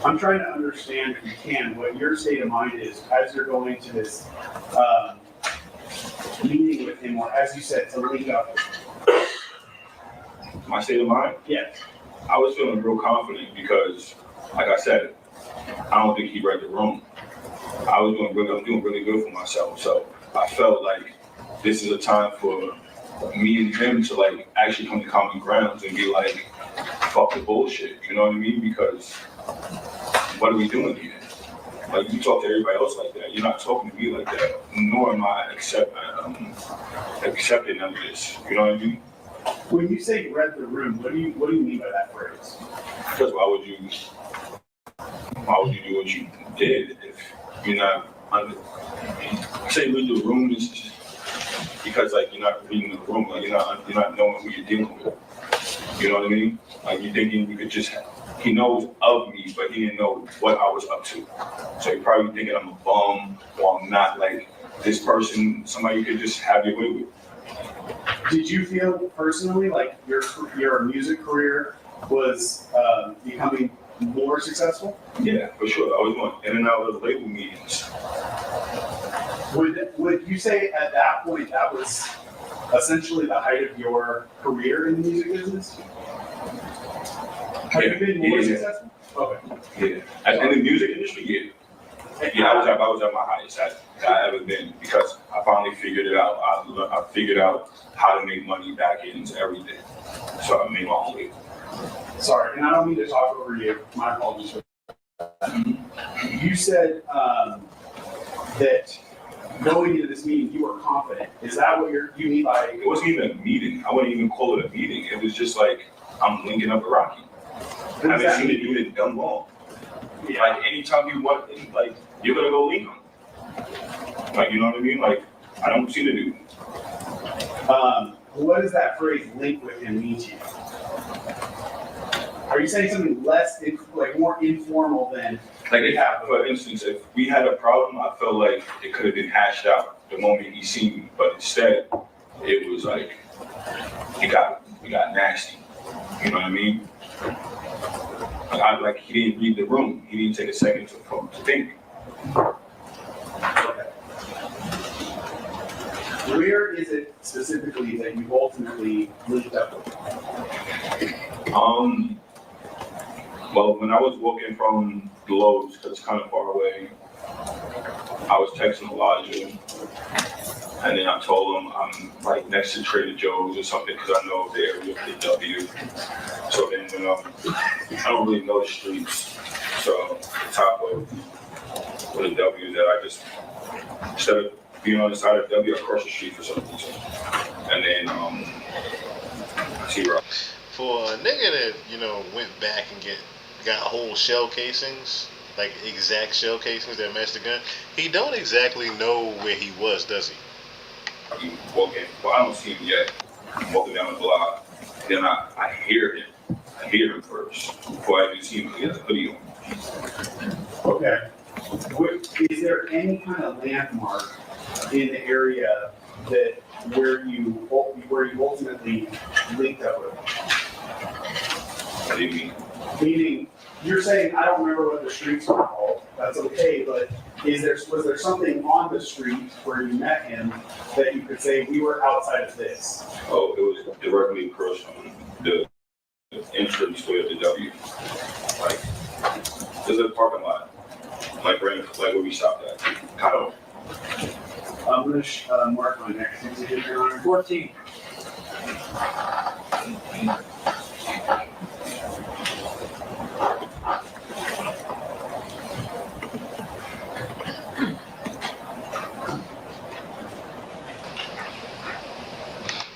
Speaker 12: I'm trying to understand, if you can, what your state of mind is as you're going to this meeting with him, or as you said, to link up.
Speaker 14: My state of mind?
Speaker 12: Yeah.
Speaker 14: I was feeling real confident because, like I said, I don't think he read the room. I'm doing really good for myself. So I felt like this is a time for me and him to like actually come to common grounds and be like, fuck the bullshit. You know what I mean? Because what are we doing here? Like, you talk to everybody else like that. You're not talking to me like that. Nor am I accepting of this. You know what I mean?
Speaker 12: When you say read the room, what do you mean by that phrase?
Speaker 14: Because why would you do what you did if you're not under? Say read the room is just because like you're not reading the room, like you're not knowing who you're dealing with. You know what I mean? Like you're thinking you could just. He knows of me, but he didn't know what I was up to. So you're probably thinking I'm a bum or I'm not like this person, somebody you could just have your way with.
Speaker 12: Did you feel personally like your music career was becoming more successful?
Speaker 14: Yeah, for sure. I was going in and out of label meetings.
Speaker 12: Would you say at that point that was essentially the height of your career in the music business? Have you been more successful? Okay.
Speaker 14: Yeah. In the music industry, yeah. Yeah, I was at my highest I ever been because I finally figured it out. I figured out how to make money back into everything. So I made my own way.
Speaker 12: Sorry, and I don't mean to talk over you. My apologies for that. You said that going into this meeting, you were confident. Is that what you mean by?
Speaker 14: It wasn't even a meeting. I wouldn't even call it a meeting. It was just like I'm linking up with Rocky. I haven't seen the dude in dumb long. Yeah. Like anytime you want, like you're gonna go link him. Like you know what I mean? Like I don't see the dude.
Speaker 12: What does that phrase "link with him" mean to you? Are you saying something less, like more informal than?
Speaker 14: Like, for instance, if we had a problem, I felt like it could have been hashed out the moment he seen me. But instead, it was like it got nasty. You know what I mean? Like he didn't read the room. He didn't take a second to think.
Speaker 12: Okay. Where is it specifically that you ultimately linked up with?
Speaker 14: Well, when I was walking from the Lowe's, because it's kind of far away, I was texting Elijah, and then I told him I'm like next to Trader Joe's or something because I know the area of the W. So then I don't really know the streets, so the top of the W that I just, instead of being on the side of W, I crossed the street for some reason. And then see where
Speaker 6: for a nigga that, went back and got whole shell casings, like exact shell casings that match the gun, he don't exactly know where he was, does he?
Speaker 14: I'm walking, well, I don't see him yet. I'm walking down the block, then I hear him. I hear him first before I even see him. He has a hoodie on.
Speaker 12: Okay. Is there any kind of landmark in the area that where you ultimately linked up with?
Speaker 14: What do you mean?
Speaker 12: Meaning, you're saying I don't remember what the streets were called. That's okay, but was there something on the street where you met him that you could say we were outside of this?
Speaker 14: Oh, it was directly across from the entrance to the W. Like, there's a parking lot, like where we stopped at. Kind of.
Speaker 12: I'm going to mark my next exhibit, Your Honor. 14.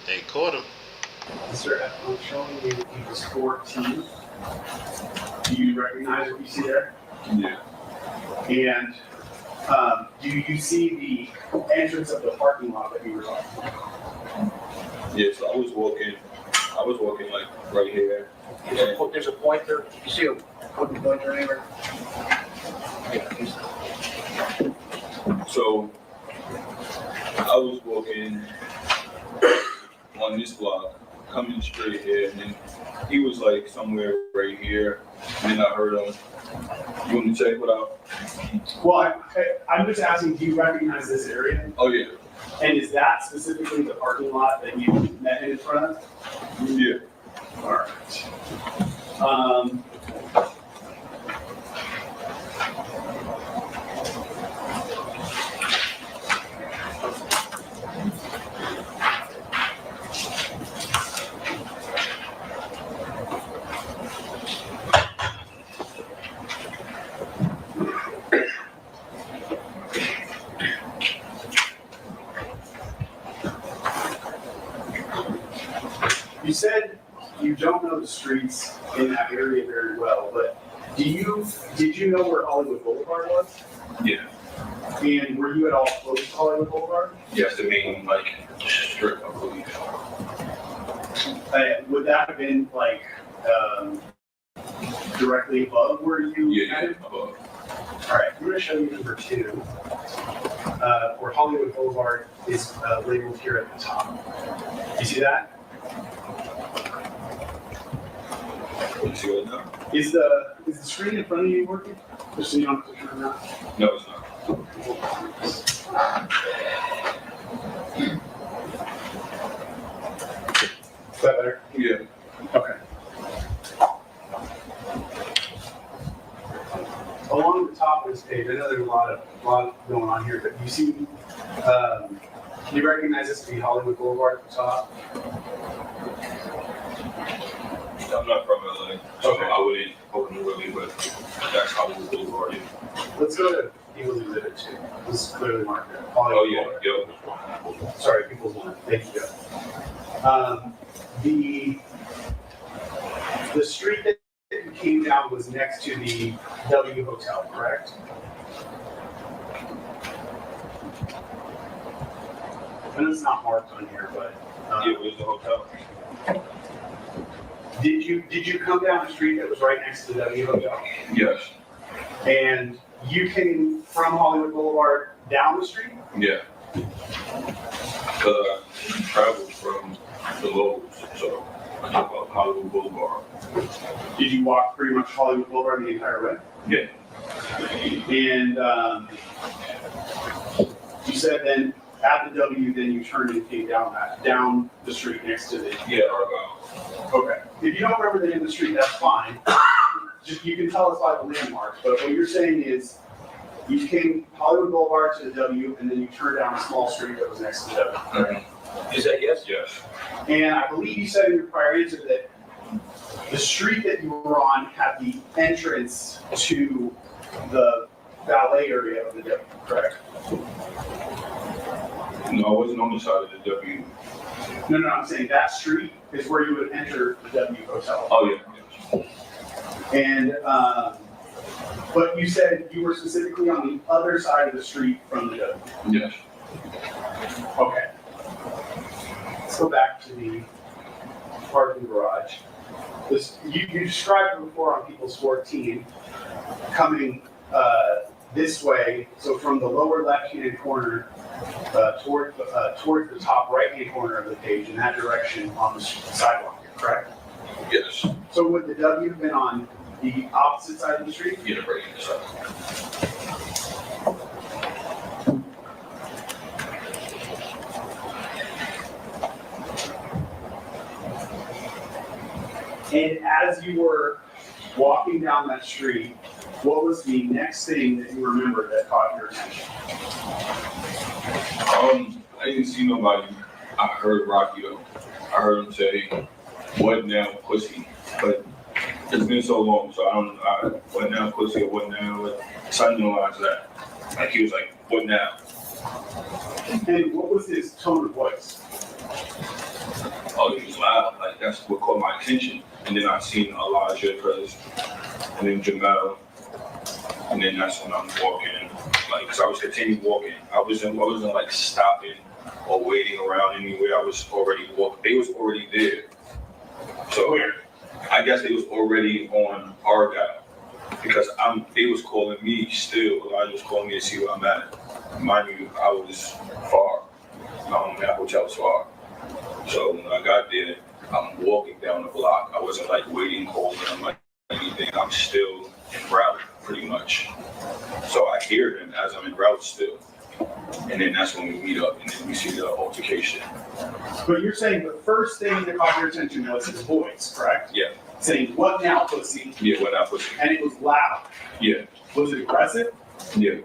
Speaker 6: They caught him.
Speaker 12: Sir, I'm showing you he was 14. Do you recognize what you see there?
Speaker 14: Yeah.
Speaker 12: And do you see the entrance of the parking lot that you were talking about?
Speaker 14: Yeah, so I was walking like right here.
Speaker 13: There's a pointer. You see a pointer anywhere?
Speaker 14: So I was walking on this block, coming straight here, and then he was like somewhere right here, and then I heard him. You want me to check what out?
Speaker 12: Well, I'm just asking, do you recognize this area?
Speaker 14: Oh yeah.
Speaker 12: And is that specifically the parking lot that you met him in front of?
Speaker 14: Yeah.
Speaker 12: All right. You said you don't know the streets in that area very well, but did you know where Hollywood Boulevard was?
Speaker 14: Yeah.
Speaker 12: And were you at all close to Hollywood Boulevard?
Speaker 14: Yes, the main like strip, I believe.
Speaker 12: Would that have been like directly above where you?
Speaker 14: Yeah, above.
Speaker 12: All right, I'm going to show you number 2, where Hollywood Boulevard is labeled here at the top. You see that?
Speaker 14: You see what now?
Speaker 12: Is the screen in front of you working? Just so you don't have to turn it on.
Speaker 14: No, it's not.
Speaker 12: this page, I know there's a lot going on here, but you see, can you recognize this to be Hollywood Boulevard at the top?
Speaker 14: I'm not from LA, so I wouldn't really, but that's Hollywood Boulevard.
Speaker 12: Let's go to People's Exhibit 2. This is clearly marked there.
Speaker 14: Oh yeah, yep.
Speaker 12: Sorry, People's One. Thank you, the street that came down was next to the W Hotel, correct? I know it's not marked on here, but
Speaker 14: it was the hotel.
Speaker 12: Did you come down the street that was right next to the W Hotel?
Speaker 14: Yes.
Speaker 12: And you came from Hollywood Boulevard down the street?
Speaker 14: Yeah. Because I traveled from the Lowe's, so I took up Hollywood Boulevard.
Speaker 12: Did you walk pretty much Hollywood Boulevard the entire way?
Speaker 14: Yeah.
Speaker 12: And you said then at the W, then you turned and came down the street next to the.
Speaker 14: Yeah, Argyle.
Speaker 12: Okay. If you don't remember the name of the street, that's fine. Just you can tell us by the landmarks. But what you're saying is you came Hollywood Boulevard to the W, and then you turned down a small street that was next to the W.
Speaker 14: Mm-hmm. Is that yes? Yes.
Speaker 12: And I believe you said in your prior answer that the street that you were on had the entrance to the valet area of the W, correct?
Speaker 14: No, I wasn't on the side of the W.
Speaker 12: No, I'm saying that street is where you would enter the W Hotel.
Speaker 14: Oh, yeah.
Speaker 12: And, but you said you were specifically on the other side of the street from the W.
Speaker 14: Yes.
Speaker 12: Okay. Let's go back to the parking garage. You described it before on People's 14, coming this way, so from the lower left-hand corner towards the top right-hand corner of the page in that direction on the sidewalk here, correct?
Speaker 14: Yes.
Speaker 12: So would the W have been on the opposite side of the street?
Speaker 14: Yeah, right on the side.
Speaker 12: And as you were walking down that street, what was the next thing that you remembered that caught your attention?
Speaker 14: I didn't see nobody. I heard Rocky though. I heard him say, "What now, pussy?" But it's been so long, so I don't. What now, pussy? Or what now? Something along that. Like he was like, "What now?"
Speaker 12: And what was his tone of voice?
Speaker 14: Oh, he was loud. Like that's what caught my attention. And then I seen Elijah, and then Jamel, and then that's when I'm walking. Like, cause I was continuing walking. I wasn't like stopping or waiting around anywhere. I was already walking. They was already there. So I guess they was already on Argyle because they was calling me still. Elijah was calling me to see where I'm at. Mind you, I was far. That hotel was far. So when I got there, I'm walking down the block. I wasn't like waiting, holding, like anything. I'm still en route, pretty much. So I hear him as I'm en route still. And then that's when we meet up and then we see the altercation.
Speaker 12: But you're saying the first thing that caught your attention was his voice, correct?
Speaker 14: Yeah.
Speaker 12: Saying, "What now, pussy?"
Speaker 14: Yeah, what now, pussy?
Speaker 12: And it was loud.
Speaker 14: Yeah.
Speaker 12: Was it aggressive?
Speaker 14: Yeah.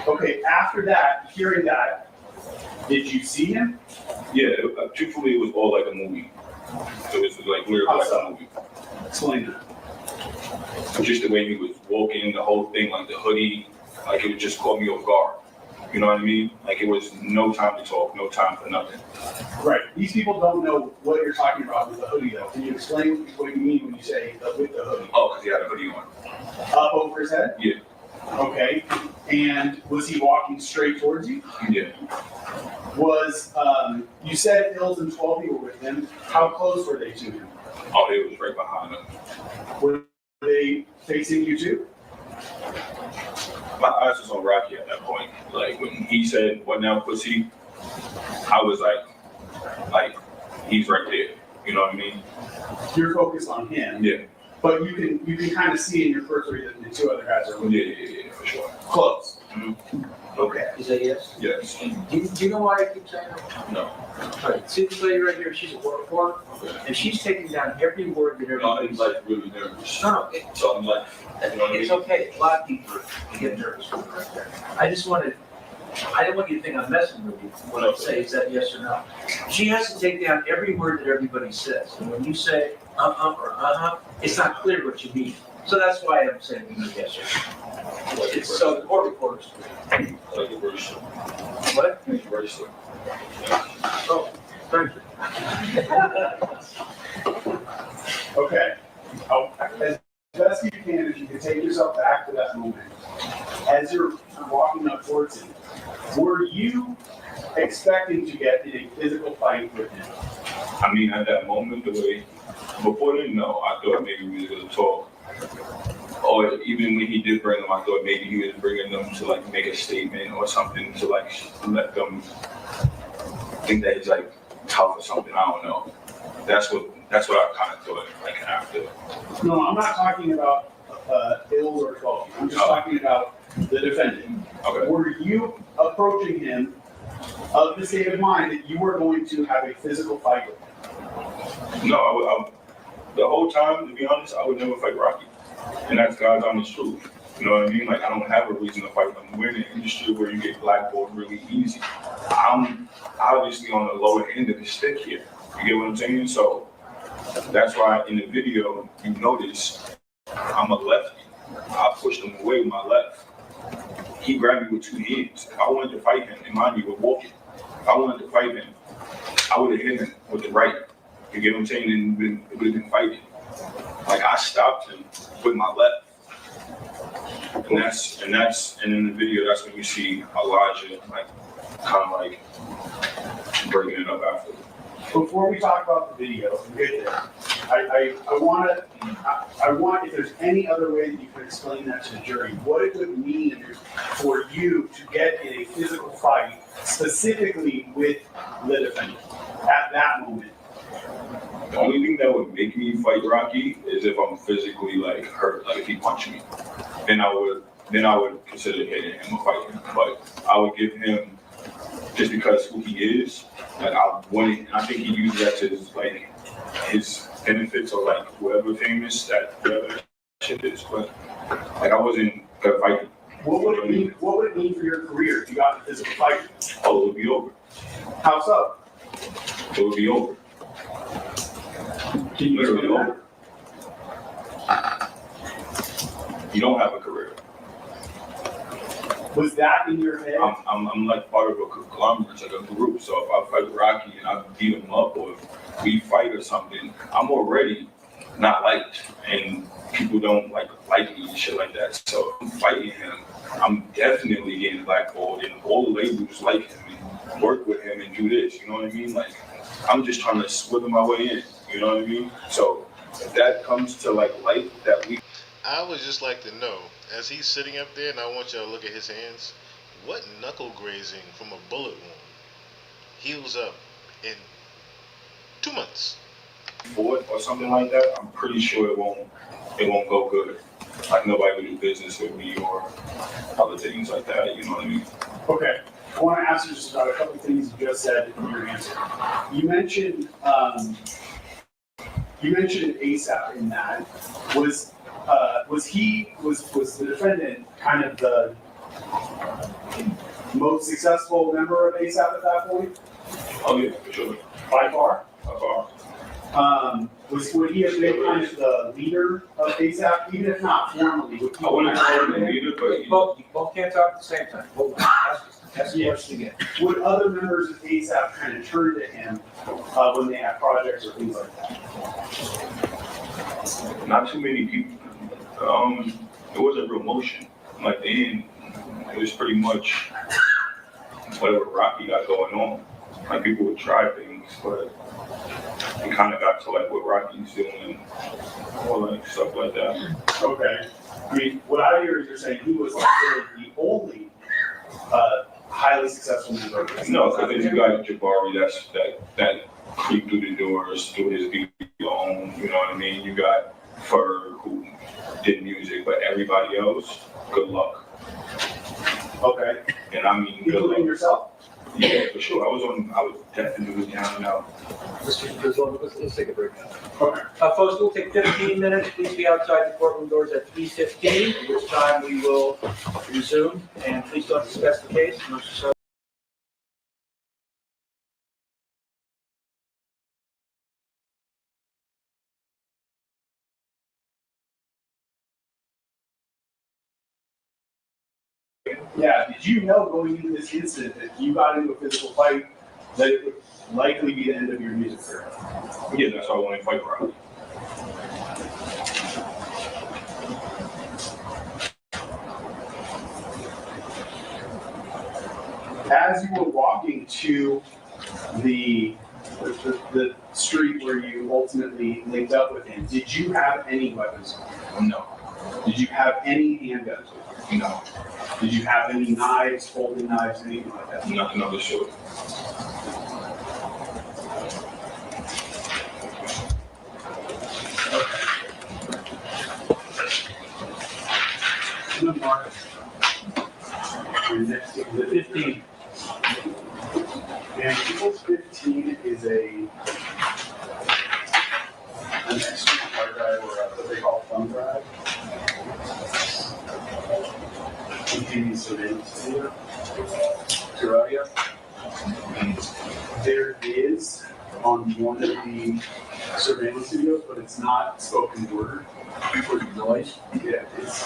Speaker 12: Okay, after that, hearing that, did you see him?
Speaker 14: Yeah, truthfully, it was all like a movie. It was like literally like a movie.
Speaker 12: Explain that.
Speaker 14: Just the way he was walking, the whole thing, like the hoodie, like it would just caught me off guard. You know what I mean? Like it was no time to talk, no time for nothing.
Speaker 12: Right. These people don't know what you're talking about with the hoodie, though. Can you explain what you mean when you say with the hoodie?
Speaker 14: Oh, because he had a hoodie on.
Speaker 12: Up over his head?
Speaker 14: Yeah.
Speaker 12: Okay. And was he walking straight towards you?
Speaker 14: Yeah.
Speaker 12: Was, you said Ills and 12 were with him. How close were they to him?
Speaker 14: Oh, they was right behind him.
Speaker 12: Were they facing you too?
Speaker 14: My eyes was on Rocky at that point. Like when he said, "What now, pussy?" I was like, he's right there. You know what I mean?
Speaker 12: You're focused on him.
Speaker 14: Yeah.
Speaker 12: But you can kind of see in your periphery that the two other guys are with you.
Speaker 14: Yeah, for sure.
Speaker 12: Close.
Speaker 14: Mm-hmm.
Speaker 13: Okay, is that yes?
Speaker 14: Yes.
Speaker 13: Do you know why I keep saying that?
Speaker 14: No.
Speaker 13: All right, see this lady right here, she's a work for, and she's taking down every word that
Speaker 14: No,
Speaker 13: everybody's.
Speaker 14: I'm like really nervous.
Speaker 13: No,
Speaker 14: So I'm like, you know what I
Speaker 13: it's
Speaker 14: mean?
Speaker 13: okay, a lot of people get nervous right there. I didn't want you to think I'm messing with you when I say, is that yes or no? She has to take down every word that everybody says, and when you say or it's not clear what you mean. So that's why I'm saying we need yes or no. It's so the court reporters.
Speaker 14: Like a verse.
Speaker 13: What?
Speaker 14: Like a verse.
Speaker 13: Oh, thank you.
Speaker 12: Okay. As best you can, if you can take yourself back to that moment. As you're walking up towards him, were you expecting to get in a physical fight with him?
Speaker 14: I mean, at that moment, the way, before then, no, I thought maybe we were going to talk. Or even when he did bring them, I thought maybe he was bringing them to like make a statement or something to like let them think that he's like tough or something. I don't know. That's what I kind of thought like after.
Speaker 12: No, I'm not talking about ill or talking. I'm just talking about the defendant.
Speaker 14: Okay.
Speaker 12: Were you approaching him of the state of mind that you were going to have a physical fight with him?
Speaker 14: No, the whole time, to be honest, I would never fight Rocky. And that's God's honest truth. You know what I mean? Like, I don't have a reason to fight them. We're in an industry where you get blackballed really easy. I'm obviously on the lower end of the stick here. You get what I'm saying? So that's why in the video, you notice I'm a lefty. I pushed him away with my left. He grabbed me with two hands. If I wanted to fight him, and mind you, we're walking. If I wanted to fight him, I would have hit him with the right. You get what I'm saying? And it would have been fighting. Like, I stopped him with my left. And in the video, that's when you see Elijah, like, kind of like breaking it up after.
Speaker 12: Before we talk about the video, I want, if there's any other way that you can explain that to the jury, what it would mean for you to get in a physical fight, specifically with the defendant at that moment.
Speaker 14: The only thing that would make me fight Rocky is if I'm physically like hurt, like if he punched me. Then I would consider hitting him or fighting him. But I would give him, just because who he is, like I wanted, and I think he uses that to his benefits or like whoever famous that whoever that shit is. But like I wasn't gonna fight him.
Speaker 12: What would it mean for your career if you got in a physical fight?
Speaker 14: Oh, it would be over.
Speaker 12: How so?
Speaker 14: It would be over.
Speaker 12: Can you
Speaker 14: literally over. You don't have a career.
Speaker 12: Was that in your head?
Speaker 14: I'm like part of a conglomerate, like a group. So if I fight Rocky and I beat him up, or if we fight or something, I'm already not liked, and people don't like me and shit like that. So I'm fighting him. I'm definitely getting blackballed, and all the labels like him and work with him and do this. You know what I mean? Like I'm just trying to swither my way in. You know what I mean? So if that comes to like light that we.
Speaker 6: I would just like to know, as he's sitting up there, and I want y'all to look at his hands, what knuckle grazing from a bullet wound heals up in 2 months?
Speaker 14: Board or something like that, I'm pretty sure it won't go good. Like nobody would do business with me or other things like that. You know what I mean?
Speaker 12: Okay. I want to ask you just about a couple of things you just said in your answer. You mentioned ASAP in that. Was the defendant kind of the most successful member of ASAP at that point?
Speaker 14: Oh yeah, for sure.
Speaker 12: By far?
Speaker 14: By far.
Speaker 12: Would he have been kind of the leader of ASAP, even if not formally?
Speaker 14: I wouldn't call him the leader, but
Speaker 13: You both can't talk at the same time. That's the question again.
Speaker 12: Would other members of ASAP kind of turn to him when they have projects or things like that?
Speaker 14: Not too many people. It wasn't real motion. Like then, it was pretty much whatever Rocky got going on. Like people would try things, but it kind of got to like what Rocky's doing, or like stuff like that.
Speaker 12: Okay. I mean, what I hear is you're saying he was like really the only highly successful member.
Speaker 14: No, because then you got Jabari that creeped through the doors, through his video on. You know what I mean? You got Ferg who did music, but everybody else, good luck.
Speaker 12: Okay.
Speaker 14: And I mean,
Speaker 12: Including yourself?
Speaker 14: Yeah, for sure. I was definitely down and out.
Speaker 13: Let's take a break now. Okay. Folks, we'll take 15 minutes. Please be outside the courtroom doors at 3:15, at which time we will resume. And please don't discuss the case.
Speaker 12: Yeah, did you know going into this incident that if you got into a physical fight, that it would likely be the end of your music career?
Speaker 14: Yeah, that's why I want to fight properly.
Speaker 12: As you were walking to the street where you ultimately linked up with him, did you have any weapons?
Speaker 14: No.
Speaker 12: Did you have any handguns with you?
Speaker 14: No.
Speaker 12: Did you have any knives, folding knives, anything like that?
Speaker 14: Nothing of the sort.
Speaker 12: I'm gonna mark your next to the 15. And Equals 15 is an external hard drive or what they call thumb drive. Containing surveillance video to audio. There is on one of the surveillance videos, but it's not spoken word. For noise. Yeah, it's.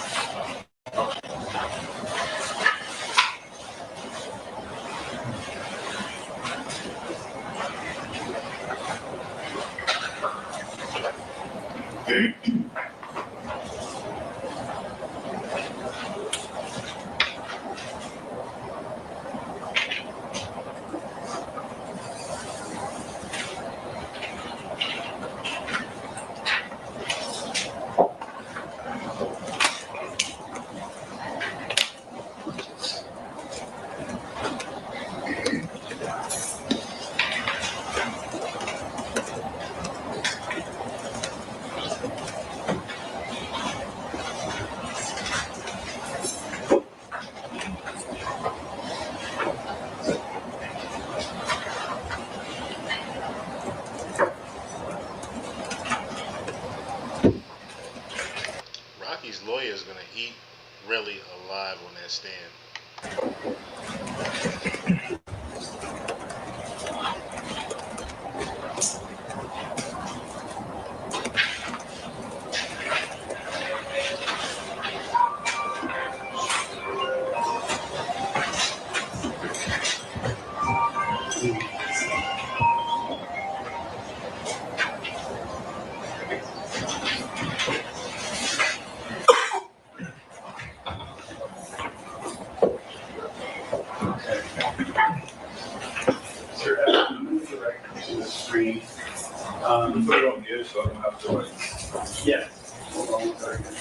Speaker 6: Rocky's lawyer is gonna eat Relly alive on that stand.
Speaker 14: Put it on here so I don't have to like.
Speaker 12: Yes. Hold on one second.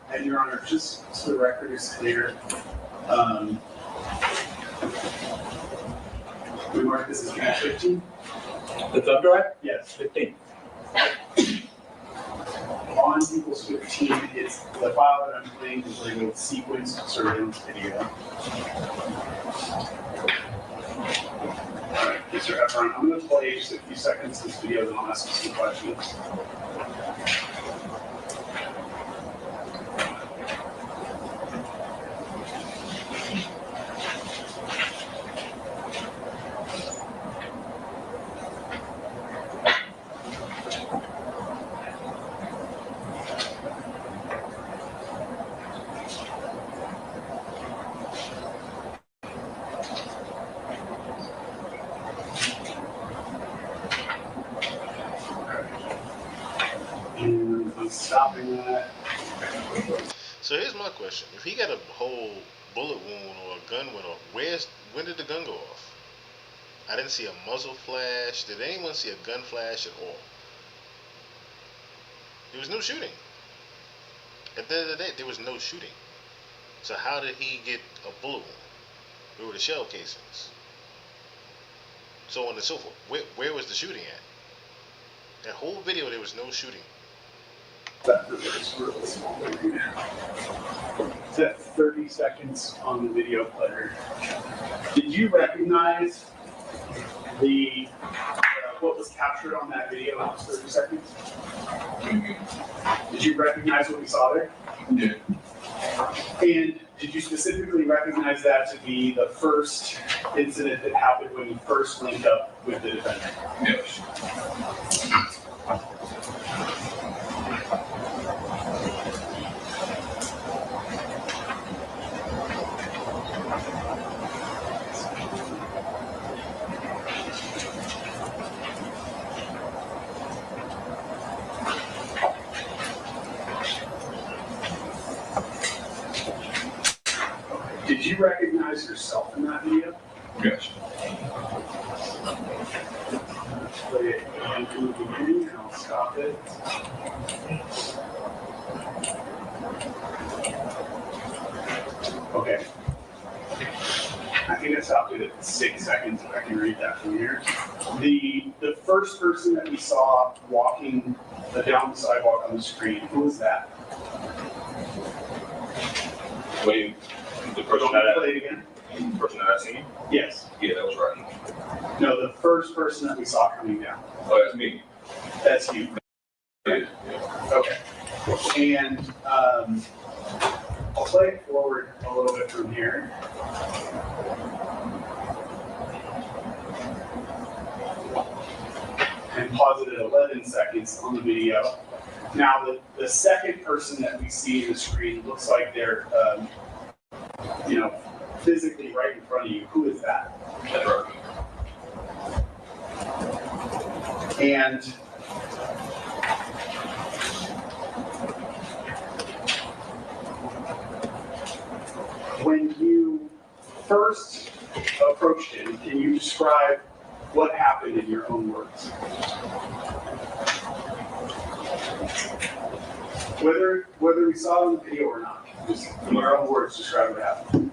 Speaker 12: And Your Honor, just so the record is clear, we mark this as match 15.
Speaker 13: The thumb drive?
Speaker 12: Yes.
Speaker 13: 15.
Speaker 12: On Equals 15, it's the file that I'm playing is labeled sequence surveillance video. All right, Mr. Efron, I'm going to play just a few seconds of this video, then I'll ask you some questions. And I'm stopping that.
Speaker 6: So here's my question: if he got a whole bullet wound or a gun went off. When did the gun go off? I didn't see a muzzle flash. Did anyone see a gun flash at all? There was no shooting. At the end of the day, there was no shooting. So how did he get a bullet wound? Where were the shell casings? So on and so forth. Where was the shooting at? That whole video, there was no shooting.
Speaker 12: It's at 30 seconds on the video player. Did you recognize the what was captured on that video in those 30 seconds? Did you recognize what we saw there?
Speaker 14: Yeah.
Speaker 12: And did you specifically recognize that to be the first incident that happened when you first linked up with the defendant?
Speaker 14: Yes.
Speaker 12: Did you recognize yourself in that video?
Speaker 14: Yes.
Speaker 12: Play it again from the beginning and I'll stop it. Okay. I think I stopped it at 6 seconds if I can read that from here. The first person that we saw walking down the sidewalk on the screen, who was that?
Speaker 14: Wait, the person
Speaker 12: that play it again?
Speaker 14: The person that I seen?
Speaker 12: Yes.
Speaker 14: Yeah, that was right.
Speaker 12: No, the first person that we saw coming down.
Speaker 14: Oh, that's me.
Speaker 12: That's you.
Speaker 14: Yeah.
Speaker 12: Okay. And I'll play it forward a little bit from here. And pause it at 11 seconds on the video. Now, the second person that we see in the screen looks like they're, physically right in front of you. Who is that?
Speaker 14: That's right.
Speaker 12: And when you first approached him, can you describe what happened in your own words? Whether we saw it in the video or not, just in your own words, describe what happened.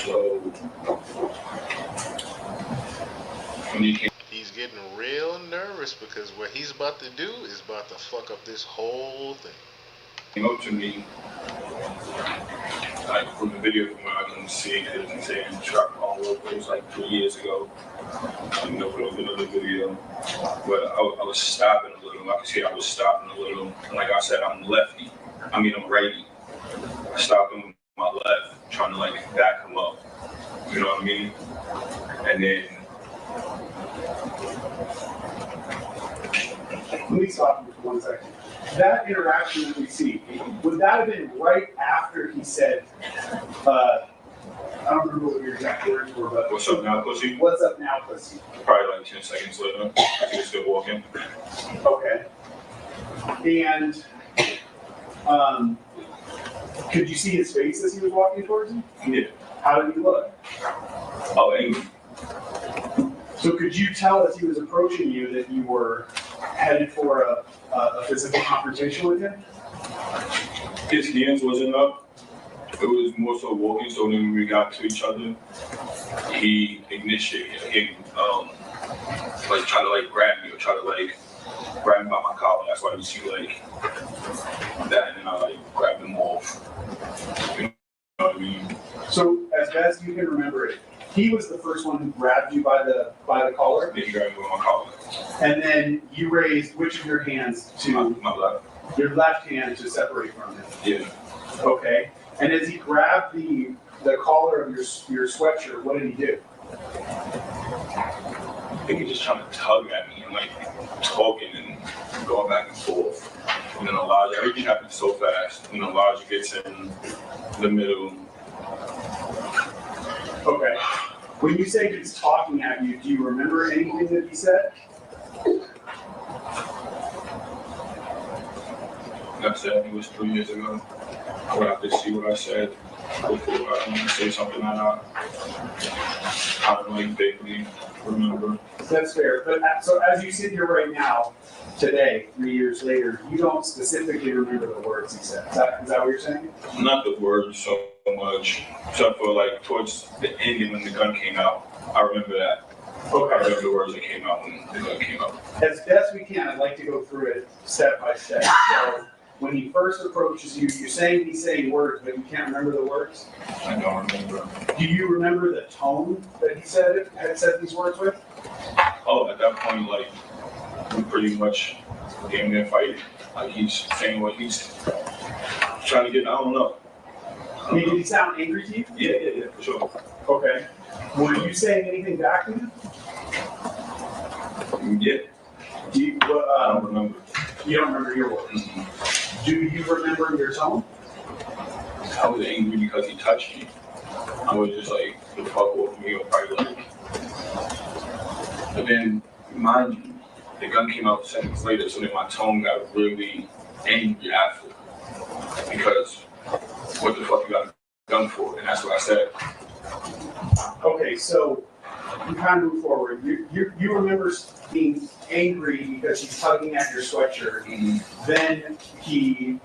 Speaker 14: So when you came,
Speaker 6: He's getting real nervous because what he's about to do is about to fuck up this whole thing.
Speaker 14: came up to me, like from the video from where I can see it, and saying shot all over. It was like 3 years ago. But it was another video. But I was stopping a little. I could see I was stopping a little. And like I said, I'm lefty. I'm righty. I stopped him with my left, trying to back him up. You know what I mean? And then
Speaker 12: let me stop you for 1 second. That interaction that we see, would that have been right after he said, I don't remember what your exact words were, but
Speaker 14: what's up now, pussy?
Speaker 12: What's up now, pussy?
Speaker 14: Probably 10 seconds later. He was still walking.
Speaker 12: Okay. And could you see his face as he was walking towards you?
Speaker 14: Yeah.
Speaker 12: How did he look?
Speaker 14: Oh, angry.
Speaker 12: So could you tell as he was approaching you that you were headed for a physical confrontation with him?
Speaker 14: His hands wasn't up. It was more so walking. So when we got to each other, he initiated him, try to grab me or try to grab me by my collar. That's why you see that, and I grabbed him off. You know what I mean?
Speaker 12: So as best you can remember it, he was the first one who grabbed you by the collar.
Speaker 14: Then he grabbed me by my collar.
Speaker 12: And then you raised which of your hands to
Speaker 14: my left.
Speaker 12: Your left hand to separate from him.
Speaker 14: Yeah.
Speaker 12: Okay. And as he grabbed the collar of your sweatshirt, what did he do?
Speaker 14: I think he's just trying to tug at me and talking and going back and forth. And then Elijah, everything happens so fast. And Elijah gets in the middle.
Speaker 12: Okay. When you say he's talking at you, do you remember anything that he said?
Speaker 14: Like I said, it was 3 years ago. I would have to see what I said before I say something that I don't really vaguely remember.
Speaker 12: That's fair. But so as you sit here right now, today, 3 years later, you don't specifically remember the words he said. Is that what you're saying?
Speaker 14: Not the words so much, except for like towards the ending when the gun came out. I remember that.
Speaker 12: Okay.
Speaker 14: I remember the words that came out when the gun came out.
Speaker 12: As best we can, I'd like to go through it step by step. So when he first approaches you, you're saying he's saying words, but you can't remember the words?
Speaker 14: I don't remember.
Speaker 12: Do you remember the tone that he had said these words with?
Speaker 14: Oh, at that point, like, we pretty much getting there fighting. Like, he's saying what he's trying to get, I don't know.
Speaker 12: Did he sound angry to you?
Speaker 14: Yeah, for sure.
Speaker 12: Okay. Were you saying anything back to him?
Speaker 14: Yeah.
Speaker 12: Do you,
Speaker 14: I don't remember.
Speaker 12: You don't remember your words? Do you remember your tone?
Speaker 14: I was angry because he touched me. I was just like, the fuck off me, or probably like. But then, mind you, the gun came out seconds later, so then my tone got really angry after. Because, what the fuck you got a gun for? And that's what I said.
Speaker 12: Okay, so you kind of move forward. You remember being angry because he's tugging at your sweatshirt.
Speaker 14: Mm-hmm.
Speaker 12: Then he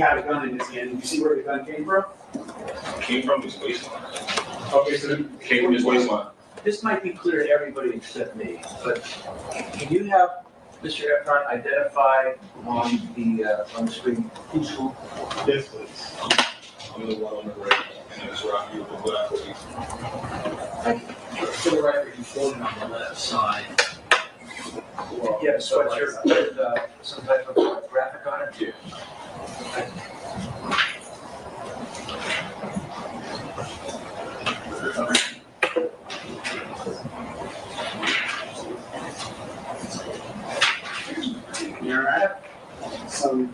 Speaker 12: had a gun in his hand. Did you see where the gun came from?
Speaker 14: It came from his waistline.
Speaker 12: Okay, so
Speaker 14: It came from his waistline.
Speaker 13: This might be clear to everybody except me, but can you have Mr. Eckhart identify on the screen?
Speaker 12: Yes, please.
Speaker 14: I'm the one on the right, and it's around here with the black hoodie.
Speaker 13: For the record, he's holding on the left side. Yeah, sweatshirt with some type of graphic on it?
Speaker 14: Yeah.
Speaker 12: Here I have some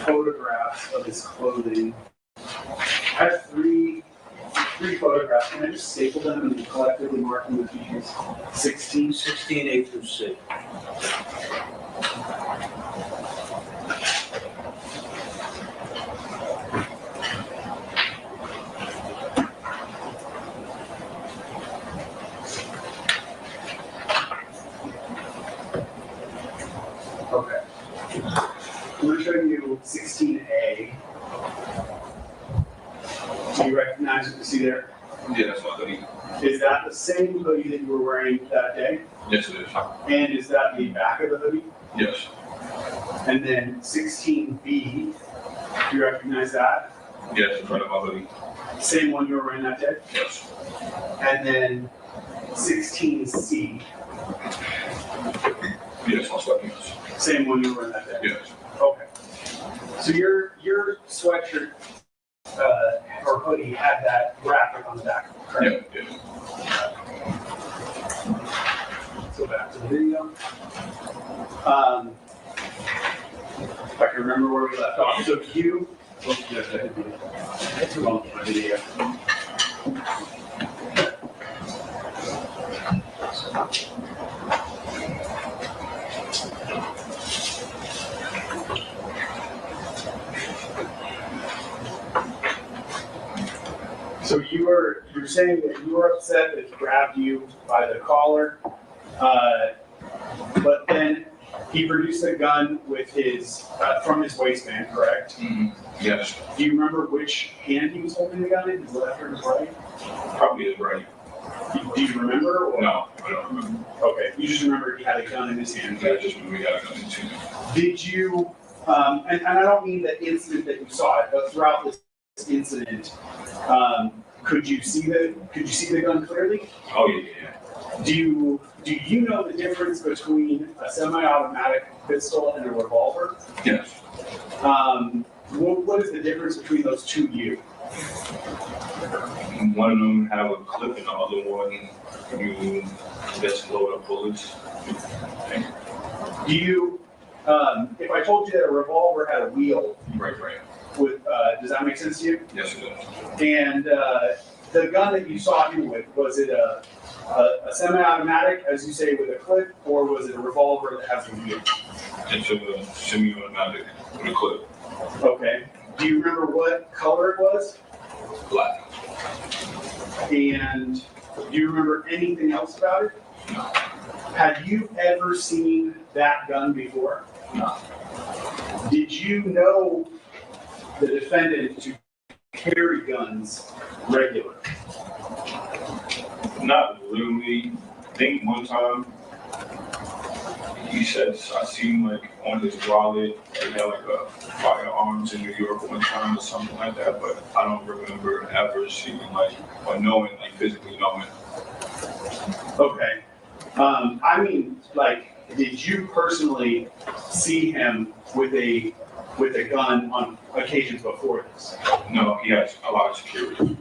Speaker 12: photographs of his clothing. I have three photographs. Can I just staple them and collectively mark them with features? 16,
Speaker 13: A through C.
Speaker 12: Okay. I'm going to show you 16A. Do you recognize what you see there?
Speaker 14: Yeah, that's my hoodie.
Speaker 12: Is that the same hoodie that you were wearing that day?
Speaker 14: Yes, it is.
Speaker 12: And is that the back of the hoodie?
Speaker 14: Yes.
Speaker 12: And then 16B, do you recognize that?
Speaker 14: Yes, in front of my hoodie.
Speaker 12: Same one you were wearing that day?
Speaker 14: Yes.
Speaker 12: And then 16C,
Speaker 14: Yes, my sweatpants.
Speaker 12: same one you were wearing that day?
Speaker 14: Yes.
Speaker 12: Okay. So your sweatshirt or hoodie had that graphic on the back, correct?
Speaker 14: Yeah, yeah.
Speaker 12: Let's go back to the video. If I can remember where we left off. So you, that's wrong with my video. So you're saying that you were upset that he grabbed you by the collar, but then he produced a gun with his from his waistband, correct?
Speaker 14: Mm-hmm. Yes.
Speaker 12: Do you remember which hand he was holding the gun in? His left or his right?
Speaker 14: Probably his right.
Speaker 12: Do you remember? Or?
Speaker 14: No, I don't remember.
Speaker 12: Okay, you just remember he had a gun in his hand.
Speaker 14: Yeah, I just remember he had a gun in his hand.
Speaker 12: Did you? And I don't mean the incident that you saw it, but throughout this incident, could you see the gun clearly?
Speaker 14: Oh yeah.
Speaker 12: Do you know the difference between a semi-automatic pistol and a revolver?
Speaker 14: Yes.
Speaker 12: What is the difference between those two to you?
Speaker 14: One of them have a clip and the other one you just load up bullets.
Speaker 12: Do you? If I told you that a revolver had a wheel,
Speaker 14: Right.
Speaker 12: does that make sense to you?
Speaker 14: Yes, it does.
Speaker 12: And the gun that you saw him with, was it a semi-automatic, as you say, with a clip, or was it a revolver that has a wheel?
Speaker 14: It's a semi-automatic with a clip.
Speaker 12: Okay. Do you remember what color it was?
Speaker 14: Black.
Speaker 12: And do you remember anything else about it?
Speaker 14: No.
Speaker 12: Had you ever seen that gun before?
Speaker 14: No.
Speaker 12: Did you know the defendant to carry guns regularly?
Speaker 14: Not really. I think one time he said I seen like on his wallet he had like a firearms in New York one time or something like that, but I don't remember ever seeing like or knowing like physically knowing.
Speaker 12: Okay. I mean, like, did you personally see him with a gun on occasions before this?
Speaker 14: No, he has a lot of security.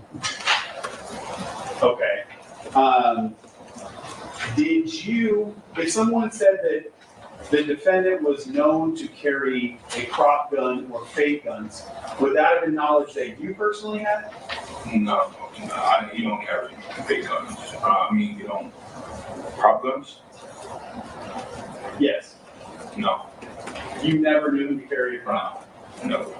Speaker 12: Okay. Did you, if someone said that the defendant was known to carry a prop gun or fake guns, would that have been knowledge that you personally had?
Speaker 14: No, he don't carry fake guns. I mean, you don't. Prop guns?
Speaker 12: Yes.
Speaker 14: No.
Speaker 12: You never knew him to carry a prop?
Speaker 14: No.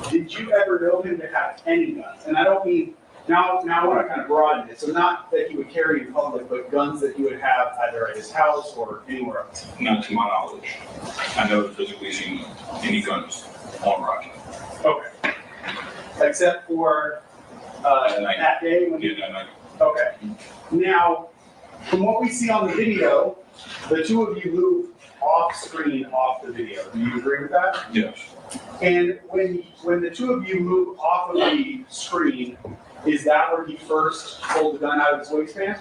Speaker 12: Did you ever know him to have any guns? And I don't mean, now I want to kind of broaden it. So not that he would carry in public, but guns that he would have either at his house or anywhere else.
Speaker 14: Not to my knowledge. I never physically seen any guns on Rocky.
Speaker 12: Okay. Except for that day when
Speaker 14: that night.
Speaker 12: Okay. Now, from what we see on the video, the two of you move off screen off the video. Do you agree with that?
Speaker 14: Yes.
Speaker 12: And when the two of you move off of the screen, is that where he first pulled the gun out of his waistband?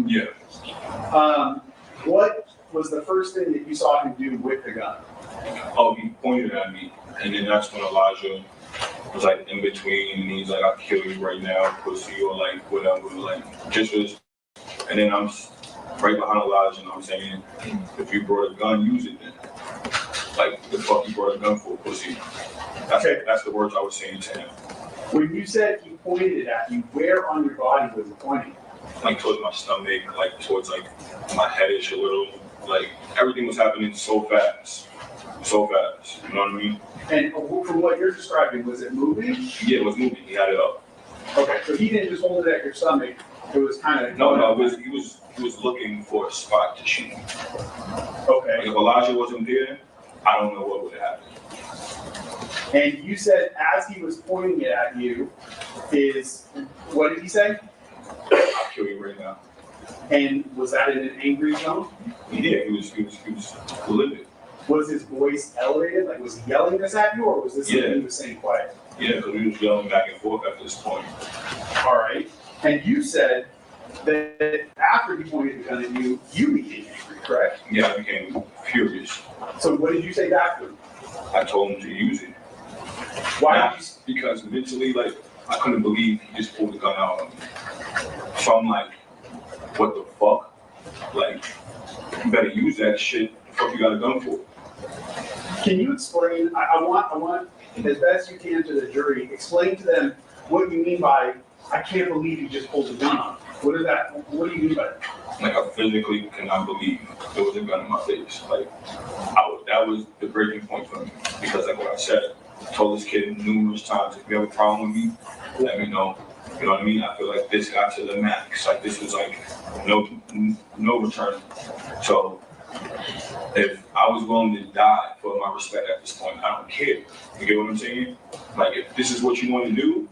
Speaker 14: Yeah.
Speaker 12: What was the first thing that you saw him do with the gun?
Speaker 14: Oh, he pointed at me, and then that's when Elijah was like in between, and he's like, "I'll kill you right now, pussy," or like whatever, like just was. And then I'm right behind Elijah, and I'm saying, "If you brought a gun, use it then." Like, the fuck you brought a gun for, pussy? That's the words I was saying to him.
Speaker 12: When you said he pointed at you, where on your body was he pointing?
Speaker 14: Like towards my stomach, like towards like my headish a little. Like everything was happening so fast. So fast. You know what I mean?
Speaker 12: And from what you're describing, was it moving?
Speaker 14: Yeah, it was moving. He had it up.
Speaker 12: Okay, so he didn't just hold it at your stomach. It was kind of
Speaker 14: No, he was looking for a spot to shoot.
Speaker 12: Okay.
Speaker 14: Like if Elijah wasn't there, I don't know what would have happened.
Speaker 12: And you said as he was pointing it at you, what did he say?
Speaker 14: I'll kill you right now.
Speaker 12: And was that in an angry tone?
Speaker 14: Yeah, he was livid.
Speaker 12: Was his voice elevated? Like, was he yelling this at you, or was this something he was saying quiet?
Speaker 14: Yeah, because we was yelling back and forth at this point.
Speaker 12: All right. And you said that after he pointed the gun at you, you became angry, correct?
Speaker 14: Yeah, I became furious.
Speaker 12: So what did you say back to him?
Speaker 14: I told him to use it.
Speaker 12: Why?
Speaker 14: Because mentally, like, I couldn't believe he just pulled the gun out on me. So I'm like, what the fuck? Like, you better use that shit. The fuck you got a gun for?
Speaker 12: Can you explain? I want, as best you can to the jury, explain to them what you mean by, I can't believe you just pulled the gun on. What do you mean by that?
Speaker 14: Like, I physically cannot believe there was a gun in my face. Like, that was the breaking point for me. Because like what I said, I told this kid numerous times, if you have a problem with me, let me know. You know what I mean? I feel like this got to the max. Like, this was like no return. So if I was willing to die for my respect at this point, I don't care. You get what I'm saying? Like, if this is what you want to do,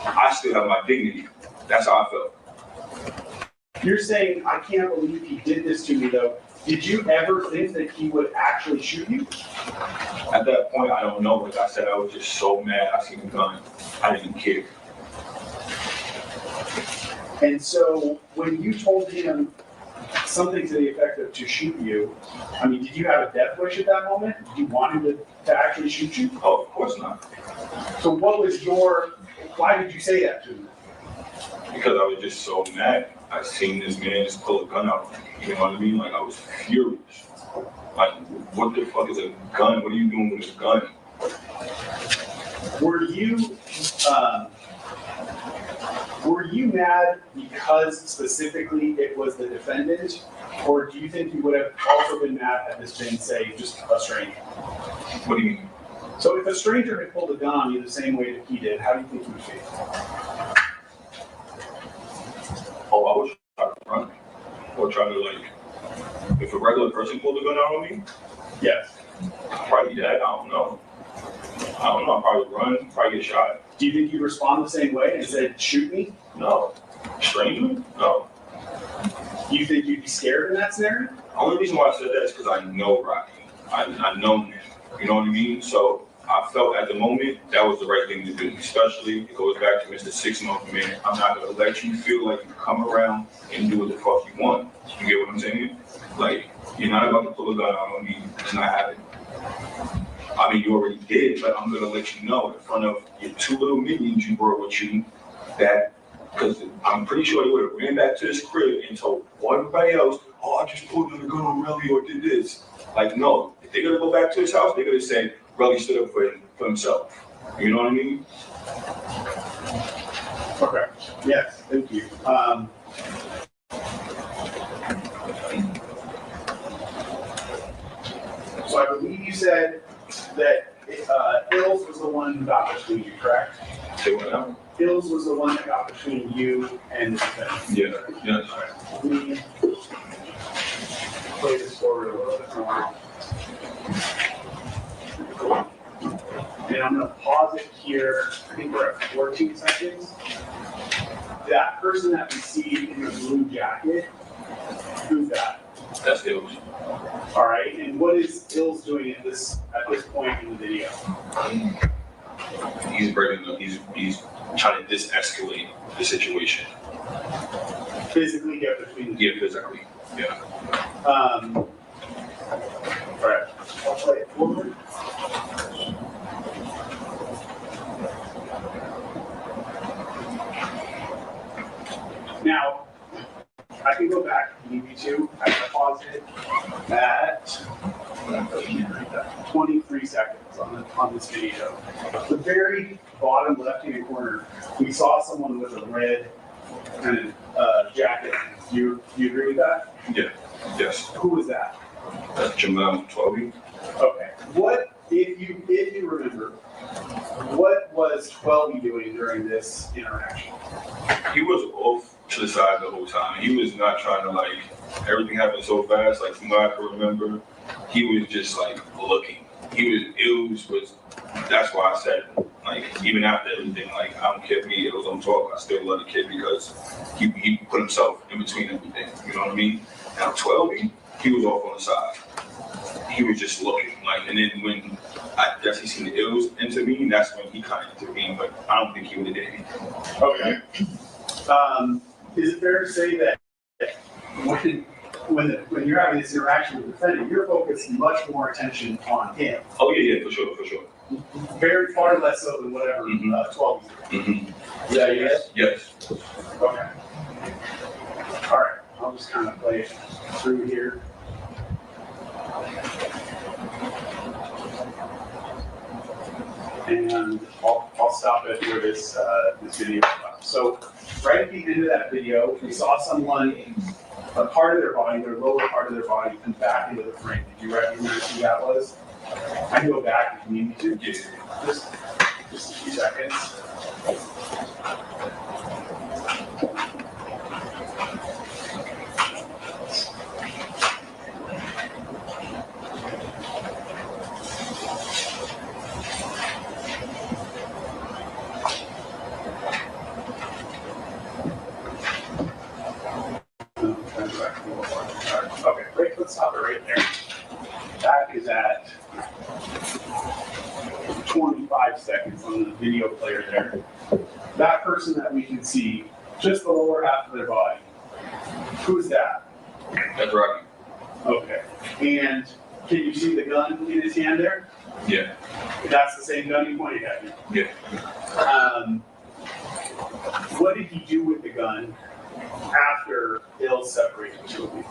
Speaker 14: I still have my dignity. That's how I felt.
Speaker 12: You're saying, I can't believe he did this to me, though. Did you ever think that he would actually shoot you?
Speaker 14: At that point, I don't know. Like I said, I was just so mad. I seen the gun. I didn't care.
Speaker 12: And so when you told him something to the effect of to shoot you, I mean, did you have a death wish at that moment? Did you want him to actually shoot you?
Speaker 14: Oh, of course not.
Speaker 12: So why did you say that to him?
Speaker 14: Because I was just so mad. I seen this man just pull a gun out. You know what I mean? Like, I was furious. Like, what the fuck is a gun? What are you doing with a gun?
Speaker 12: Were you mad because specifically it was the defendant, or do you think you would have also been mad had this been, say, just a stranger?
Speaker 14: What do you mean?
Speaker 12: So if a stranger had pulled a gun on you the same way that he did, how do you think you would feel?
Speaker 14: Oh, I would try to run. Or try to, like, if a regular person pulled a gun out on me?
Speaker 12: Yes.
Speaker 14: Probably that, I don't know. I'll probably run, probably get shot.
Speaker 12: Do you think you'd respond the same way and said, shoot me?
Speaker 14: No. Stranger? No.
Speaker 12: You think you'd be scared in that scenario?
Speaker 14: The only reason why I said that is because I know Rocky. I know him. You know what I mean? So I felt at the moment that was the right thing to do. Especially, it goes back to Mr. 6 Month Man. I'm not going to let you feel like you come around and do what the fuck you want. You get what I'm saying? Like, you're not about to pull a gun out on me. It's not happening. I mean, you already did, but I'm going to let you know in front of your 2 little minions you brought with you that, because I'm pretty sure they would have ran back to this crib and told everybody else, oh, I just pulled a gun on Relly or did this. Like, no. If they're going to go back to his house, they're going to say, Relly stood up for himself. You know what I mean?
Speaker 12: Okay. Yes, thank you. So I believe you said that Ills was the one who got between you, correct?
Speaker 14: Say what now?
Speaker 12: Ills was the one that got between you and the defendant.
Speaker 14: Yeah, yes.
Speaker 12: Let me play this forward a little bit more. And I'm going to pause it here. I think we're at 14 seconds. That person that we see in the blue jacket, who's that?
Speaker 14: That's Ills.
Speaker 12: All right, and what is Ills doing at this point in the video?
Speaker 14: He's he's trying to escalate the situation.
Speaker 12: Physically get between the
Speaker 14: two. Yeah, physically. Yeah.
Speaker 12: All right, I'll play it forward. Now, I can go back if you need me to. I can pause it at 23 seconds on this video. The very bottom left-hand corner, we saw someone with a red kind of jacket. Do you agree with that?
Speaker 14: Yeah. Yes.
Speaker 12: Who was that?
Speaker 14: That's Jamal Twelby.
Speaker 12: Okay. What, if you remember, what was Twelby doing during this interaction?
Speaker 14: He was off to the side the whole time. He was not trying to, like, everything happened so fast, like, from what I can remember, he was just, like, looking. Ills was, that's why I said, like, even after everything, like, I don't care if me, Ills don't talk, I still love the kid because he put himself in between everything, you know what I mean? Now, 12, he was off on the side. He was just looking, like, and then when I definitely seen the Ills intervene, that's when he kind of intervened, but I don't think he would have did anything.
Speaker 12: Okay. Is it fair to say that when you're having this interaction with the defendant, you're focusing much more attention on him?
Speaker 14: Oh yeah, for sure.
Speaker 12: Very far less so than whatever 12 is doing. Is that yes?
Speaker 14: Yes.
Speaker 12: Okay. All right. I'll just kind of play it through here. And I'll stop it where this video stops. So right at the end of that video, we saw someone, a part of their body, their lower part of their body, come back into the frame. Did you recognize who that was? I can go back if you need me to. Just a few seconds. Okay, great. Let's stop it right there. That is at 25 seconds on the video player there. That person that we can see, just the lower half of their body, who's that?
Speaker 14: That's Rocky.
Speaker 12: Okay. And can you see the gun in his hand there?
Speaker 14: Yeah.
Speaker 12: That's the same gun you pointed at me?
Speaker 14: Yeah.
Speaker 12: What did he do with the gun after Ills separated the two of you?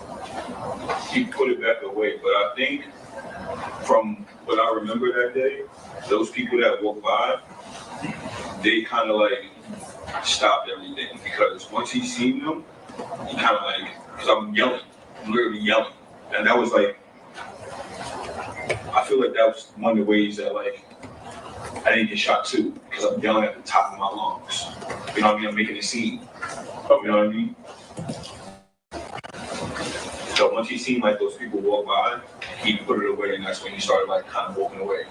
Speaker 14: He put it back away, but I think from what I remember that day, those people that walked by, they kind of like stopped everything because once he seen them, he kind of like, because I'm yelling, I'm literally yelling, and that was like, I feel like that was one of the ways that like I didn't get shot too, because I'm yelling at the top of my lungs. You know what I mean? I'm making a scene. You know what I mean? So once he seen like those people walk by, he put it away, and that's when he started like kind of walking away.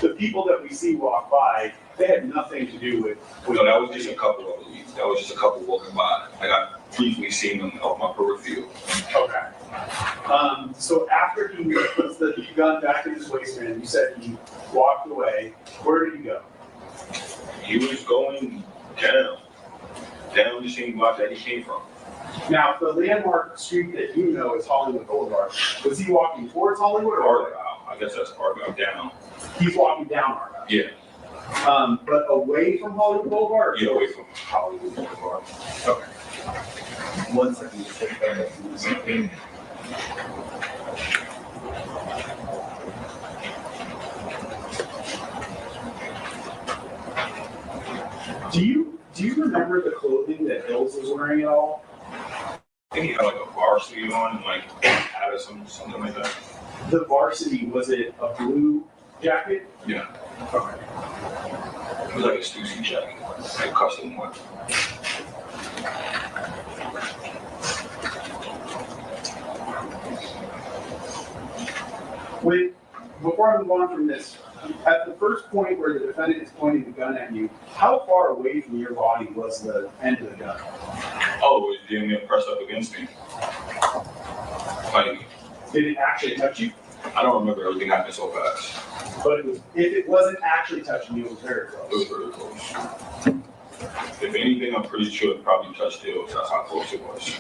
Speaker 12: The people that we see walk by, they had nothing to do with.
Speaker 14: No, that was just a couple of them. That was just a couple walking by. Like I briefly seen them off my peripheral.
Speaker 12: Okay. So after he puts the gun back in his waistband, you said he walked away. Where did he go?
Speaker 14: He was going down the same block that he came from.
Speaker 12: Now, the landmark street that you know is Hollywood Boulevard. Was he walking towards Hollywood or
Speaker 14: Argyle? I guess that's Argyle down.
Speaker 12: He's walking down Argyle.
Speaker 14: Yeah.
Speaker 12: But away from Hollywood Boulevard?
Speaker 14: Yeah, away from Hollywood Boulevard.
Speaker 12: Okay.
Speaker 13: 1 second.
Speaker 12: Do you remember the clothing that Hills was wearing at all?
Speaker 14: I think he had like a varsity on and like had something like that.
Speaker 12: The varsity, was it a blue jacket?
Speaker 14: Yeah.
Speaker 12: Okay.
Speaker 14: It was like a Stussy jacket, like a custom one.
Speaker 12: Before I move on from this, at the first point where the defendant is pointing the gun at you, how far away from your body was the end of the gun?
Speaker 14: Oh, it was damn near pressed up against me. Like,
Speaker 12: did it actually touch you?
Speaker 14: I don't remember, everything happened so fast.
Speaker 12: But if it wasn't actually touching you, it was very close.
Speaker 14: It was very close. If anything, I'm pretty sure it probably touched Hills. That's how close it was.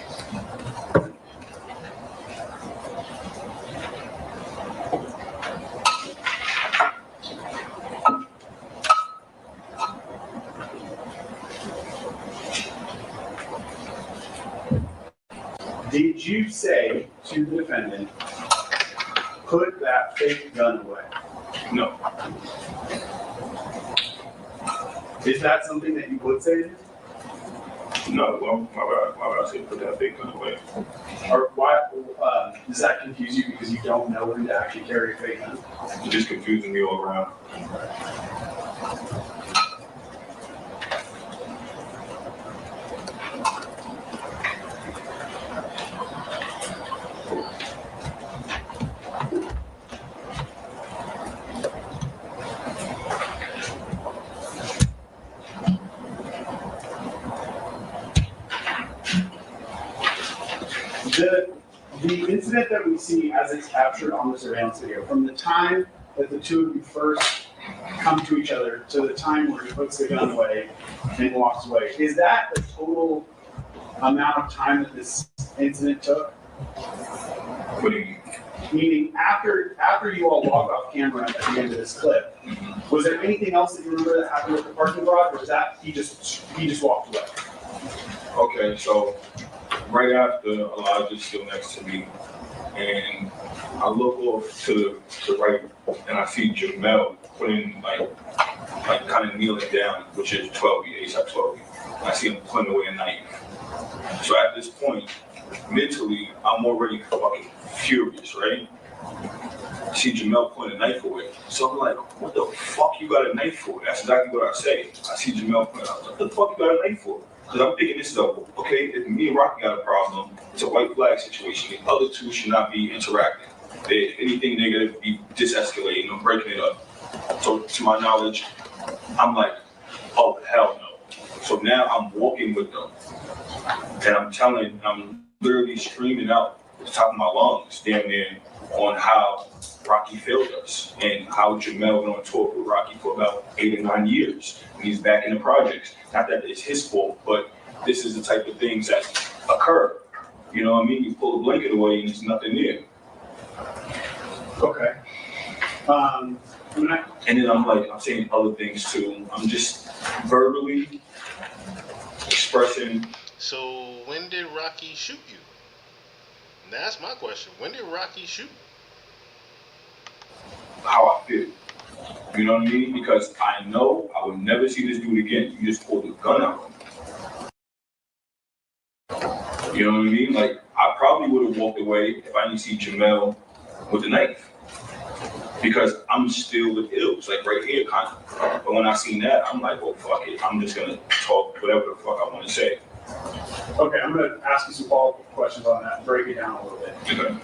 Speaker 12: Did you say to the defendant, put that fake gun away?
Speaker 14: No.
Speaker 12: Is that something that you would say to him?
Speaker 14: No, well, why would I say put that fake gun away?
Speaker 12: Or why, does that confuse you because you don't know when to actually carry a fake gun?
Speaker 14: It's just confusing me all around.
Speaker 12: The incident that we see as it's captured on the surveillance video, from the time that the two of you first come to each other to the time where he puts the gun away and walks away, is that the total amount of time that this incident took?
Speaker 14: What do you mean?
Speaker 12: Meaning after you all walk off camera at the end of this clip, was there anything else that you remember that happened with the parking garage, or was that he just walked away?
Speaker 14: Okay, so right after Elijah's still next to me, and I look off to the right, and I see Jamel putting like kind of kneeling down, which is 12E, ASAP 12E. I see him putting away a knife. So at this point, mentally, I'm already fucking furious, right? I see Jamel putting a knife away. So I'm like, what the fuck you got a knife for? That's exactly what I say. I see Jamel putting out, what the fuck you got a knife for? Because I'm thinking this is okay, if me and Rocky got a problem, it's a white flag situation. The other two should not be interacting. If anything, they're going to be de-escalating or breaking it up. So to my knowledge, I'm like, oh, hell no. So now I'm walking with them. And I'm literally screaming out at the top of my lungs, damn near, on how Rocky failed us and how Jamel went on tour with Rocky for about 8 or 9 years. And he's back in the projects. Not that it's his fault, but this is the type of things that occur. You know what I mean? You pull the blanket away and there's nothing there.
Speaker 12: Okay.
Speaker 14: And then I'm saying other things too. I'm just verbally expressing.
Speaker 6: So when did Rocky shoot you? That's my question. When did Rocky shoot?
Speaker 14: How I feel. You know what I mean? Because I know I would never see this dude again. You just pulled a gun out on me. You know what I mean? Like, I probably would have walked away if I didn't see Jamel with the knife. Because I'm still with Ills, like right here, kind of. But when I seen that, I'm like, well, fuck it. I'm just gonna talk whatever the fuck I want to say.
Speaker 12: Okay, I'm going to ask you some follow-up questions on that and break it down a little bit.
Speaker 14: Okay.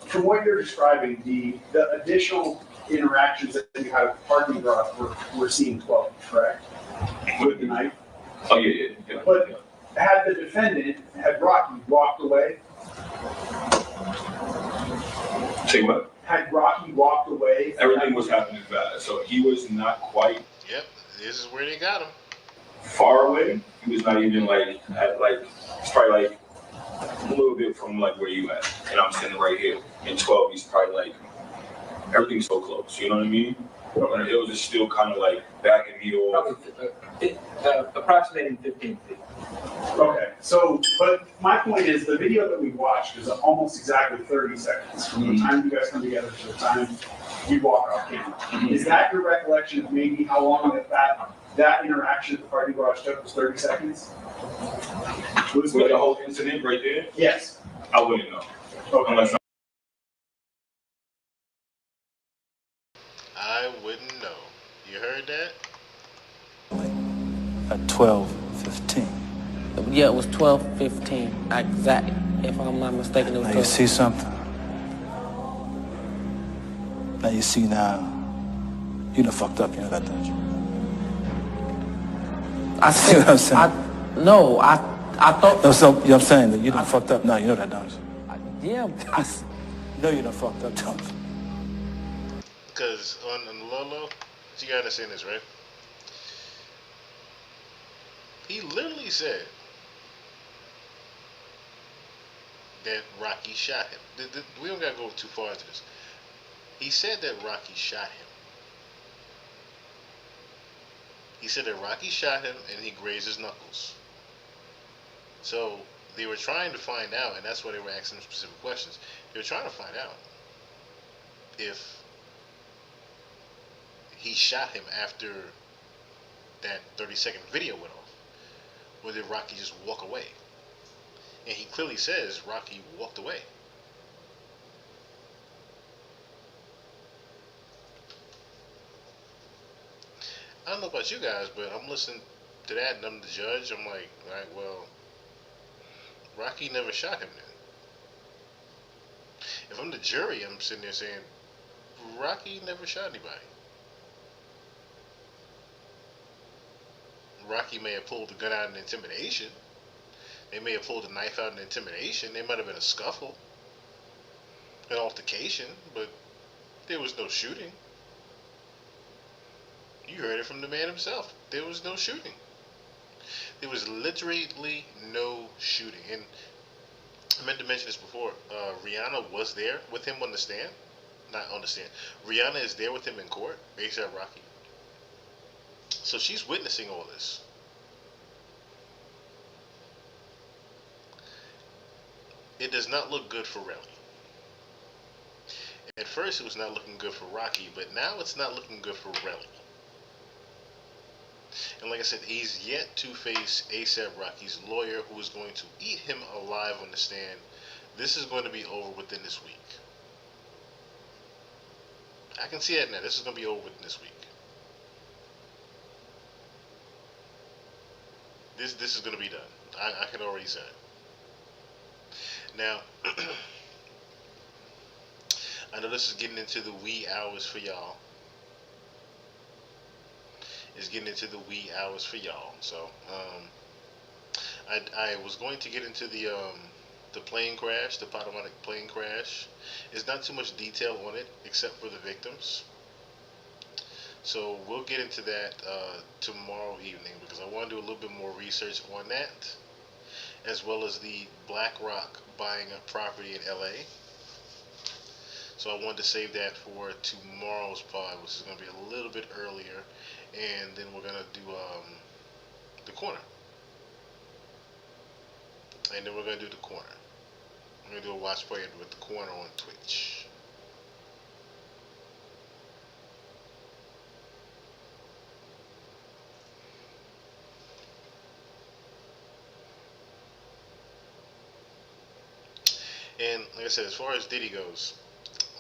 Speaker 12: From what you're describing, the additional interactions that you had at the parking garage were seen 12, correct? With the knife?
Speaker 14: Oh, yeah.
Speaker 12: But had the defendant, had Rocky walked away?
Speaker 14: Say what?
Speaker 12: Had Rocky walked away?
Speaker 14: Everything was happening fast, so he was not quite.
Speaker 6: Yep, this is where they got him.
Speaker 14: Far away. He was not even like at it's probably like a little bit from like where you at, and I'm sitting right here. In 12, he's probably like everything's so close. You know what I mean? But it was just still kind of like backing me off.
Speaker 13: Approximating 15 feet.
Speaker 12: Okay, so, but my point is the video that we watched is almost exactly 30 seconds from the time you guys come together to the time you walk off camera. Is that your recollection of maybe how long that interaction at the party garage took was 30 seconds?
Speaker 14: With the whole incident right there?
Speaker 12: Yes.
Speaker 14: I wouldn't know.
Speaker 12: Okay.
Speaker 14: Unless
Speaker 6: I wouldn't know. You heard that?
Speaker 15: At 12:15.
Speaker 16: Yeah, it was 12:15. Exactly. If I'm not mistaken, it was
Speaker 15: Now
Speaker 16: 12.
Speaker 15: you see something. Now you see now. You done fucked up, you know that, don't you?
Speaker 16: I
Speaker 15: see what I'm saying?
Speaker 16: I thought.
Speaker 15: No, so, you know what I'm saying? That you done fucked up. No, you know that, don't you?
Speaker 16: Yeah,
Speaker 15: You know you done fucked up, don't you?
Speaker 6: Because on the low, you gotta understand this, right? He literally said that Rocky shot him. We don't gotta go too far into this. He said that Rocky shot him. He said that Rocky shot him and he grazed his knuckles. So they were trying to find out, and that's why they were asking him specific questions. They were trying to find out if he shot him after that 30-second video went off. Or did Rocky just walk away? And he clearly says Rocky walked away. I don't know about you guys, but I'm listening to that and I'm the judge. I'm like, all right, well, Rocky never shot him then. If I'm the jury, I'm sitting there saying, Rocky never shot anybody. Rocky may have pulled the gun out in intimidation. They may have pulled the knife out in intimidation. There might have been a scuffle, an altercation, but there was no shooting. You heard it from the man himself. There was no shooting. There was literally no shooting. And I meant to mention this before. Rihanna was there with him on the stand. Not on the stand. Rihanna is there with him in court. A$AP Rocky. So she's witnessing all this. It does not look good for Relly. At first it was not looking good for Rocky, but now it's not looking good for Relly. And like I said, he's yet to face A$AP Rocky's lawyer, who is going to eat him alive on the stand. This is going to be over within this week. I can see that now. This is going to be over within this week. This is going to be done. I can already say it. Now, I know this is getting into the wee hours for y'all. It's getting into the wee hours for y'all. So, I was going to get into the plane crash, the Potomac plane crash. There's not too much detail on it, except for the victims. So we'll get into that tomorrow evening, because I want to do a little bit more research on that, as well as the BlackRock buying a property in LA. So I wanted to save that for tomorrow's pod, which is going to be a little bit earlier, and then we're going to do the corner. And then we're going to do the corner. We're going to do a watch party with the corner on Twitch. And like I said, as far as Diddy goes,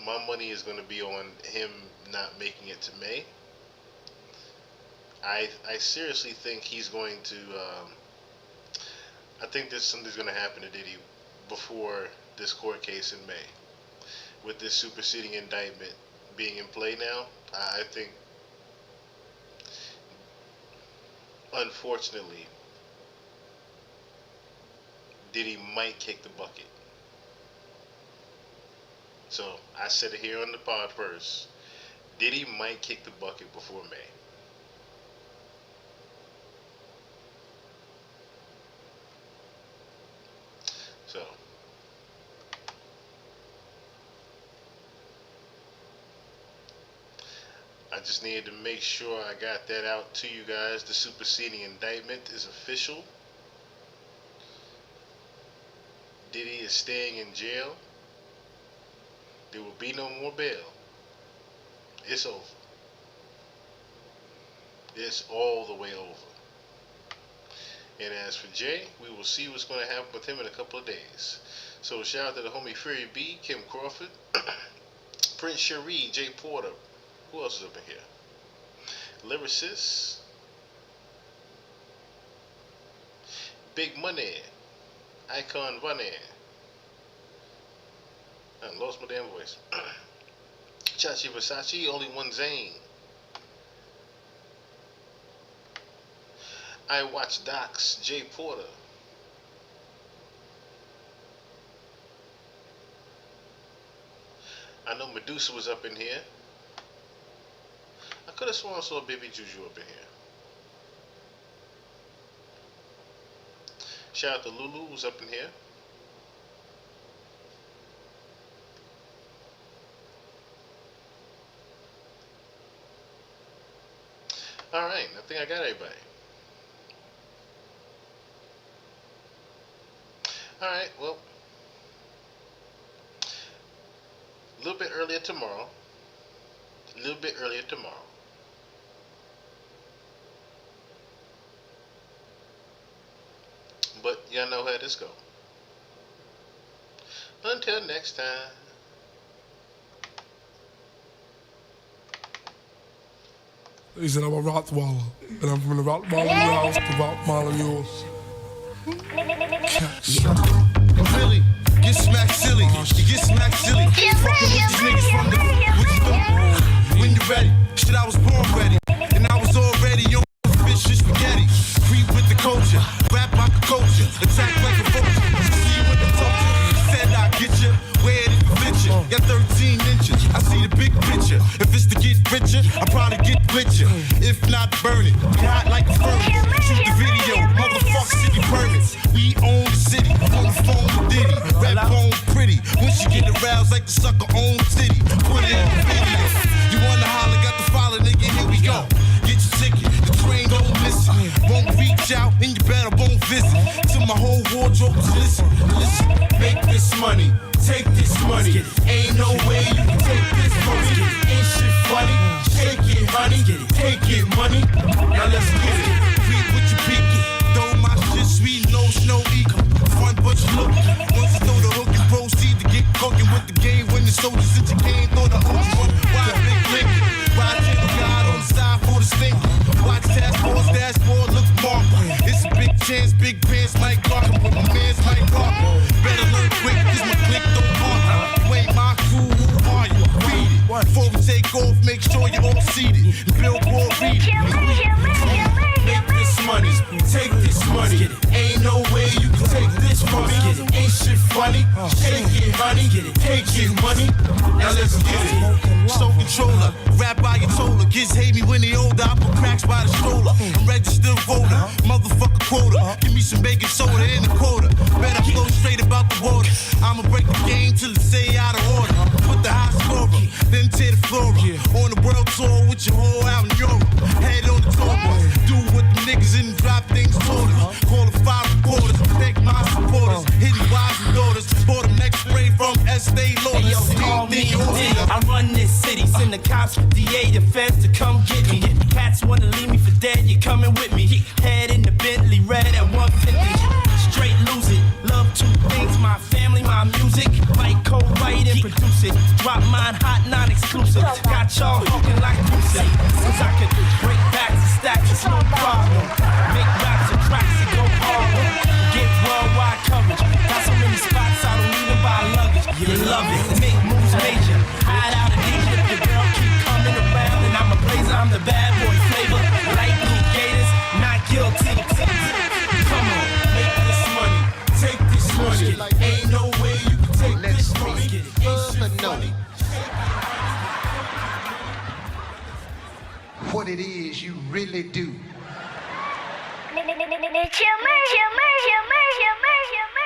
Speaker 6: my money is going to be on him not making it to May. I seriously think he's going to. I think something's going to happen to Diddy before this court case in May. With this superseding indictment being in play now, I think, unfortunately, Diddy might kick the bucket. So I said it here on the pod first. Diddy might kick the bucket before May. So I just needed to make sure I got that out to you guys. The superseding indictment is official. Diddy is staying in jail. There will be no more bail. It's over. It's all the way over. And as for Jay, we will see what's going to happen with him in a couple of days. So shout out to the homie Fury B, Kim Crawford, Prince Cherie, Jay Porter. Who else is up in here? Lyricist, Big Money, Icon Bunny. I lost my damn voice. Chachi Versace, Only One Zane. I Watch Docs, Jay Porter. I know Medusa was up in here. I could have sworn I saw Baby Juju up in here. Shout out to Lulu who's up in here. Alright, I think I got everybody. Alright, well, a little bit earlier tomorrow. But y'all know how this go. Until next time.
Speaker 1: He said I'm a Rottweiler, and I'm from the Rottweiler house to Rottweiler yours.
Speaker 2: Really, get smacked silly. You get smacked silly. Fucking with these niggas from the. What you doing? When you ready? Shit, I was born ready. And I was already on fish and spaghetti. Creep with the culture. Rap like a culture. Attack like a vulture. See you in the culture. Said I get you. Where did it fit you? Got 13 inches. I see the big picture. If it's to get richer, I probably get richer. If not, burn it. Be hot like a furnace. Shoot the video. Motherfucker city permits. We own the city. On the phone with Diddy. Rap on pretty. When she get aroused like the sucker own city. Put it in the video. You wanna holler, got the follow, nigga, here we go. Get your ticket, the train don't miss it. Won't reach out, and you better won't visit. To my whole wardrobe, listen, make this money, take this money. Ain't no way you can take this money. Ain't shit funny, shake it, honey, take it, money. Now let's get it, read what you picky. Though my shit sweet, no snow equal. Front but you look, once you throw the hook and proceed to get cooking with the game. When the soldiers in your game, throw the hooks, wide big lick. Ride to the God on the side for the stink. Watch task force, dashboard, look marked. It's a big chance, big pants, Mike Clark. But my man's Mike Clark. Better learn quick, cause my click don't mark. You ain't my crew, who are you? Read it. Before we take off, make sure you're all seated. The billboard read it. Make this money, take this money. Ain't no way you can take this from me. Ain't shit funny, shake it, honey. Take it, money. Now let's get it. So controller, rap by your toller. Kids hate me when they older. I put cracks by the stroller. I'm registered voter, motherfucker quota. Give me some baking soda in the quota. Bet I flow straight about the water. I'ma break the game till it's say out of order. Put the high scorer, then tear the floor up. On the world tour with your whole out in Europe. Head on the tour bus. Do what the niggas in the drop things told us. Call the 5 reporters, thank my supporters. Hitting wives and daughters. Bought a next spray from Estee Lauder.
Speaker 4: Hey, yo, call me Diddy. I run this city. Send the cops, DA, the feds to come get me. Cats wanna leave me for dead, you coming with me. Head in the Bentley, red at 150. straight lose it. Love two things, my family, my music. Might co-write and produce it. Drop mine hot, non-exclusive. Got y'all talking like music. Cause I could break backs and stacks, it's no problem. Make raps and tracks and go hard. Get worldwide coverage. Got so many spots, I don't even buy luggage. You love it, make moves major. Hide out in Egypt, your girl keep coming around. And I'm a blazer, I'm the bad boy flavor. Lightning gators, not guilty. Come on, make this money, take this money. Ain't no way you can take this money. Get it, ain't funny.
Speaker 5: What it is you really do.
Speaker 17: It's your man.